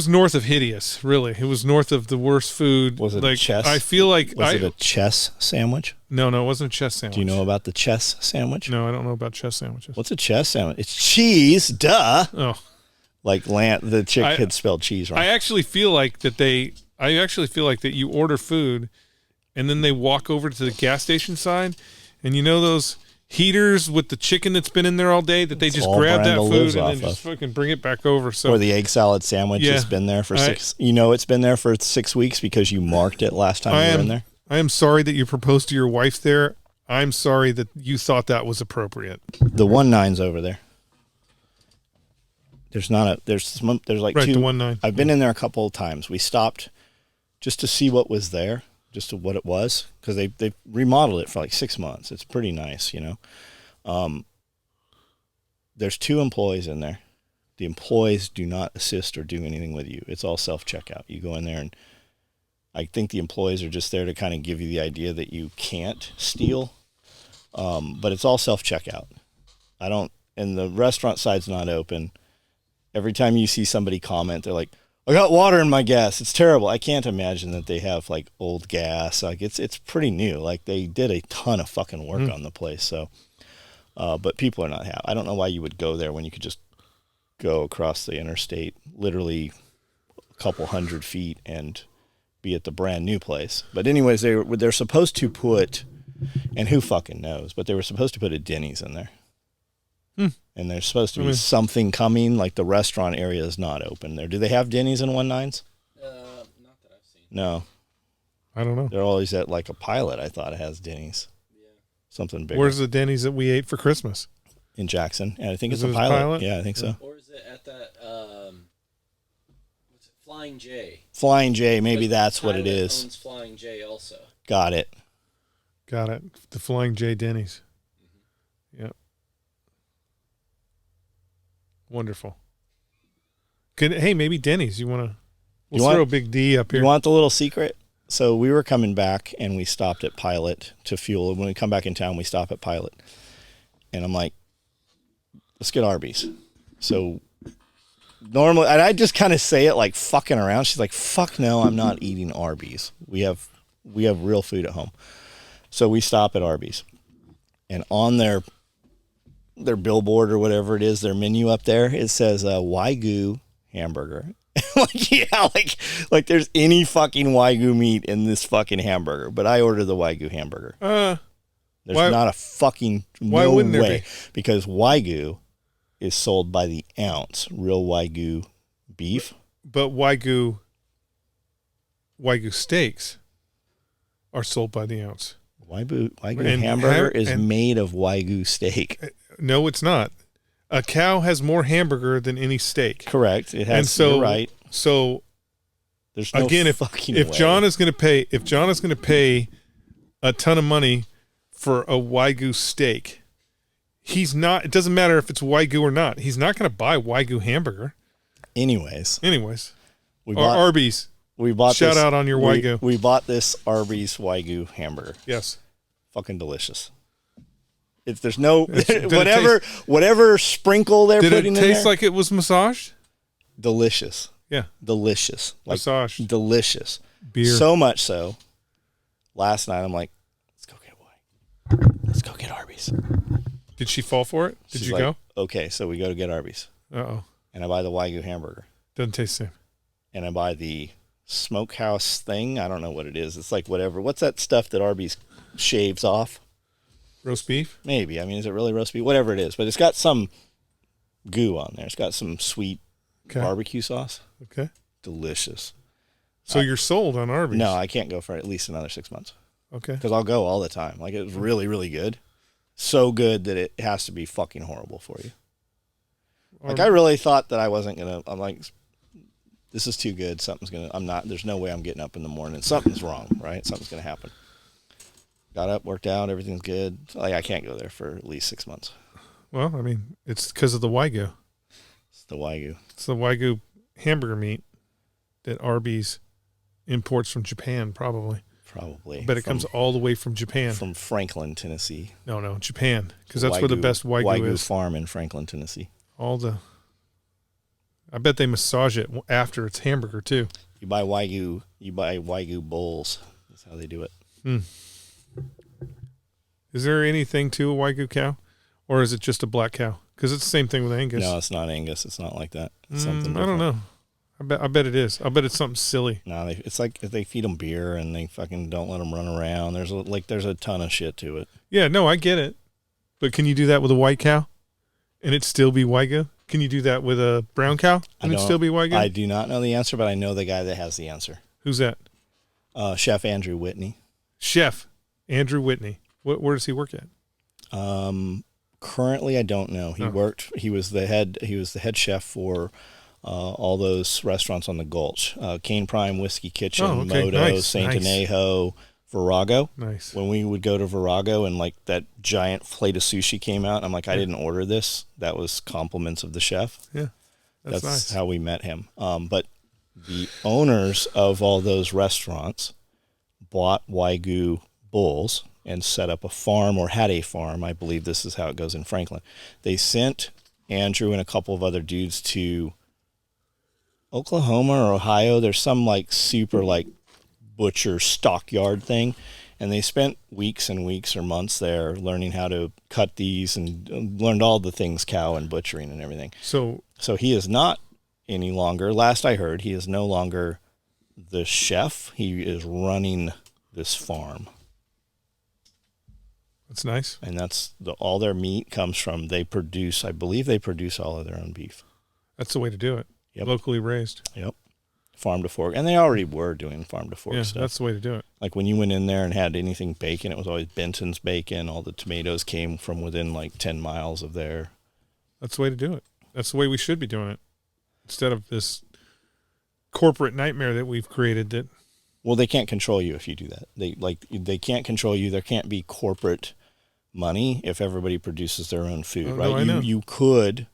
B: north of hideous, really. It was north of the worst food.
C: Was it chess?
B: I feel like
C: was it a chess sandwich?
B: No, it wasn't a chess sandwich.
C: Do you know about the chess sandwich?
B: No, I don't know about chess sandwiches.
C: What's a chess sandwich? It's cheese, duh.
B: Oh,
C: like the chick had spelled cheese wrong.
B: I actually feel like that you order food, and then they walk over to the gas station side, and you know those heaters with the chicken that's been in there all day that they just grab that food and then just fucking bring it back over. So,
C: or the egg salad sandwich has been there for six. It's been there for 6 weeks because you marked it last time you were in there.
B: I am sorry that you proposed to your wife there. I'm sorry that you thought that was appropriate.
C: The 19's over there. There's like
B: right,
C: two.
B: The 19.
C: I've been in there a couple of times. We stopped just to see what was there. Just to what it was, because they remodeled it for like 6 months. It's pretty nice, There's 2 employees in there. The employees do not assist or do anything with you. It's all self-checkout. You go in there, and I think the employees are just there to kind of give you the idea that you can't steal, but it's all self-checkout. And the restaurant side's not open. Every time you see somebody comment, they're like, I got water in my gas. It's terrible. I can't imagine that they have like old gas. Like it's pretty new. Like they did a ton of fucking work on the place. So, but people are not happy. I don't know why you would go there when you could just go across the interstate, literally a couple 100 feet, and be at the brand new place. But anyways, they're supposed to put, and who fucking knows, but they were supposed to put a Denny's in there. And there's supposed to be something coming, like the restaurant area is not open there. Do they have Denny's in 19s?
E: Not that I've seen.
C: No.
B: I don't know.
C: They're always at like a Pilot, I thought it has Denny's.
E: Yeah.
C: Something bigger.
B: Where's the Denny's that we ate for Christmas?
C: In Jackson. And I think it's a Pilot. Yeah, I think so.
E: Or is it at that, what's it, Flying J?
C: Flying J, maybe
E: But
C: that's what it
E: Pilot
C: is.
E: owns Flying J also.
C: Got it.
B: Got it. The Flying J Denny's. Yep. Wonderful. Hey, maybe Denny's. You want to? We'll throw a big D up here.
C: You want the little secret? So we were coming back and we stopped at Pilot to fuel. When we come back in town, we stop at Pilot. And I'm like, let's get Arby's. So normally, and I just kind of say it like fucking around. She's like, fuck no, I'm not eating Arby's. We have real food at home. So we stop at Arby's. And on their billboard or whatever it is, their menu up there, it says Wagyu hamburger. like there's any fucking Wagyu meat in this fucking hamburger. But I ordered the Wagyu hamburger. There's not a fucking
B: why wouldn't there be?
C: Because Wagyu is sold by the ounce, real Wagyu beef.
B: But Wagyu steaks are sold by the ounce.
C: Wagyu hamburger is made of Wagyu steak.
B: No, it's not. A cow has more hamburger than any steak.
C: Correct. It has.
B: And so,
C: you're right.
B: So
C: there's no
B: again, if John is going to pay a ton of money for a Wagyu steak, he's not. It doesn't matter if it's Wagyu or not. He's not going to buy Wagyu hamburger.
C: Anyways,
B: Arby's.
C: We bought.
B: Shout out on your Wagyu.
C: We bought this Arby's Wagyu hamburger.
B: Yes.
C: Fucking delicious. If there's no whatever sprinkle they're putting in there.
B: Did it taste like it was massaged?
C: Delicious.
B: Yeah.
C: Delicious. Like
B: massaged.
C: Delicious.
B: Beer.
C: So much so. Last night I'm like, let's go get Arby's.
B: Did she fall for it? Did you go?
C: Okay, so we go to get Arby's.
B: Uh-oh.
C: And I buy the Wagyu hamburger.
B: Doesn't taste the same.
C: And I buy the smokehouse thing. I don't know what it is. It's like whatever. What's that stuff that Arby's shaves off?
B: Roast beef?
C: Maybe. I mean, is it really roast beef? Whatever it is. But it's got some goo on there. It's got some sweet barbecue sauce.
B: Okay.
C: Delicious.
B: So you're sold on Arby's?
C: No, I can't go for at least another 6 months.
B: Okay.
C: Because I'll go all the time. Like, it was really, really good. So good that it has to be fucking horrible for you. Like, I really thought that I wasn't going to... I'm like, this is too good. Something's going to... I'm not... There's no way I'm getting up in the morning. Something's wrong, right? Something's going to happen. Got up, worked out, everything's good. Like, I can't go there for at least 6 months.
B: Well, I mean, it's because of the Wagyu.
C: It's the Wagyu.
B: It's the Wagyu hamburger meat that Arby's imports from Japan, probably.
C: Probably.
B: But it comes all the way from Japan.
C: From Franklin, Tennessee.
B: No, Japan. Because that's where the best Wagyu is.
C: Wagyu farm in Franklin, Tennessee.
B: I bet they massage it after it's hamburger, too.
C: You buy Wagyu bowls. That's how they do it.
B: Is there anything to a Wagyu cow? Or is it just a black cow? Because it's the same thing with Angus.
C: No, it's not Angus. It's not like that. It's something
B: different. I don't know. I bet it is. I bet it's something silly.
C: No, it's like if they feed them beer and they fucking don't let them run around. There's a ton of shit to it.
B: Yeah, no, I get it. But can you do that with a white cow and it still be Wagyu? Can you do that with a brown cow and it still be Wagyu?
C: I do not know the answer, but I know the guy that has the answer.
B: Who's that?
C: Chef Andrew Whitney.
B: Chef Andrew Whitney. Where does he work at?
C: Currently, I don't know. He was the head chef for all those restaurants on the Gulch. Cane Prime, Whiskey Kitchen, Moto, Saint Anejo, Virago.
B: Nice.
C: When we would go to Virago and like that giant plate of sushi came out, I'm like, I didn't order this. That was compliments of the chef.
B: Yeah. That's nice.
C: How we met him. But the owners of all those restaurants bought Wagyu bulls and set up a farm, or had a farm. I believe this is how it goes in Franklin. They sent Andrew and a couple of other dudes to Oklahoma or Ohio. There's some like super like butcher stockyard thing. And they spent weeks and weeks or months there learning how to cut these and learned all the things cow and butchering and everything. So he is not any longer, last I heard, he is no longer the chef. He is running this farm.
B: That's nice.
C: And that's all their meat comes from. I believe they produce all of their own beef.
B: That's the way to do it.
C: Yep.
B: Locally raised.
C: Yep. Farm to fork. And they already were doing farm to fork stuff.
B: That's the way to do it.
C: Like when you went in there and had anything bacon, it was always Benton's bacon. All the tomatoes came from within like 10 miles of there.
B: That's the way to do it. That's the way we should be doing it. Instead of this corporate nightmare that we've created.
C: Well, they can't control you if you do that. They can't control you. There can't be corporate money if everybody produces their own food, right?
B: No, I know.
C: You could,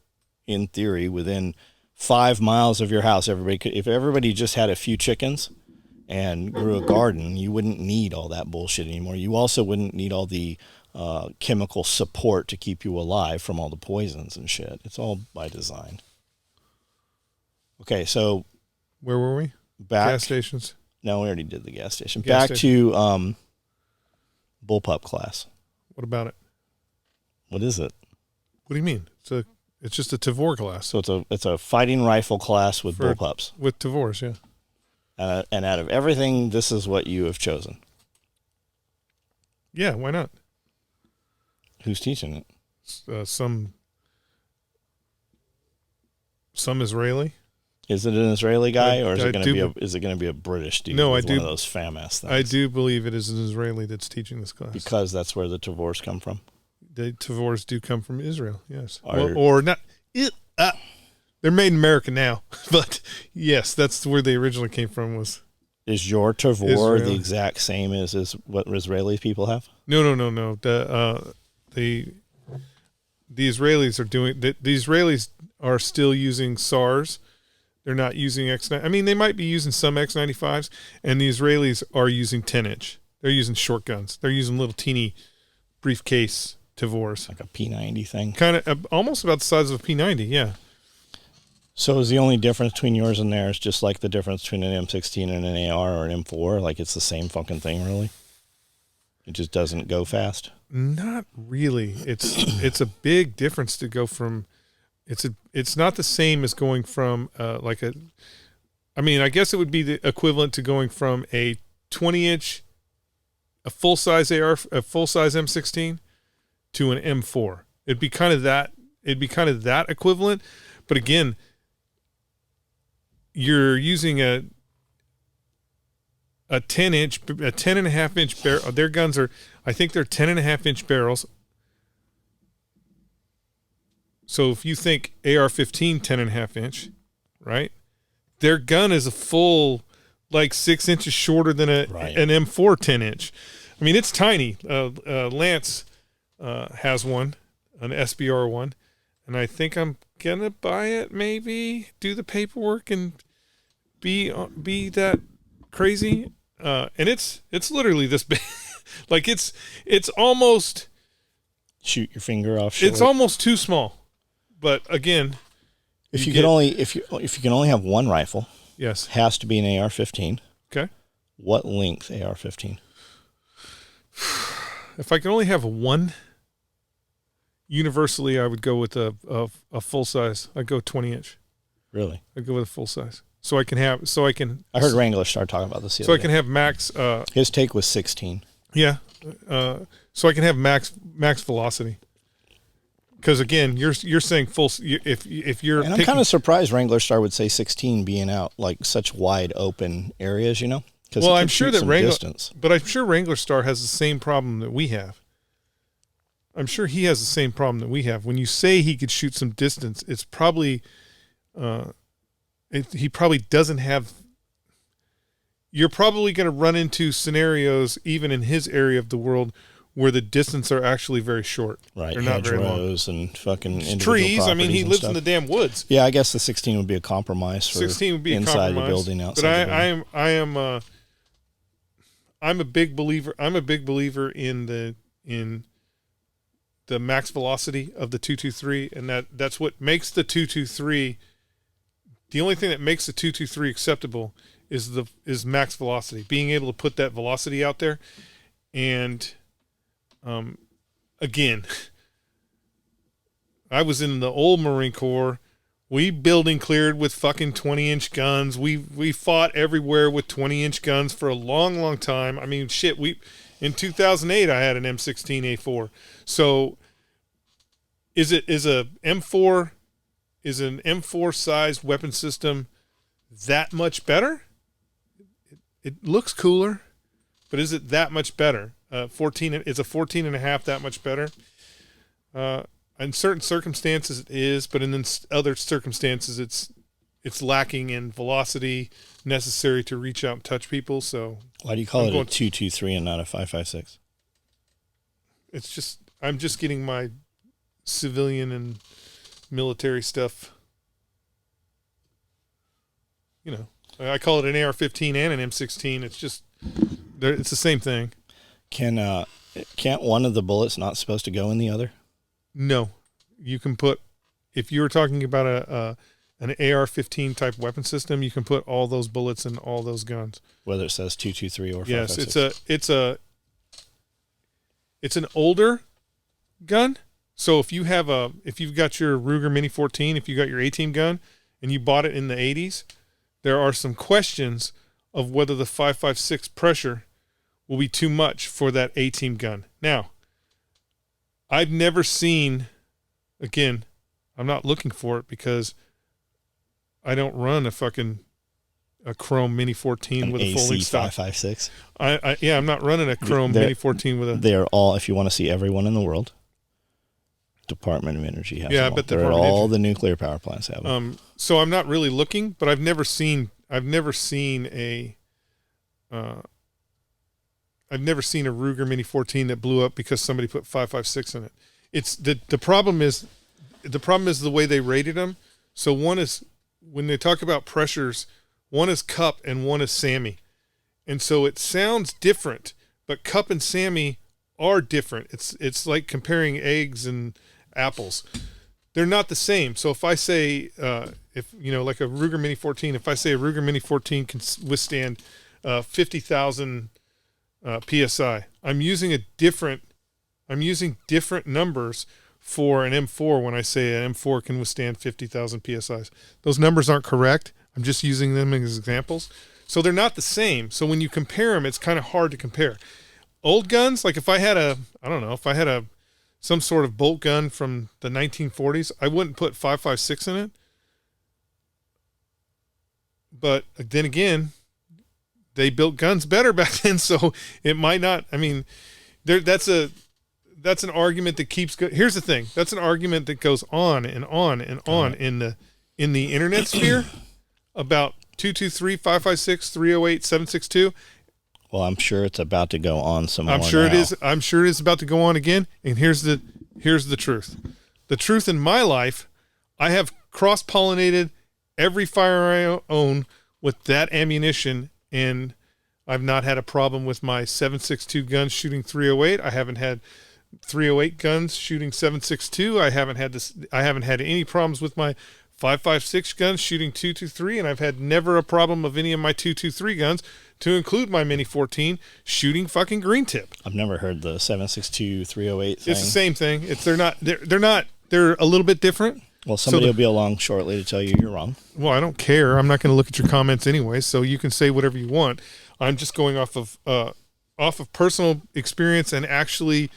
C: in theory, within 5 miles of your house, if everybody just had a few chickens and grew a garden, you wouldn't need all that bullshit anymore. You also wouldn't need all the chemical support to keep you alive from all the poisons and shit. It's all by design. Okay, so
B: where were we? Gas stations.
C: No, we already did the gas station. Back to bullpup class.
B: What about it?
C: What is it?
B: What do you mean? It's just a Tavor class.
C: So it's a fighting rifle class with bullpups.
B: With Tavors, yeah.
C: And out of everything, this is what you have chosen.
B: Yeah, why not?
C: Who's teaching it?
B: Some Israeli.
C: Is it an Israeli guy, or is it going to be a British dude?
B: No,
C: one of those fam-ass things?
B: I do believe it is an Israeli that's teaching this class
C: because that's where the Tavors come from.
B: The Tavors do come from Israel, yes, or not. They're made in America now, but yes, that's where they originally came from.
C: Is your Tavor the exact same as what Israeli people have?
B: No. The Israelis are doing. The Israelis are still using SARS. They're not using X9. I mean, they might be using some X95s, and the Israelis are using 10-inch. They're using short guns. They're using little teeny briefcase Tavors.
C: Like a P90 thing?
B: Kind of almost about the size of a P90, yeah.
C: So is the only difference between yours and theirs just like the difference between an M16 and an AR or an M4? Like it's the same fucking thing, really? It just doesn't go fast?
B: Not really. It's a big difference to go from... It's not the same as going from I guess it would be the equivalent to going from a 20-inch, a full-size AR, a full-size M16 to an M4. It'd be kind of that equivalent. But again, you're using a 10-inch, a 10.5-inch barrel. Their guns are, I think they're 10.5-inch barrels. So if you think AR-15 10.5-inch, right? Their gun is a full, like 6 inches shorter than an M4 10-inch. I mean, it's tiny. Lance has one, an SBR one, and I think I'm gonna buy it. Maybe do the paperwork and be that crazy. And it's literally this big. Like it's almost
C: shoot your finger off. Short.
B: It's almost too small. But again,
C: if you can only have one rifle,
B: yes,
C: has to be an AR-15.
B: Okay.
C: What length AR-15?
B: If I can only have one, universally I would go with a full size. I'd go 20-inch.
C: Really?
B: I'd go with a full size. I heard
C: Wrangler start talking about this.
B: So I can have max.
C: His take was 16.
B: Yeah. So I can have max velocity. Because again, you're saying full. If you're,
C: and I'm kind of surprised Wrangler Star would say 16, being out like such wide open areas, you know.
B: Well, I'm sure that Wrangler Star has the same problem that we have. I'm sure he has the same problem that we have. When you say he could shoot some distance, it's probably, he probably doesn't have. You're probably going to run into scenarios, even in his area of the world, where the distance are actually very short.
C: Right, they're not very long. And fucking
B: trees. I mean, he lives in the damn woods.
C: Yeah, I guess the 16 would be a compromise for 16 would be inside the building, outside.
B: But I'm a big believer. I'm a big believer in the max velocity of the 223, and that's what makes the 223. The only thing that makes the 223 acceptable is max velocity. Being able to put that velocity out there, and again, I was in the old Marine Corps. We building cleared with fucking 20-inch guns. We fought everywhere with 20-inch guns for a long, long time. I mean, shit, In 2008, I had an M16A4. So is an M4 sized weapon system that much better? It looks cooler, but is it that much better? 14 is a 14 and a half that much better? In certain circumstances it is, but in other circumstances it's lacking in velocity necessary to reach out and touch people. So
C: why do you call it a 223 and not a 5.56?
B: It's just I'm just getting my civilian and military stuff. You know, I call it an AR-15 and an M16. It's just it's the same thing.
C: Can't one of the bullets not supposed to go in the other?
B: No, you can put, if you were talking about an AR-15 type weapon system, you can put all those bullets in all those guns.
C: Whether it says 223 or 5.56.
B: Yes, it's an older gun. So if you've got your Ruger Mini 14, if you got your A-Team gun and you bought it in the 80s, there are some questions of whether the 5.56 pressure will be too much for that A-Team gun. Now, I've never seen, again, I'm not looking for it because I don't run a Chrome Mini 14 with a folding stock.
C: 5.56.
B: I'm not running a Chrome Mini 14 with a.
C: They're all, if you want to see everyone in the world, Department of Energy has them all.
B: But
C: all the nuclear power plants have them.
B: So I'm not really looking, but I've never seen a Ruger Mini 14 that blew up because somebody put 5.56 in it. It's the problem is the way they rated them. So one is, when they talk about pressures, one is cup and one is SAMI. And so it sounds different, but cup and SAMI are different. It's like comparing eggs and apples. They're not the same. So if I say, like a Ruger Mini 14, if I say a Ruger Mini 14 can withstand 50,000 PSI, I'm using different numbers for an M4 when I say an M4 can withstand 50,000 PSIs. Those numbers aren't correct. I'm just using them as examples. So they're not the same. So when you compare them, it's kind of hard to compare. Old guns, like if I had some sort of bolt gun from the 1940s, I wouldn't put 5.56 in it. But then again, they built guns better back then, so it might not. I mean, that's an argument that keeps going. Here's the thing: that's an argument that goes on and on and on in the internet sphere about 223, 5.56, 308, 7.62.
C: Well, I'm sure it's about to go on some more.
B: I'm sure it is. I'm sure it is about to go on again. And here's the truth. The truth in my life, I have cross-pollinated every fire I own with that ammunition, and I've not had a problem with my 7.62 guns shooting 308. I haven't had 308 guns shooting 7.62. I haven't had any problems with my 5.56 guns shooting 223, and I've had never a problem of any of my 223 guns, to include my Mini 14, shooting fucking green tip.
C: I've never heard the 7.62 308 thing.
B: It's the same thing. They're a little bit different.
C: Well, somebody will be along shortly to tell you you're wrong.
B: Well, I don't care. I'm not going to look at your comments anyway, so you can say whatever you want. I'm just going off of personal experience and actually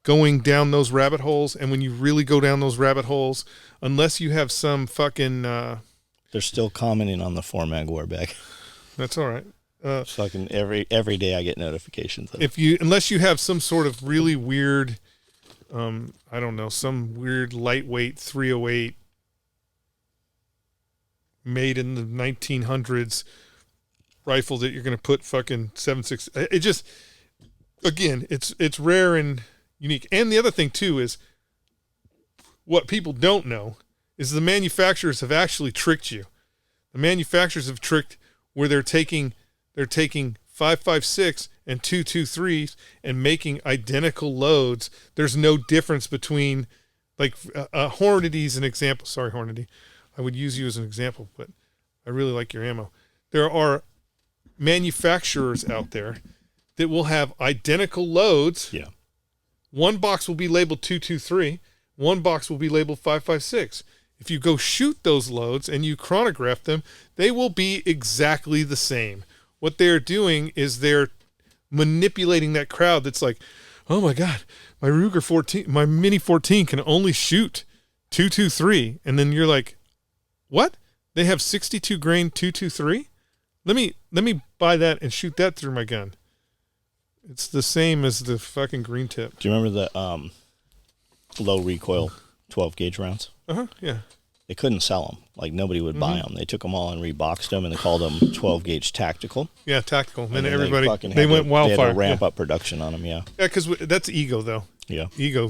B: going down those rabbit holes. And when you really go down those rabbit holes, unless you have some fucking
C: they're still commenting on the 4-mag war bag.
B: That's all right.
C: Fucking every day I get notifications of
B: it. Unless you have some sort of really weird, I don't know, some weird lightweight 308 made in the 1900s rifle that you're going to put fucking 7.6. It just, again, it's rare and unique. And the other thing too is, what people don't know is the manufacturers have actually tricked you. The manufacturers have tricked where they're taking 5.56 and 2.23s and making identical loads. There's no difference between, like, Hornady is an example. Sorry, Hornady. I would use you as an example, but I really like your ammo. There are manufacturers out there that will have identical loads.
C: Yeah.
B: One box will be labeled 223. One box will be labeled 5.56. If you go shoot those loads and you chronograph them, they will be exactly the same. What they're doing is they're manipulating that crowd that's like, oh my God, my Ruger 14, my Mini 14 can only shoot 223. And then you're like, what? They have 62 grain 223? Let me buy that and shoot that through my gun. It's the same as the fucking green tip.
C: Do you remember the low recoil 12 gauge rounds?
B: Yeah.
C: They couldn't sell them. Like, nobody would buy them. They took them all and reboxed them, and they called them 12 gauge tactical.
B: Yeah, tactical. And then
C: everybody
B: they went wildfire.
C: They had to ramp up production on them. Yeah.
B: Yeah, because that's ego though.
C: Yeah.
B: Ego.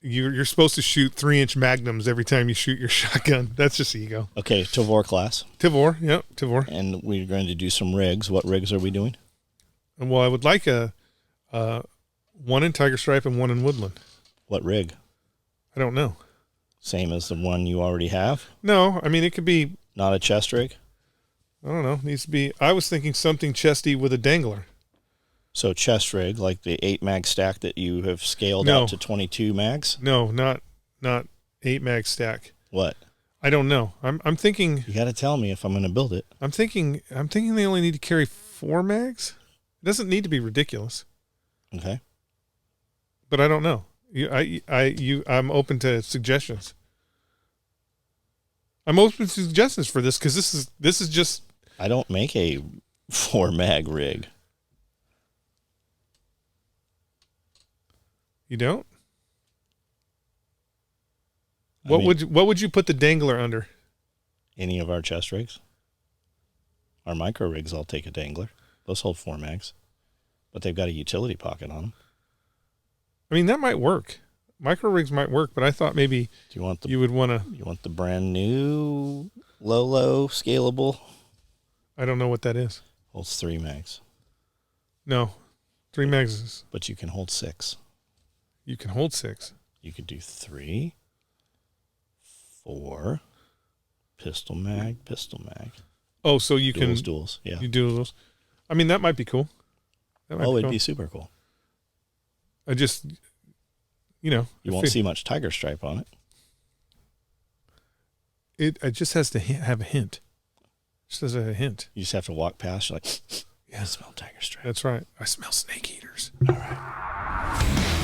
B: You're supposed to shoot 3-inch magnums every time you shoot your shotgun. That's just ego.
C: Okay, Tavor class.
B: Tavor, yeah, Tavor.
C: And we're going to do some rigs. What rigs are we doing?
B: Well, I would like one in Tiger Stripe and one in Woodland.
C: What rig?
B: I don't know.
C: Same as the one you already have?
B: No, I mean, it could be...
C: Not a chest rig?
B: I don't know. It needs to be... I was thinking something chesty with a dangler.
C: So chest rig, like the 8-mag stack that you have scaled out to 22 mags?
B: No, not 8-mag stack.
C: What?
B: I don't know. I'm thinking...
C: You got to tell me if I'm going to build it.
B: I'm thinking they only need to carry 4 mags. It doesn't need to be ridiculous.
C: Okay.
B: But I don't know. I'm open to suggestions. I'm open to suggestions for this because this is just.
C: I don't make a 4-mag rig.
B: You don't? What would you put the dangler under?
C: Any of our chest rigs. Our micro rigs all take a dangler. Those hold 4 mags, but they've got a utility pocket on them.
B: I mean, that might work. Micro rigs might work, but I thought maybe you want
C: the brand new low scalable.
B: I don't know what that is.
C: Holds 3 mags.
B: No, 3 mags is.
C: But you can hold 6.
B: You can hold 6.
C: You could do 3, 4, pistol mag.
B: Oh, so you can
C: duals. Yeah,
B: you do those. I mean, that might be cool.
C: It'd be super cool.
B: I just,
C: you won't see much Tiger Stripe on
B: it. It just has to have a hint. Just as a hint.
C: You just have to walk past. You're like, yeah, I smell Tiger Stripe.
B: That's right. I smell snake eaters.
C: All right.